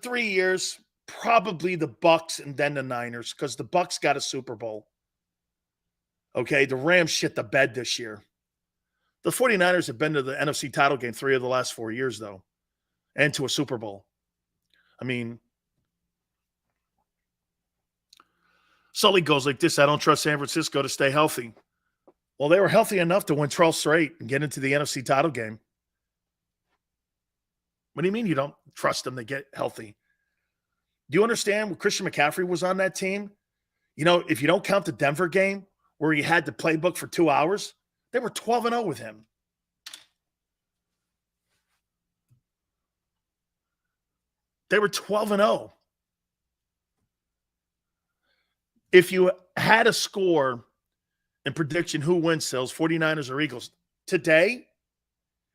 3 years, probably the Bucs and then the Niners, because the Bucs got a Super Bowl. Okay, the Rams shit the bed this year. The 49ers have been to the NFC title game 3 of the last 4 years, though, and to a Super Bowl. I mean, Sully goes like this, I don't trust San Francisco to stay healthy. Well, they were healthy enough to win 12 straight and get into the NFC title game. What do you mean you don't trust them to get healthy? Do you understand when Christian McCaffrey was on that team? You know, if you don't count the Denver game, where he had the playbook for 2 hours, they were 12-0 with him. They were 12-0. If you had a score and prediction who wins, Sills, 49ers or Eagles, today,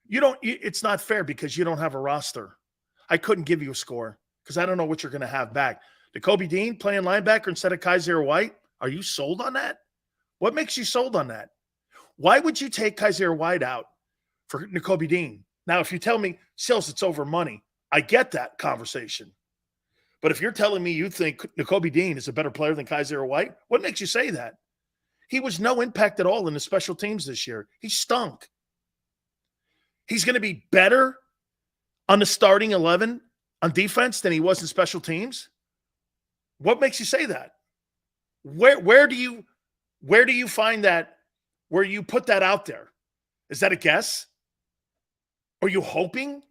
it's not fair because you don't have a roster. I couldn't give you a score because I don't know what you're going to have back. Nakobe Dean playing linebacker instead of Kaiser White, are you sold on that? What makes you sold on that? Why would you take Kaiser White out for Nakobe Dean? Now, if you tell me, Sills, it's over money, I get that conversation. But if you're telling me you think Nakobe Dean is a better player than Kaiser White, what makes you say that? He was no impact at all in the special teams this year. He stunk. He's going to be better on the starting 11 on defense than he was in special teams? What makes you say that? Where do you find that, where you put that out there? Is that a guess? Are you hoping?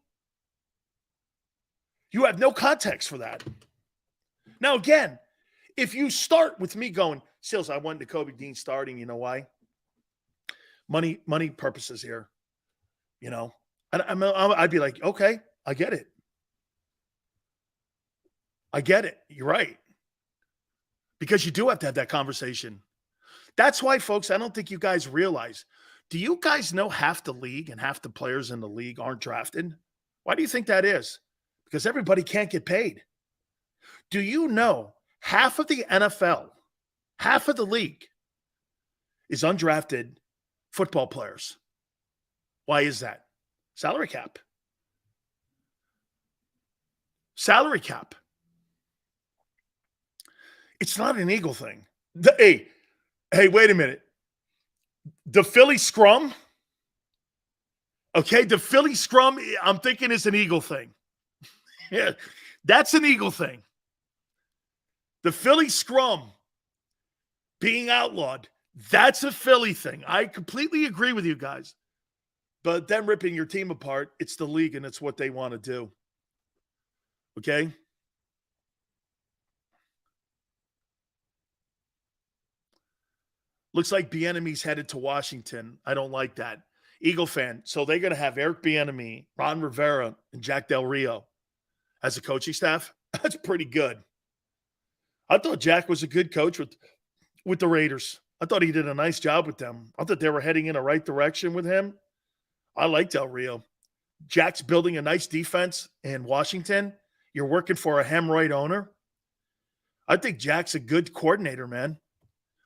You have no context for that. Now, again, if you start with me going, Sills, I want Nakobe Dean starting, you know why? Money purposes here. You know, I'd be like, okay, I get it. I get it. You're right. Because you do have to have that conversation. That's why, folks, I don't think you guys realize. Do you guys know half the league and half the players in the league aren't drafted? Why do you think that is? Because everybody can't get paid. Do you know half of the NFL, half of the league is undrafted football players? Why is that? Salary cap. Salary cap. It's not an Eagle thing. Hey, wait a minute. The Philly Scrum, okay, the Philly Scrum, I'm thinking is an Eagle thing. Yeah, that's an Eagle thing. The Philly Scrum being outlawed, that's a Philly thing. I completely agree with you guys. But them ripping your team apart, it's the league and it's what they want to do. Okay? Looks like Bieniemy's headed to Washington. I don't like that. Eagle fan. So they're going to have Eric Bieniemy, Ron Rivera, and Jack Del Rio as a coaching staff. That's pretty good. I thought Jack was a good coach with the Raiders. I thought he did a nice job with them. I thought they were heading in the right direction with him. I like Del Rio. Jack's building a nice defense in Washington. You're working for a hemorrhoid owner. I think Jack's a good coordinator, man.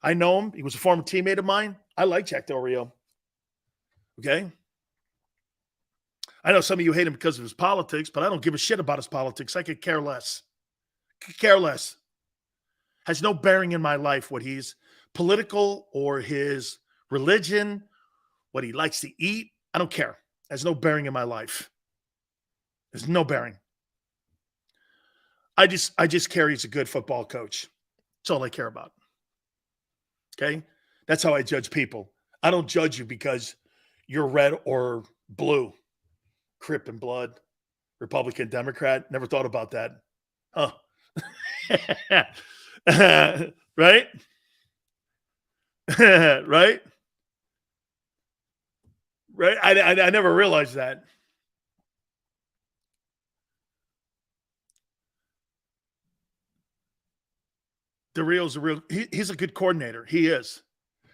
I know him. He was a former teammate of mine. I like Jack Del Rio. Okay? I know some of you hate him because of his politics, but I don't give a shit about his politics. I could care less. Could care less. Has no bearing in my life what he's political or his religion, what he likes to eat. I don't care. Has no bearing in my life. There's no bearing. I just care he's a good football coach. That's all I care about. Okay? That's how I judge people. I don't judge you because you're red or blue. Crip and blood. Republican, Democrat. Never thought about that. Huh. Right? Right? Right? I never realized that. The Real's a real, he's a good coordinator. He is.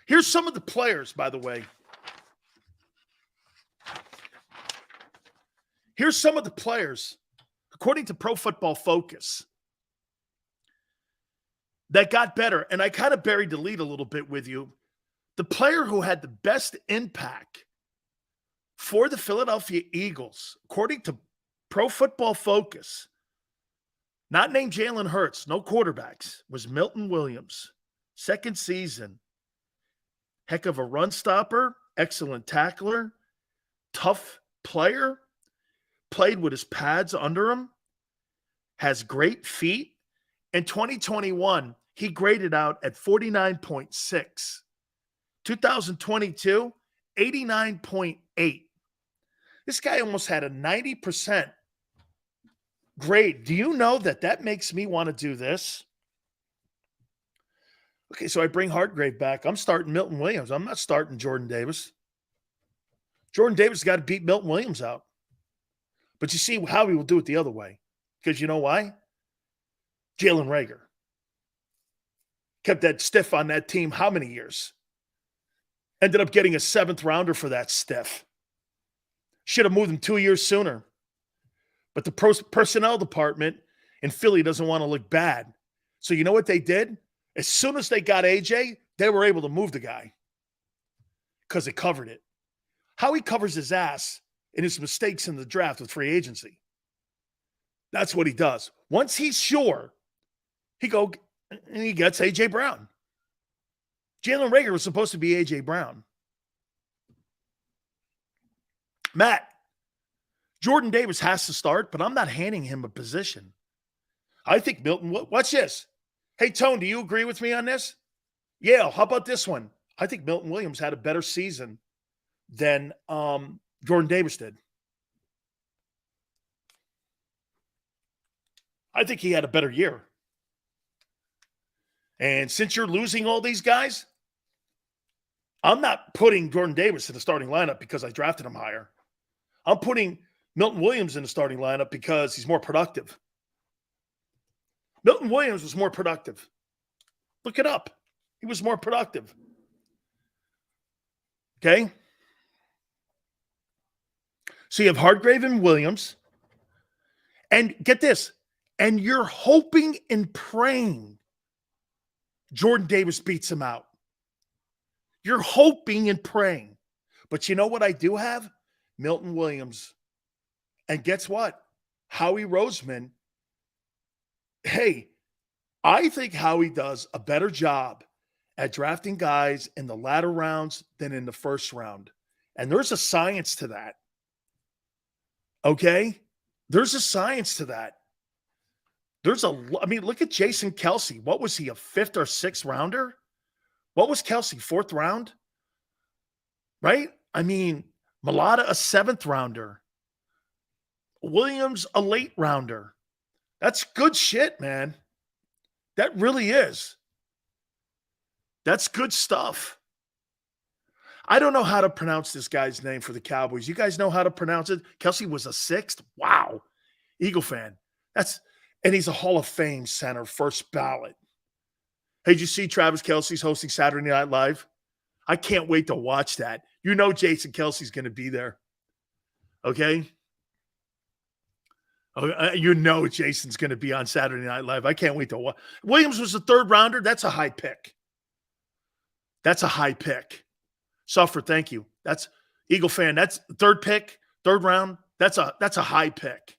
Here's some of the players, by the way. Here's some of the players, according to Pro Football Focus, that got better. And I kind of buried the lead a little bit with you. The player who had the best impact for the Philadelphia Eagles, according to Pro Football Focus, not named Jalen Hurts, no quarterbacks, was Milton Williams. Second season. Heck of a run stopper, excellent tackler, tough player, played with his pads under him, has great feet. In 2021, he graded out at 49.6. 2022, 89.8. This guy almost had a 90% grade. Do you know that makes me want to do this? Okay, so I bring Hartgrave back. I'm starting Milton Williams. I'm not starting Jordan Davis. Jordan Davis got to beat Milton Williams out. But you see how he will do it the other way. Because you know why? Jalen Reagor kept that stiff on that team how many years? Ended up getting a 7th rounder for that stiff. Should have moved him 2 years sooner. But the personnel department in Philly doesn't want to look bad. So you know what they did? As soon as they got AJ, they were able to move the guy because it covered it. How he covers his ass in his mistakes in the draft with free agency. That's what he does. Once he's sure, he gets AJ Brown. Jalen Reagor was supposed to be AJ Brown. Matt, Jordan Davis has to start, but I'm not handing him a position. I think Milton, watch this. Hey, Tone, do you agree with me on this? Yeah, how about this one? I think Milton Williams had a better season than Jordan Davis did. I think he had a better year. And since you're losing all these guys, I'm not putting Jordan Davis in the starting lineup because I drafted him higher. I'm putting Milton Williams in the starting lineup because he's more productive. Milton Williams was more productive. Look it up. He was more productive. Okay? So you have Hargrave and Williams. And get this. And you're hoping and praying Jordan Davis beats him out. You're hoping and praying. But you know what I do have? Milton Williams. And guess what? Howie Roseman. Hey, I think Howie does a better job at drafting guys in the latter rounds than in the first round. And there's a science to that. Okay? There's a science to that. Look at Jason Kelce. What was he, a 5th or 6th rounder? What was Kelce, 4th round? Right? I mean, Mulata, a 7th rounder. Williams, a late rounder. That's good shit, man. That really is. That's good stuff. I don't know how to pronounce this guy's name for the Cowboys. You guys know how to pronounce it? Kelce was a 6th? Wow. Eagle fan. And he's a Hall of Fame center, first ballot. Hey, did you see Travis Kelce's hosting Saturday Night Live? I can't wait to watch that. You know Jason Kelce's going to be there. Okay? You know Jason's going to be on Saturday Night Live. I can't wait to watch. Williams was the 3rd rounder. That's a high pick. That's a high pick. Suffer, thank you. That's Eagle fan. That's 3rd pick, 3rd round. That's a high pick.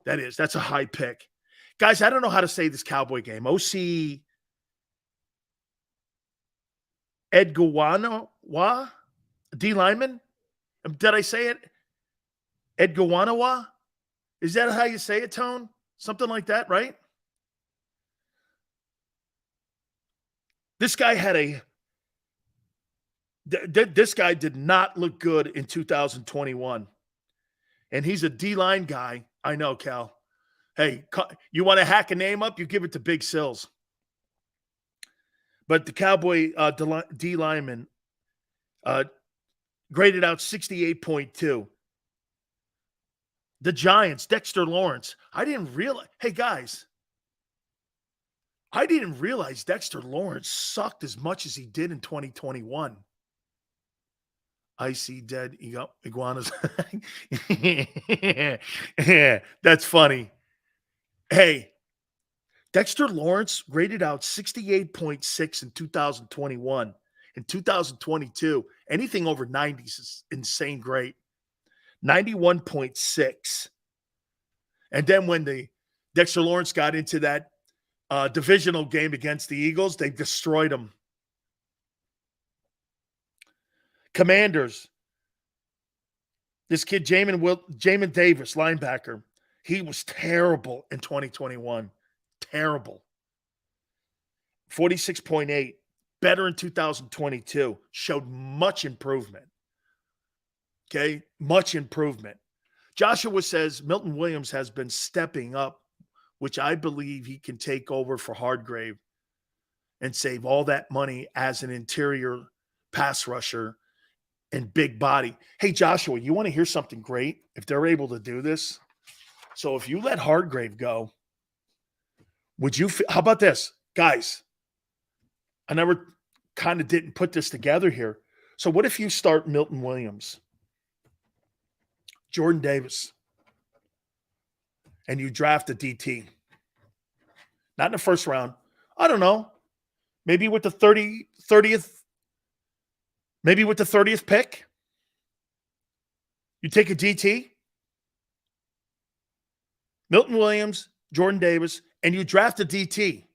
That's a high pick. Guys, I don't know how to say this Cowboy game. OC Edgawanawa, D lineman. Did I say it? Edgawanawa? Is that how you say it, Tone? Something like that, right? This guy this guy did not look good in 2021. And he's a D-line guy. I know, Cal. Hey, you want to hack a name up? You give it to Big Sills. But the Cowboy D lineman graded out 68.2. The Giants, Dexter Lawrence. I didn't realize. Hey, guys. I didn't realize Dexter Lawrence sucked as much as he did in 2021. I see dead iguanas. Yeah, that's funny. Hey, Dexter Lawrence graded out 68.6 in 2021. In 2022, anything over 90s is insane great. 91.6. And then when the Dexter Lawrence got into that divisional game against the Eagles, they destroyed him. Commanders. This kid, Jamin Davis, linebacker, he was terrible in 2021. Terrible. 46.8. Better in 2022. Showed much improvement. Okay? Much improvement. Joshua says Milton Williams has been stepping up, which I believe he can take over for Hargrave and save all that money as an interior pass rusher and big body. Hey, Joshua, you want to hear something great? If they're able to do this. So if you let Hargrave go, would you – how about this? Guys, I never kind of didn't put this together here. So what if you start Milton Williams, Jordan Davis, and you draft a DT? Not in the first round. I don't know. Maybe with the 30th Maybe with the 30th pick, you take a DT, Milton Williams, Jordan Davis, and you draft a DT,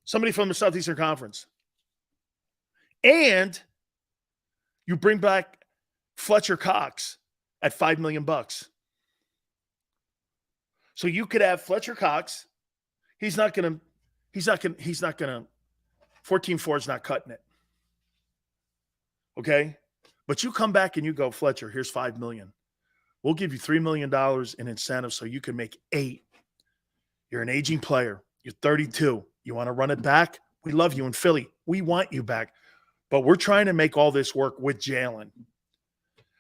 somebody from the Southeastern Conference. And you bring back Fletcher Cox at $5 million. So you could have Fletcher Cox. He's not going to 14-4 is not cutting it. Okay? But you come back and you go, Fletcher, here's $5 million. We'll give you $3 million in incentives so you can make $8 million. You're an aging player. You're 32. You want to run it back? We love you in Philly. We want you back. But we're trying to make all this work with Jalen.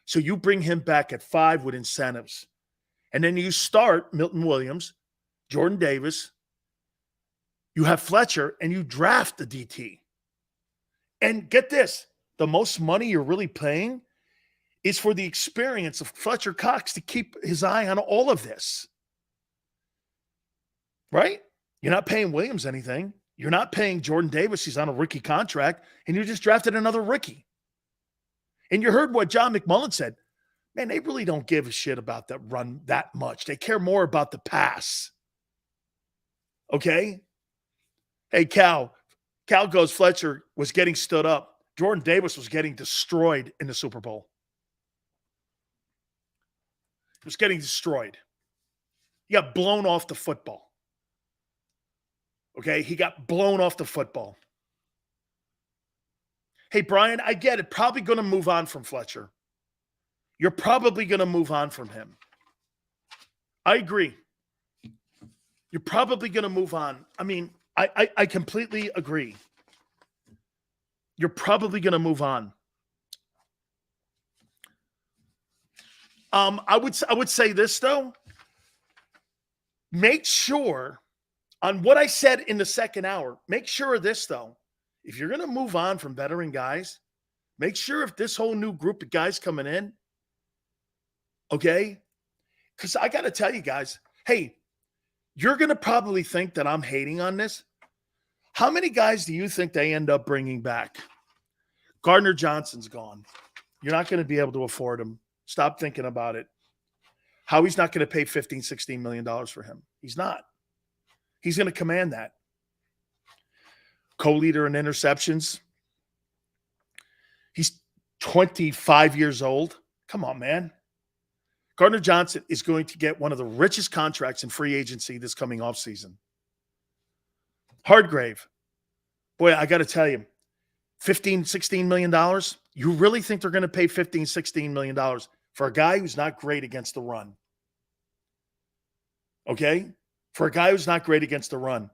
So you bring him back at 5 with incentives. And then you start Milton Williams, Jordan Davis. You have Fletcher, and you draft the DT. And get this, the most money you're really paying is for the experience of Fletcher Cox to keep his eye on all of this. Right? You're not paying Williams anything. You're not paying Jordan Davis. He's on a rookie contract, and you just drafted another rookie. And you heard what John McMullen said. Man, they really don't give a shit about that run that much. They care more about the pass. Okay? Hey, Cal goes, Fletcher was getting stood up. Jordan Davis was getting destroyed in the Super Bowl. He was getting destroyed. He got blown off the football. Okay? He got blown off the football. Hey, Brian, I get it. Probably going to move on from Fletcher. You're probably going to move on from him. I agree. You're probably going to move on. I mean, I completely agree. You're probably going to move on. I would say this, though. Make sure on what I said in the second hour, make sure of this, though. If you're going to move on from veteran guys, make sure if this whole new group of guys coming in, okay? Because I got to tell you guys, hey, you're going to probably think that I'm hating on this. How many guys do you think they end up bringing back? Gardner Johnson's gone. You're not going to be able to afford him. Stop thinking about it. Howie's not going to pay $15, $16 million for him. He's not. He's going to command that. Co-leader in interceptions. He's 25 years old. Come on, man. Gardner Johnson is going to get one of the richest contracts in free agency this coming offseason. Hardgrave. Boy, I got to tell you, $15, $16 million? You really think they're going to pay $15, $16 million for a guy who's not great against the run? Okay? For a guy who's not great against the run.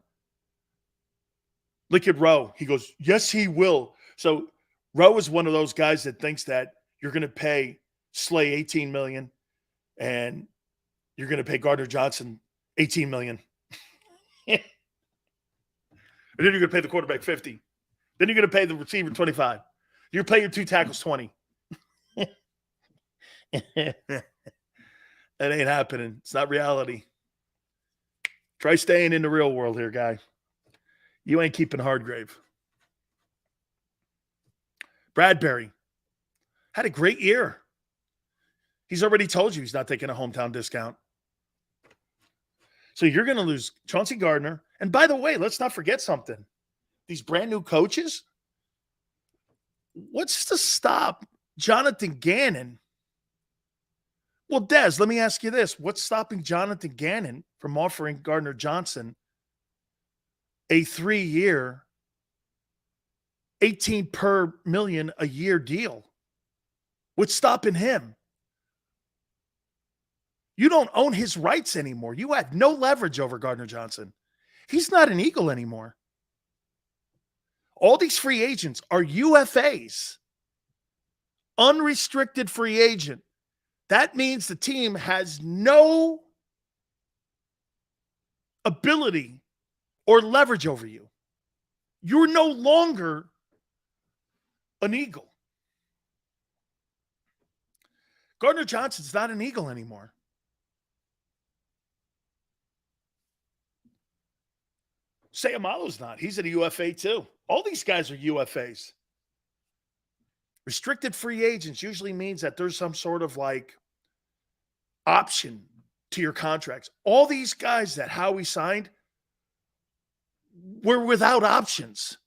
Look at Rowe. He goes, yes, he will. So Rowe is one of those guys that thinks that you're going to pay Slay $18 million and you're going to pay Gardner Johnson $18 million. And then you're going to pay the quarterback $50. Then you're going to pay the receiver $25. You pay your two tackles $20. That ain't happening. It's not reality. Try staying in the real world here, guy. You ain't keeping Hardgrave. Bradbury had a great year. He's already told you he's not taking a hometown discount. So you're going to lose Chauncey Gardner. And by the way, let's not forget something. These brand new coaches, what's to stop Jonathan Gannon? Well, Des, let me ask you this. What's stopping Jonathan Gannon from offering Gardner Johnson a 3-year, $18 per million a year deal? What's stopping him? You don't own his rights anymore. You had no leverage over Gardner Johnson. He's not an Eagle anymore. All these free agents are UFAs, unrestricted free agent. That means the team has no ability or leverage over you. You're no longer an Eagle. Gardner Johnson's not an Eagle anymore. Sayamalo's not. He's at a UFA too. All these guys are UFAs. Restricted free agents usually means that there's some sort of like option to your contracts. All these guys that Howie signed were without options.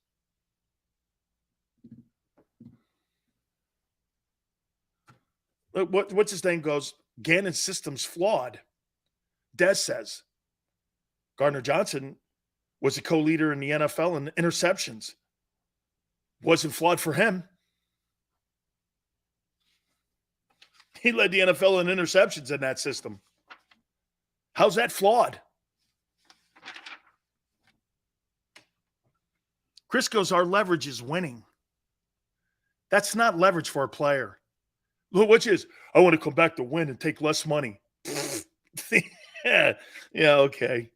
What's his name goes, Gannon's system's flawed. Des says. Gardner Johnson was a co-leader in the NFL in interceptions. Wasn't flawed for him. He led the NFL in interceptions in that system. How's that flawed? Chris goes, our leverage is winning. That's not leverage for a player. Which is, I want to come back to win and take less money. Yeah, okay.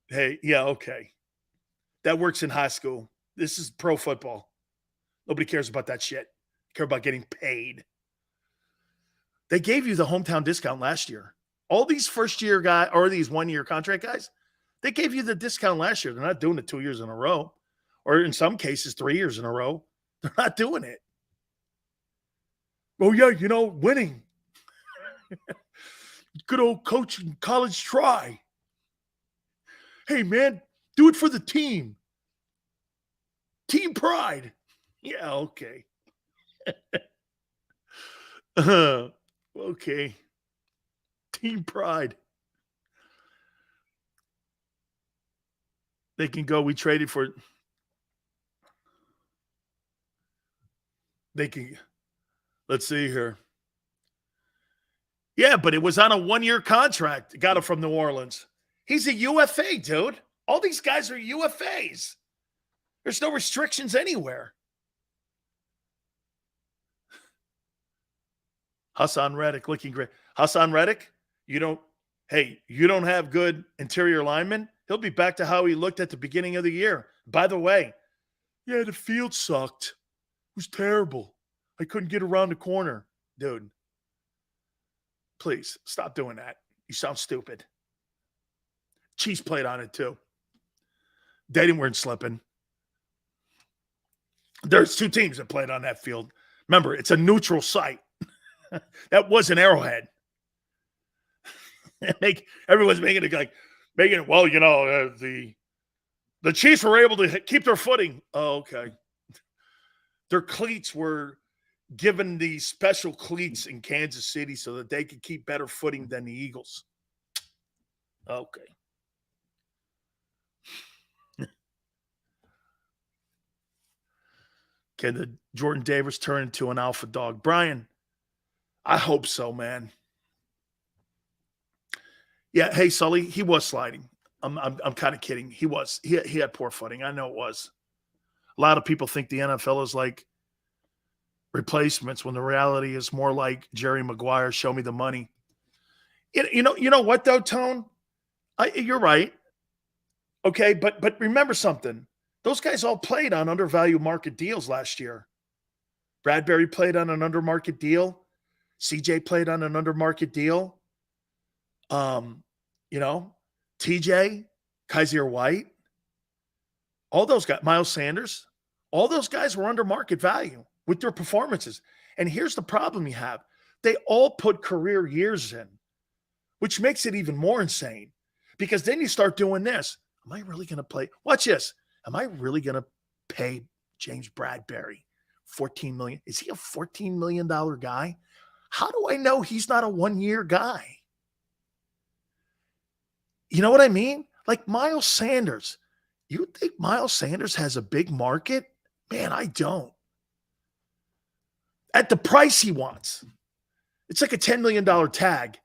Hey, yeah, okay. That works in high school. This is pro football. Nobody cares about that shit. They care about getting paid. They gave you the hometown discount last year. All these first-year guys or these one-year contract guys, they gave you the discount last year. They're not doing it 2 years in a row, or in some cases 3 years in a row. They're not doing it. Oh, yeah, winning. Good old coach in college try. Hey, man, do it for the team. Team pride. Yeah, okay. Okay. Team pride. They can go, we traded for. They can. Let's see here. Yeah, but it was on a one-year contract. Got it from New Orleans. He's a UFA, dude. All these guys are UFAs. There's no restrictions anywhere. Hassan Reddick looking great. Hassan Reddick, you don't have good interior linemen. He'll be back to how he looked at the beginning of the year. By the way, yeah, the field sucked. It was terrible. I couldn't get around the corner. Dude, please stop doing that. You sound stupid. Chiefs played on it too. They weren't slipping. There's two teams that played on that field. Remember, it's a neutral site. That was an Arrowhead. Everyone's making it well, the Chiefs were able to keep their footing. Oh, okay. Their cleats were given these special cleats in Kansas City so that they could keep better footing than the Eagles. Okay. Can the Jordan Davis turn into an alpha dog? Brian, I hope so, man. Yeah, hey, Sully, he was sliding. I'm kind of kidding. He was. He had poor footing. I know it was. A lot of people think the NFL is like replacements when the reality is more like Jerry Maguire, show me the money. You know what, though, Tone? You're right. Okay, but remember something. Those guys all played on undervalued market deals last year. Bradbury played on an under market deal. CJ played on an under market deal. TJ, Kaiser White, all those guys, Miles Sanders, all those guys were under market value with their performances. And here's the problem you have. They all put career years in, which makes it even more insane because then you start doing this. Am I really going to play? Watch this. Am I really going to pay James Bradbury $14 million? Is he a $14 million guy? How do I know he's not a one-year guy? You know what I mean? Like Miles Sanders. You think Miles Sanders has a big market? Man, I don't. At the price he wants. It's like a $10 million tag.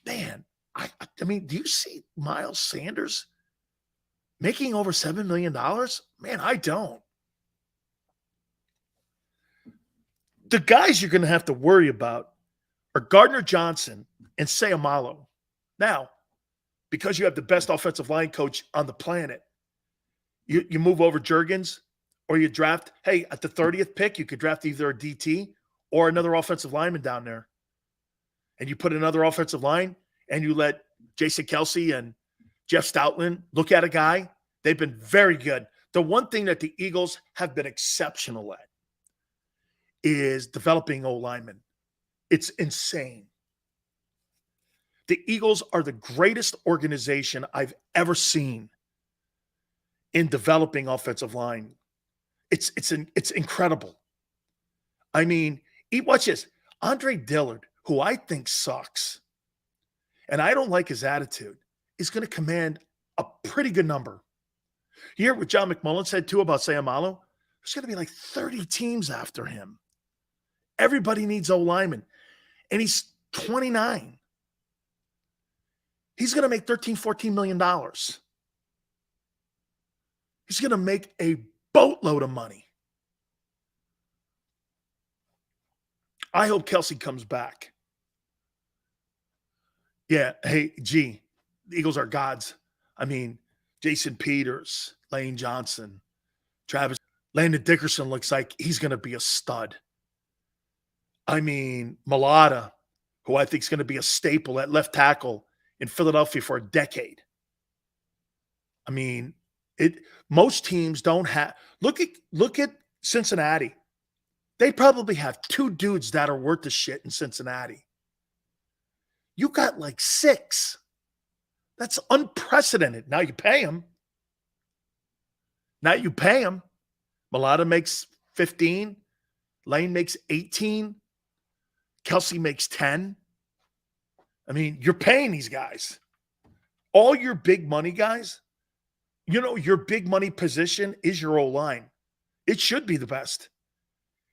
Man, I mean, do you see Miles Sanders making over $7 million? Man, I don't. The guys you're going to have to worry about are Gardner Johnson and Sayamalo. Now, because you have the best offensive line coach on the planet, you move over Juergens or you draft, hey, at the 30th pick, you could draft either a DT or another offensive lineman down there. And you put another offensive line and you let Jason Kelsey and Jeff Stoutland look at a guy. They've been very good. The one thing that the Eagles have been exceptional at is developing O-linemen. It's insane. The Eagles are the greatest organization I've ever seen in developing offensive line. It's incredible. I mean, watch this. Andre Dillard, who I think sucks, and I don't like his attitude, is going to command a pretty good number. You hear what John McMullen said, too, about Sayamalu? There's going to be like 30 teams after him. Everybody needs O-linemen. And he's 29. He's going to make $13, $14 million. He's going to make a boatload of money. I hope Kelsey comes back. Yeah, hey, the Eagles are gods. I mean, Jason Peters, Lane Johnson, Travis, Landon Dickerson looks like he's going to be a stud. I mean, Malata, who I think is going to be a staple at left tackle in Philadelphia for a decade. I mean, most teams don't have. Look at Cincinnati. They probably have 2 dudes that are worth the shit in Cincinnati. You got like 6. That's unprecedented. Now you pay them. Malata makes 15. Lane makes 18. Kelsey makes 10. I mean, you're paying these guys. All your big money guys, you know, your big money position is your O-line. It should be the best.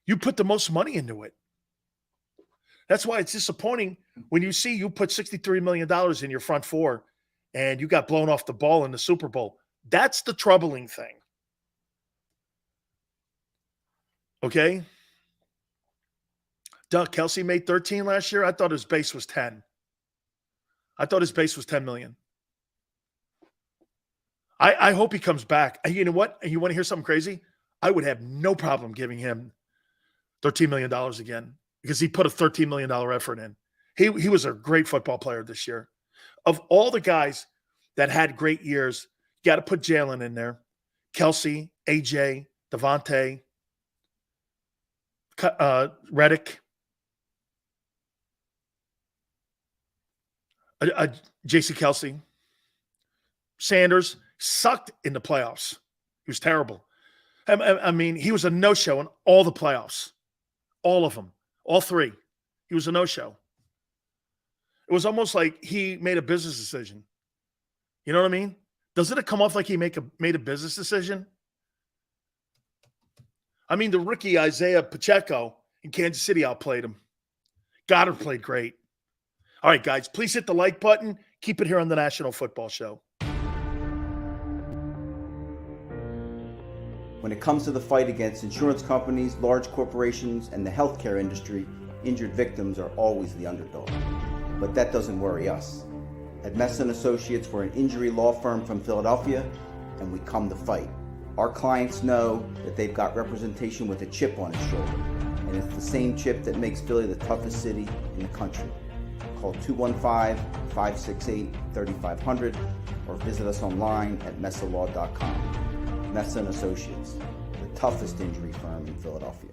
You put the most money into it. That's why it's disappointing when you see you put $63 million in your front four and you got blown off the ball in the Super Bowl. That's the troubling thing. Okay? Doug, Kelsey made 13 last year. I thought his base was 10. I thought his base was 10 million. I hope he comes back. And you know what? And you want to hear something crazy? I would have no problem giving him $13 million again because he put a $13 million effort in. He was a great football player this year. Of all the guys that had great years, you got to put Jalen in there. Kelsey, AJ, Devontae, Reddick, J.C. Kelsey. Sanders sucked in the playoffs. He was terrible. I mean, he was a no-show in all the playoffs. All of them. All 3. He was a no-show. It was almost like he made a business decision. You know what I mean? Doesn't it come off like he made a business decision? I mean, the rookie Isaiah Pacheco in Kansas City outplayed him. Goddard played great. All right, guys, please hit the like button. Keep it here on the National Football Show. When it comes to the fight against insurance companies, large corporations, and the healthcare industry, injured victims are always the underdog. But that doesn't worry us. At Messon Associates, we're an injury law firm from Philadelphia, and we come to fight. Our clients know that they've got representation with a chip on its shoulder, and it's the same chip that makes Philly the toughest city in the country. Call 215-568-3500 or visit us online at messalaw.com. Messon Associates, the toughest injury firm in Philadelphia.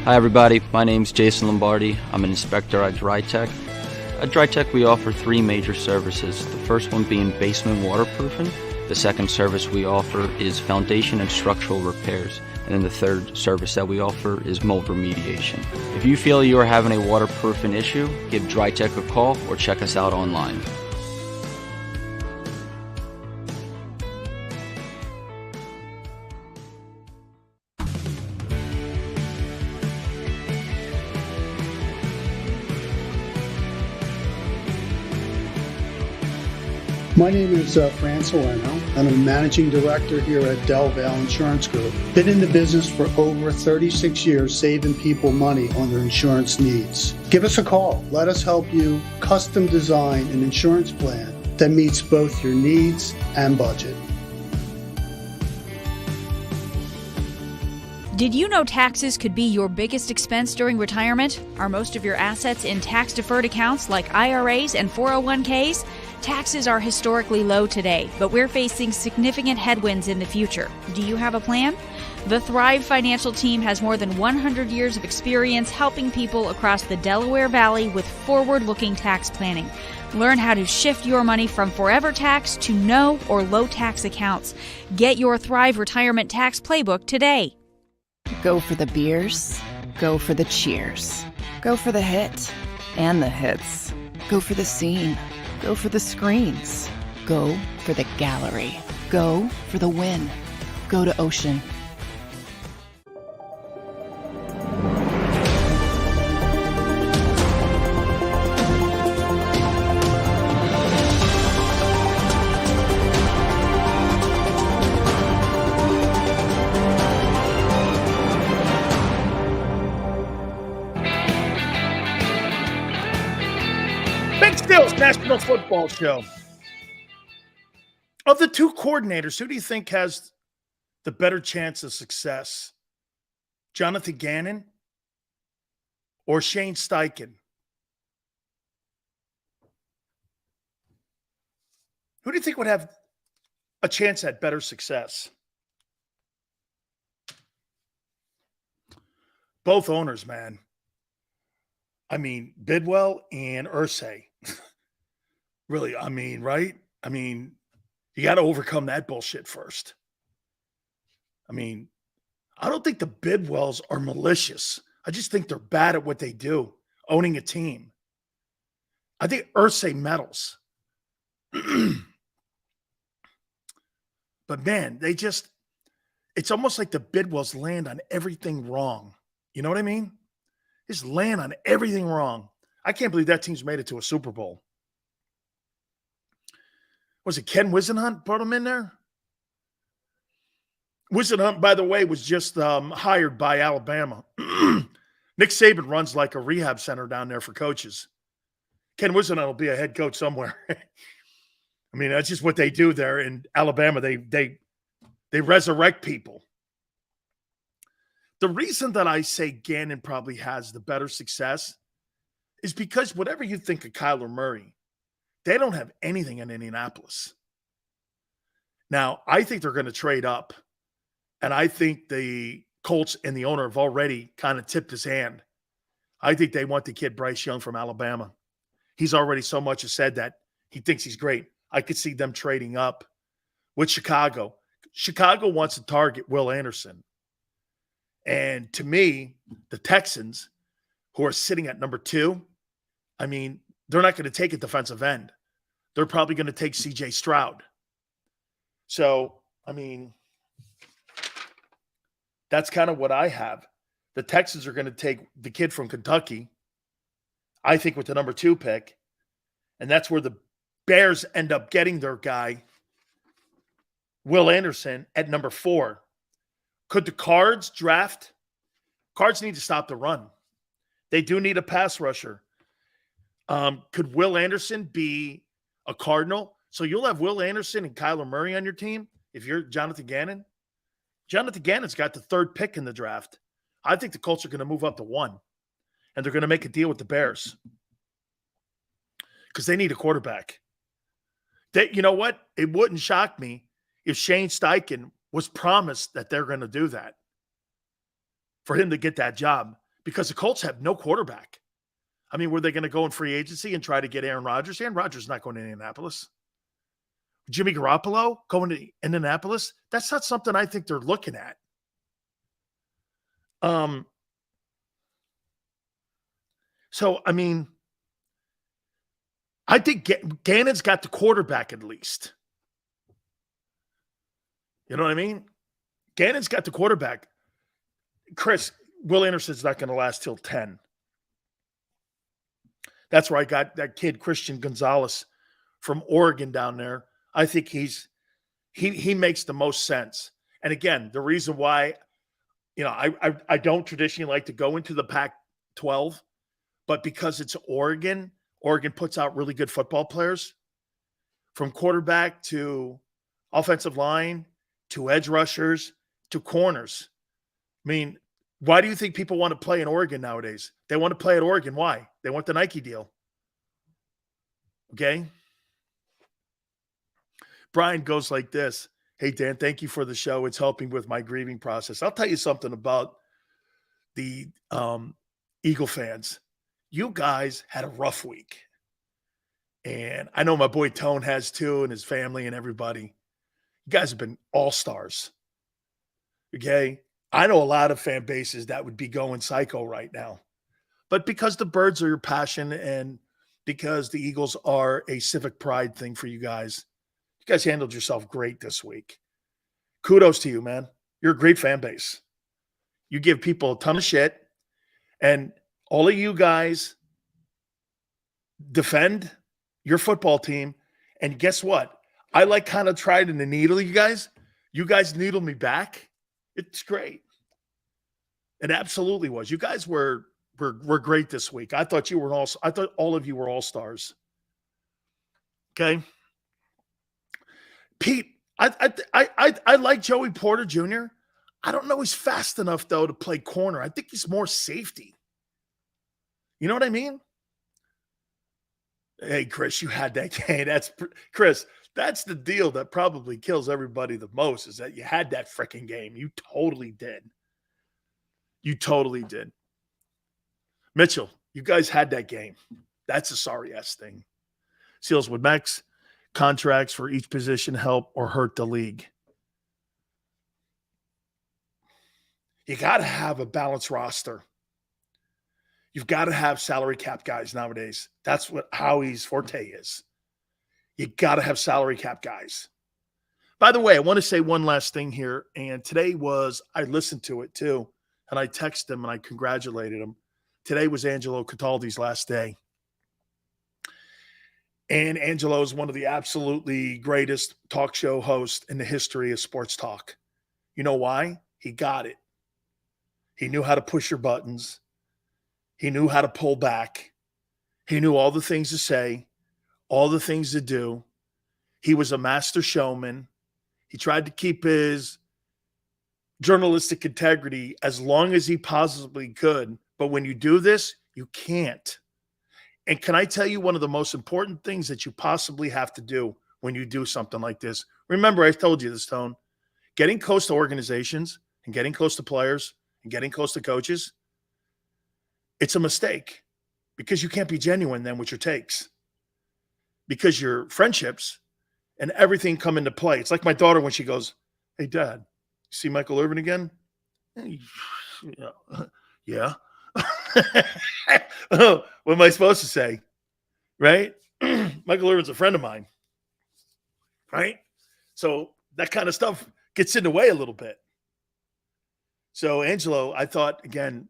Hi everybody, my name's Jason Lombardi. I'm an inspector at DryTech. At DryTech we offer 3 major services, the first one being basement waterproofing. The second service we offer is foundation and structural repairs. And then the third service that we offer is mold remediation. If you feel you are having a waterproofing issue, give DryTech a call or check us out online. My name is Fran Salerno, and I'm a managing director here at Del Valle Insurance Group. Been in the business for over 36 years, saving people money on their insurance needs. Give us a call. Let us help you custom design an insurance plan that meets both your needs and budget. Did you know taxes could be your biggest expense during retirement? Are most of your assets in tax-deferred accounts like IRAs and 401ks? Taxes are historically low today, but we're facing significant headwinds in the future. Do you have a plan? The Thrive Financial team has more than 100 years of experience helping people across the Delaware Valley with forward-looking tax planning. Learn how to shift your money from forever tax to no or low tax accounts. Get your Thrive Retirement Tax Playbook today. Go for the beers, go for the cheers, go for the hit and the hits, go for the scene, go for the screens, go for the gallery, go for the win, go to Ocean. National Football Show. Of the two coordinators, who do you think has the better chance of success? Jonathan Gannon or Shane Steichen? Who do you think would have a chance at better success? Both owners, man. I mean, Bidwell and Irsay. Really, I mean, right? I mean, you got to overcome that bullshit first. I mean, I don't think the Bidwells are malicious. I just think they're bad at what they do, owning a team. I think Irsay meddles. But man, it's almost like the Bidwells land on everything wrong. You know what I mean? Just land on everything wrong. I can't believe that team's made it to a Super Bowl. Was it Ken Wisenhunt brought him in there? Wisenhunt, by the way, was just hired by Alabama. Nick Saban runs like a rehab center down there for coaches. Ken Wisenhunt will be a head coach somewhere. I mean, that's just what they do there in Alabama. They resurrect people. The reason that I say Gannon probably has the better success is because whatever you think of Kyler Murray, they don't have anything in Indianapolis. Now, I think they're going to trade up, and I think the Colts and the owner have already kind of tipped his hand. I think they want the kid Bryce Young from Alabama. He's already so much as said that he thinks he's great. I could see them trading up with Chicago. Chicago wants to target Will Anderson. And to me, the Texans, who are sitting at number 2, I mean, they're not going to take a defensive end. They're probably going to take C.J. Stroud. So, I mean, that's kind of what I have. The Texans are going to take the kid from Kentucky, I think, with the number 2 pick. And that's where the Bears end up getting their guy, Will Anderson, at number 4. Could the Cards draft? Cards need to stop the run. They do need a pass rusher. Could Will Anderson be a Cardinal? So you'll have Will Anderson and Kyler Murray on your team if you're Jonathan Gannon. Jonathan Gannon's got the 3rd pick in the draft. I think the Colts are going to move up to 1, and they're going to make a deal with the Bears because they need a quarterback. You know what? It wouldn't shock me if Shane Steichen was promised that they're going to do that for him to get that job because the Colts have no quarterback. I mean, were they going to go in free agency and try to get Aaron Rodgers? Aaron Rodgers is not going to Indianapolis. Jimmy Garoppolo going to Indianapolis? That's not something I think they're looking at. So, I mean, I think Gannon's got the quarterback at least. You know what I mean? Gannon's got the quarterback. Chris, Will Anderson's not going to last till 10. That's where I got that kid, Christian Gonzalez from Oregon down there. I think he makes the most sense. And again, the reason why, I don't traditionally like to go into the Pac-12, but because it's Oregon puts out really good football players from quarterback to offensive line to edge rushers to corners. I mean, why do you think people want to play in Oregon nowadays? They want to play at Oregon. Why? They want the Nike deal. Okay? Brian goes like this. Hey, Dan, thank you for the show. It's helping with my grieving process. I'll tell you something about the Eagle fans. You guys had a rough week. And I know my boy Tone has too, and his family and everybody. You guys have been all-stars. Okay? I know a lot of fan bases that would be going psycho right now. But because the Birds are your passion and because the Eagles are a civic pride thing for you guys handled yourself great this week. Kudos to you, man. You're a great fan base. You give people a ton of shit, and all of you guys defend your football team. And guess what? I kind of tried in the needle you guys. You guys needled me back. It's great. It absolutely was. You guys were great this week. I thought all of you were all-stars. Okay. Pete, I like Joey Porter Jr. I don't know he's fast enough, though, to play corner. I think he's more safety. You know what I mean? Hey, Chris, you had that game. Chris, that's the deal that probably kills everybody the most is that you had that freaking game. You totally did. You totally did. Mitchell, you guys had that game. That's a sorry-ass thing. Seals, would max contracts for each position help or hurt the league? You got to have a balanced roster. You've got to have salary cap guys nowadays. That's what Howie's forte is. You got to have salary cap guys. By the way, I want to say one last thing here. And today I listened to it too. And I texted him and I congratulated him. Today was Angelo Cataldi's last day. And Angelo is one of the absolutely greatest talk show hosts in the history of sports talk. You know why? He got it. He knew how to push your buttons. He knew how to pull back. He knew all the things to say, all the things to do. He was a master showman. He tried to keep his journalistic integrity as long as he possibly could. But when you do this, you can't. And can I tell you one of the most important things that you possibly have to do when you do something like this? Remember, I told you this, Tone. Getting close to organizations and getting close to players and getting close to coaches, it's a mistake because you can't be genuine then with your takes. Because your friendships and everything come into play. It's like my daughter when she goes, "Hey, Dad, you see Michael Irvin again?" Yeah. What am I supposed to say? Right? Michael Irvin's a friend of mine. Right? So that kind of stuff gets in the way a little bit. So Angelo, I thought, again,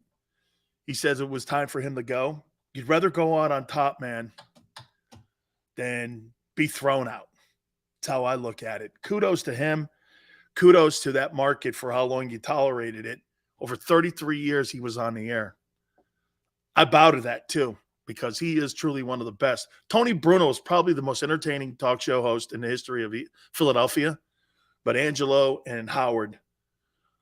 he says it was time for him to go. You'd rather go out on top, man, than be thrown out. That's how I look at it. Kudos to him. Kudos to that market for how long you tolerated it. Over 33 years he was on the air. I bow to that too, because he is truly one of the best. Tony Bruno is probably the most entertaining talk show host in the history of Philadelphia, but Angelo and Howard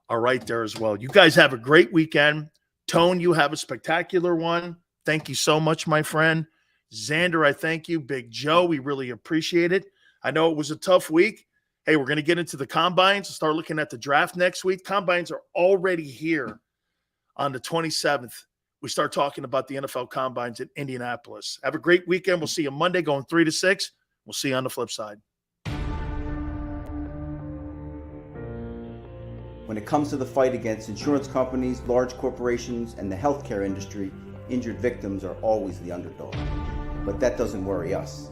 are right there as well. You guys have a great weekend. Tone, you have a spectacular one. Thank you so much, my friend. Xander, I thank you. Big Joe, we really appreciate it. I know it was a tough week. Hey, we're going to get into the combines and start looking at the draft next week. Combines are already here on the 27th. We start talking about the NFL combines in Indianapolis. Have a great weekend. We'll see you Monday going 3 to 6. We'll see you on the flip side. When it comes to the fight against insurance companies, large corporations, and the healthcare industry, injured victims are always the underdog. But that doesn't worry us.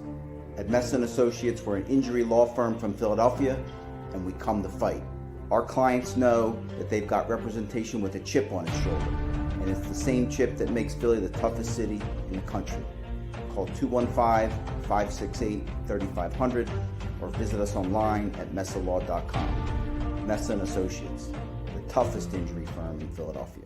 At Messa & Associates, we're an injury law firm from Philadelphia, and we come to fight. Our clients know that they've got representation with a chip on its shoulder, and it's the same chip that makes Philly the toughest city in the country. Call 215-568-3500 or visit us online at messalaw.com. Messa & Associates, the toughest injury firm in Philadelphia.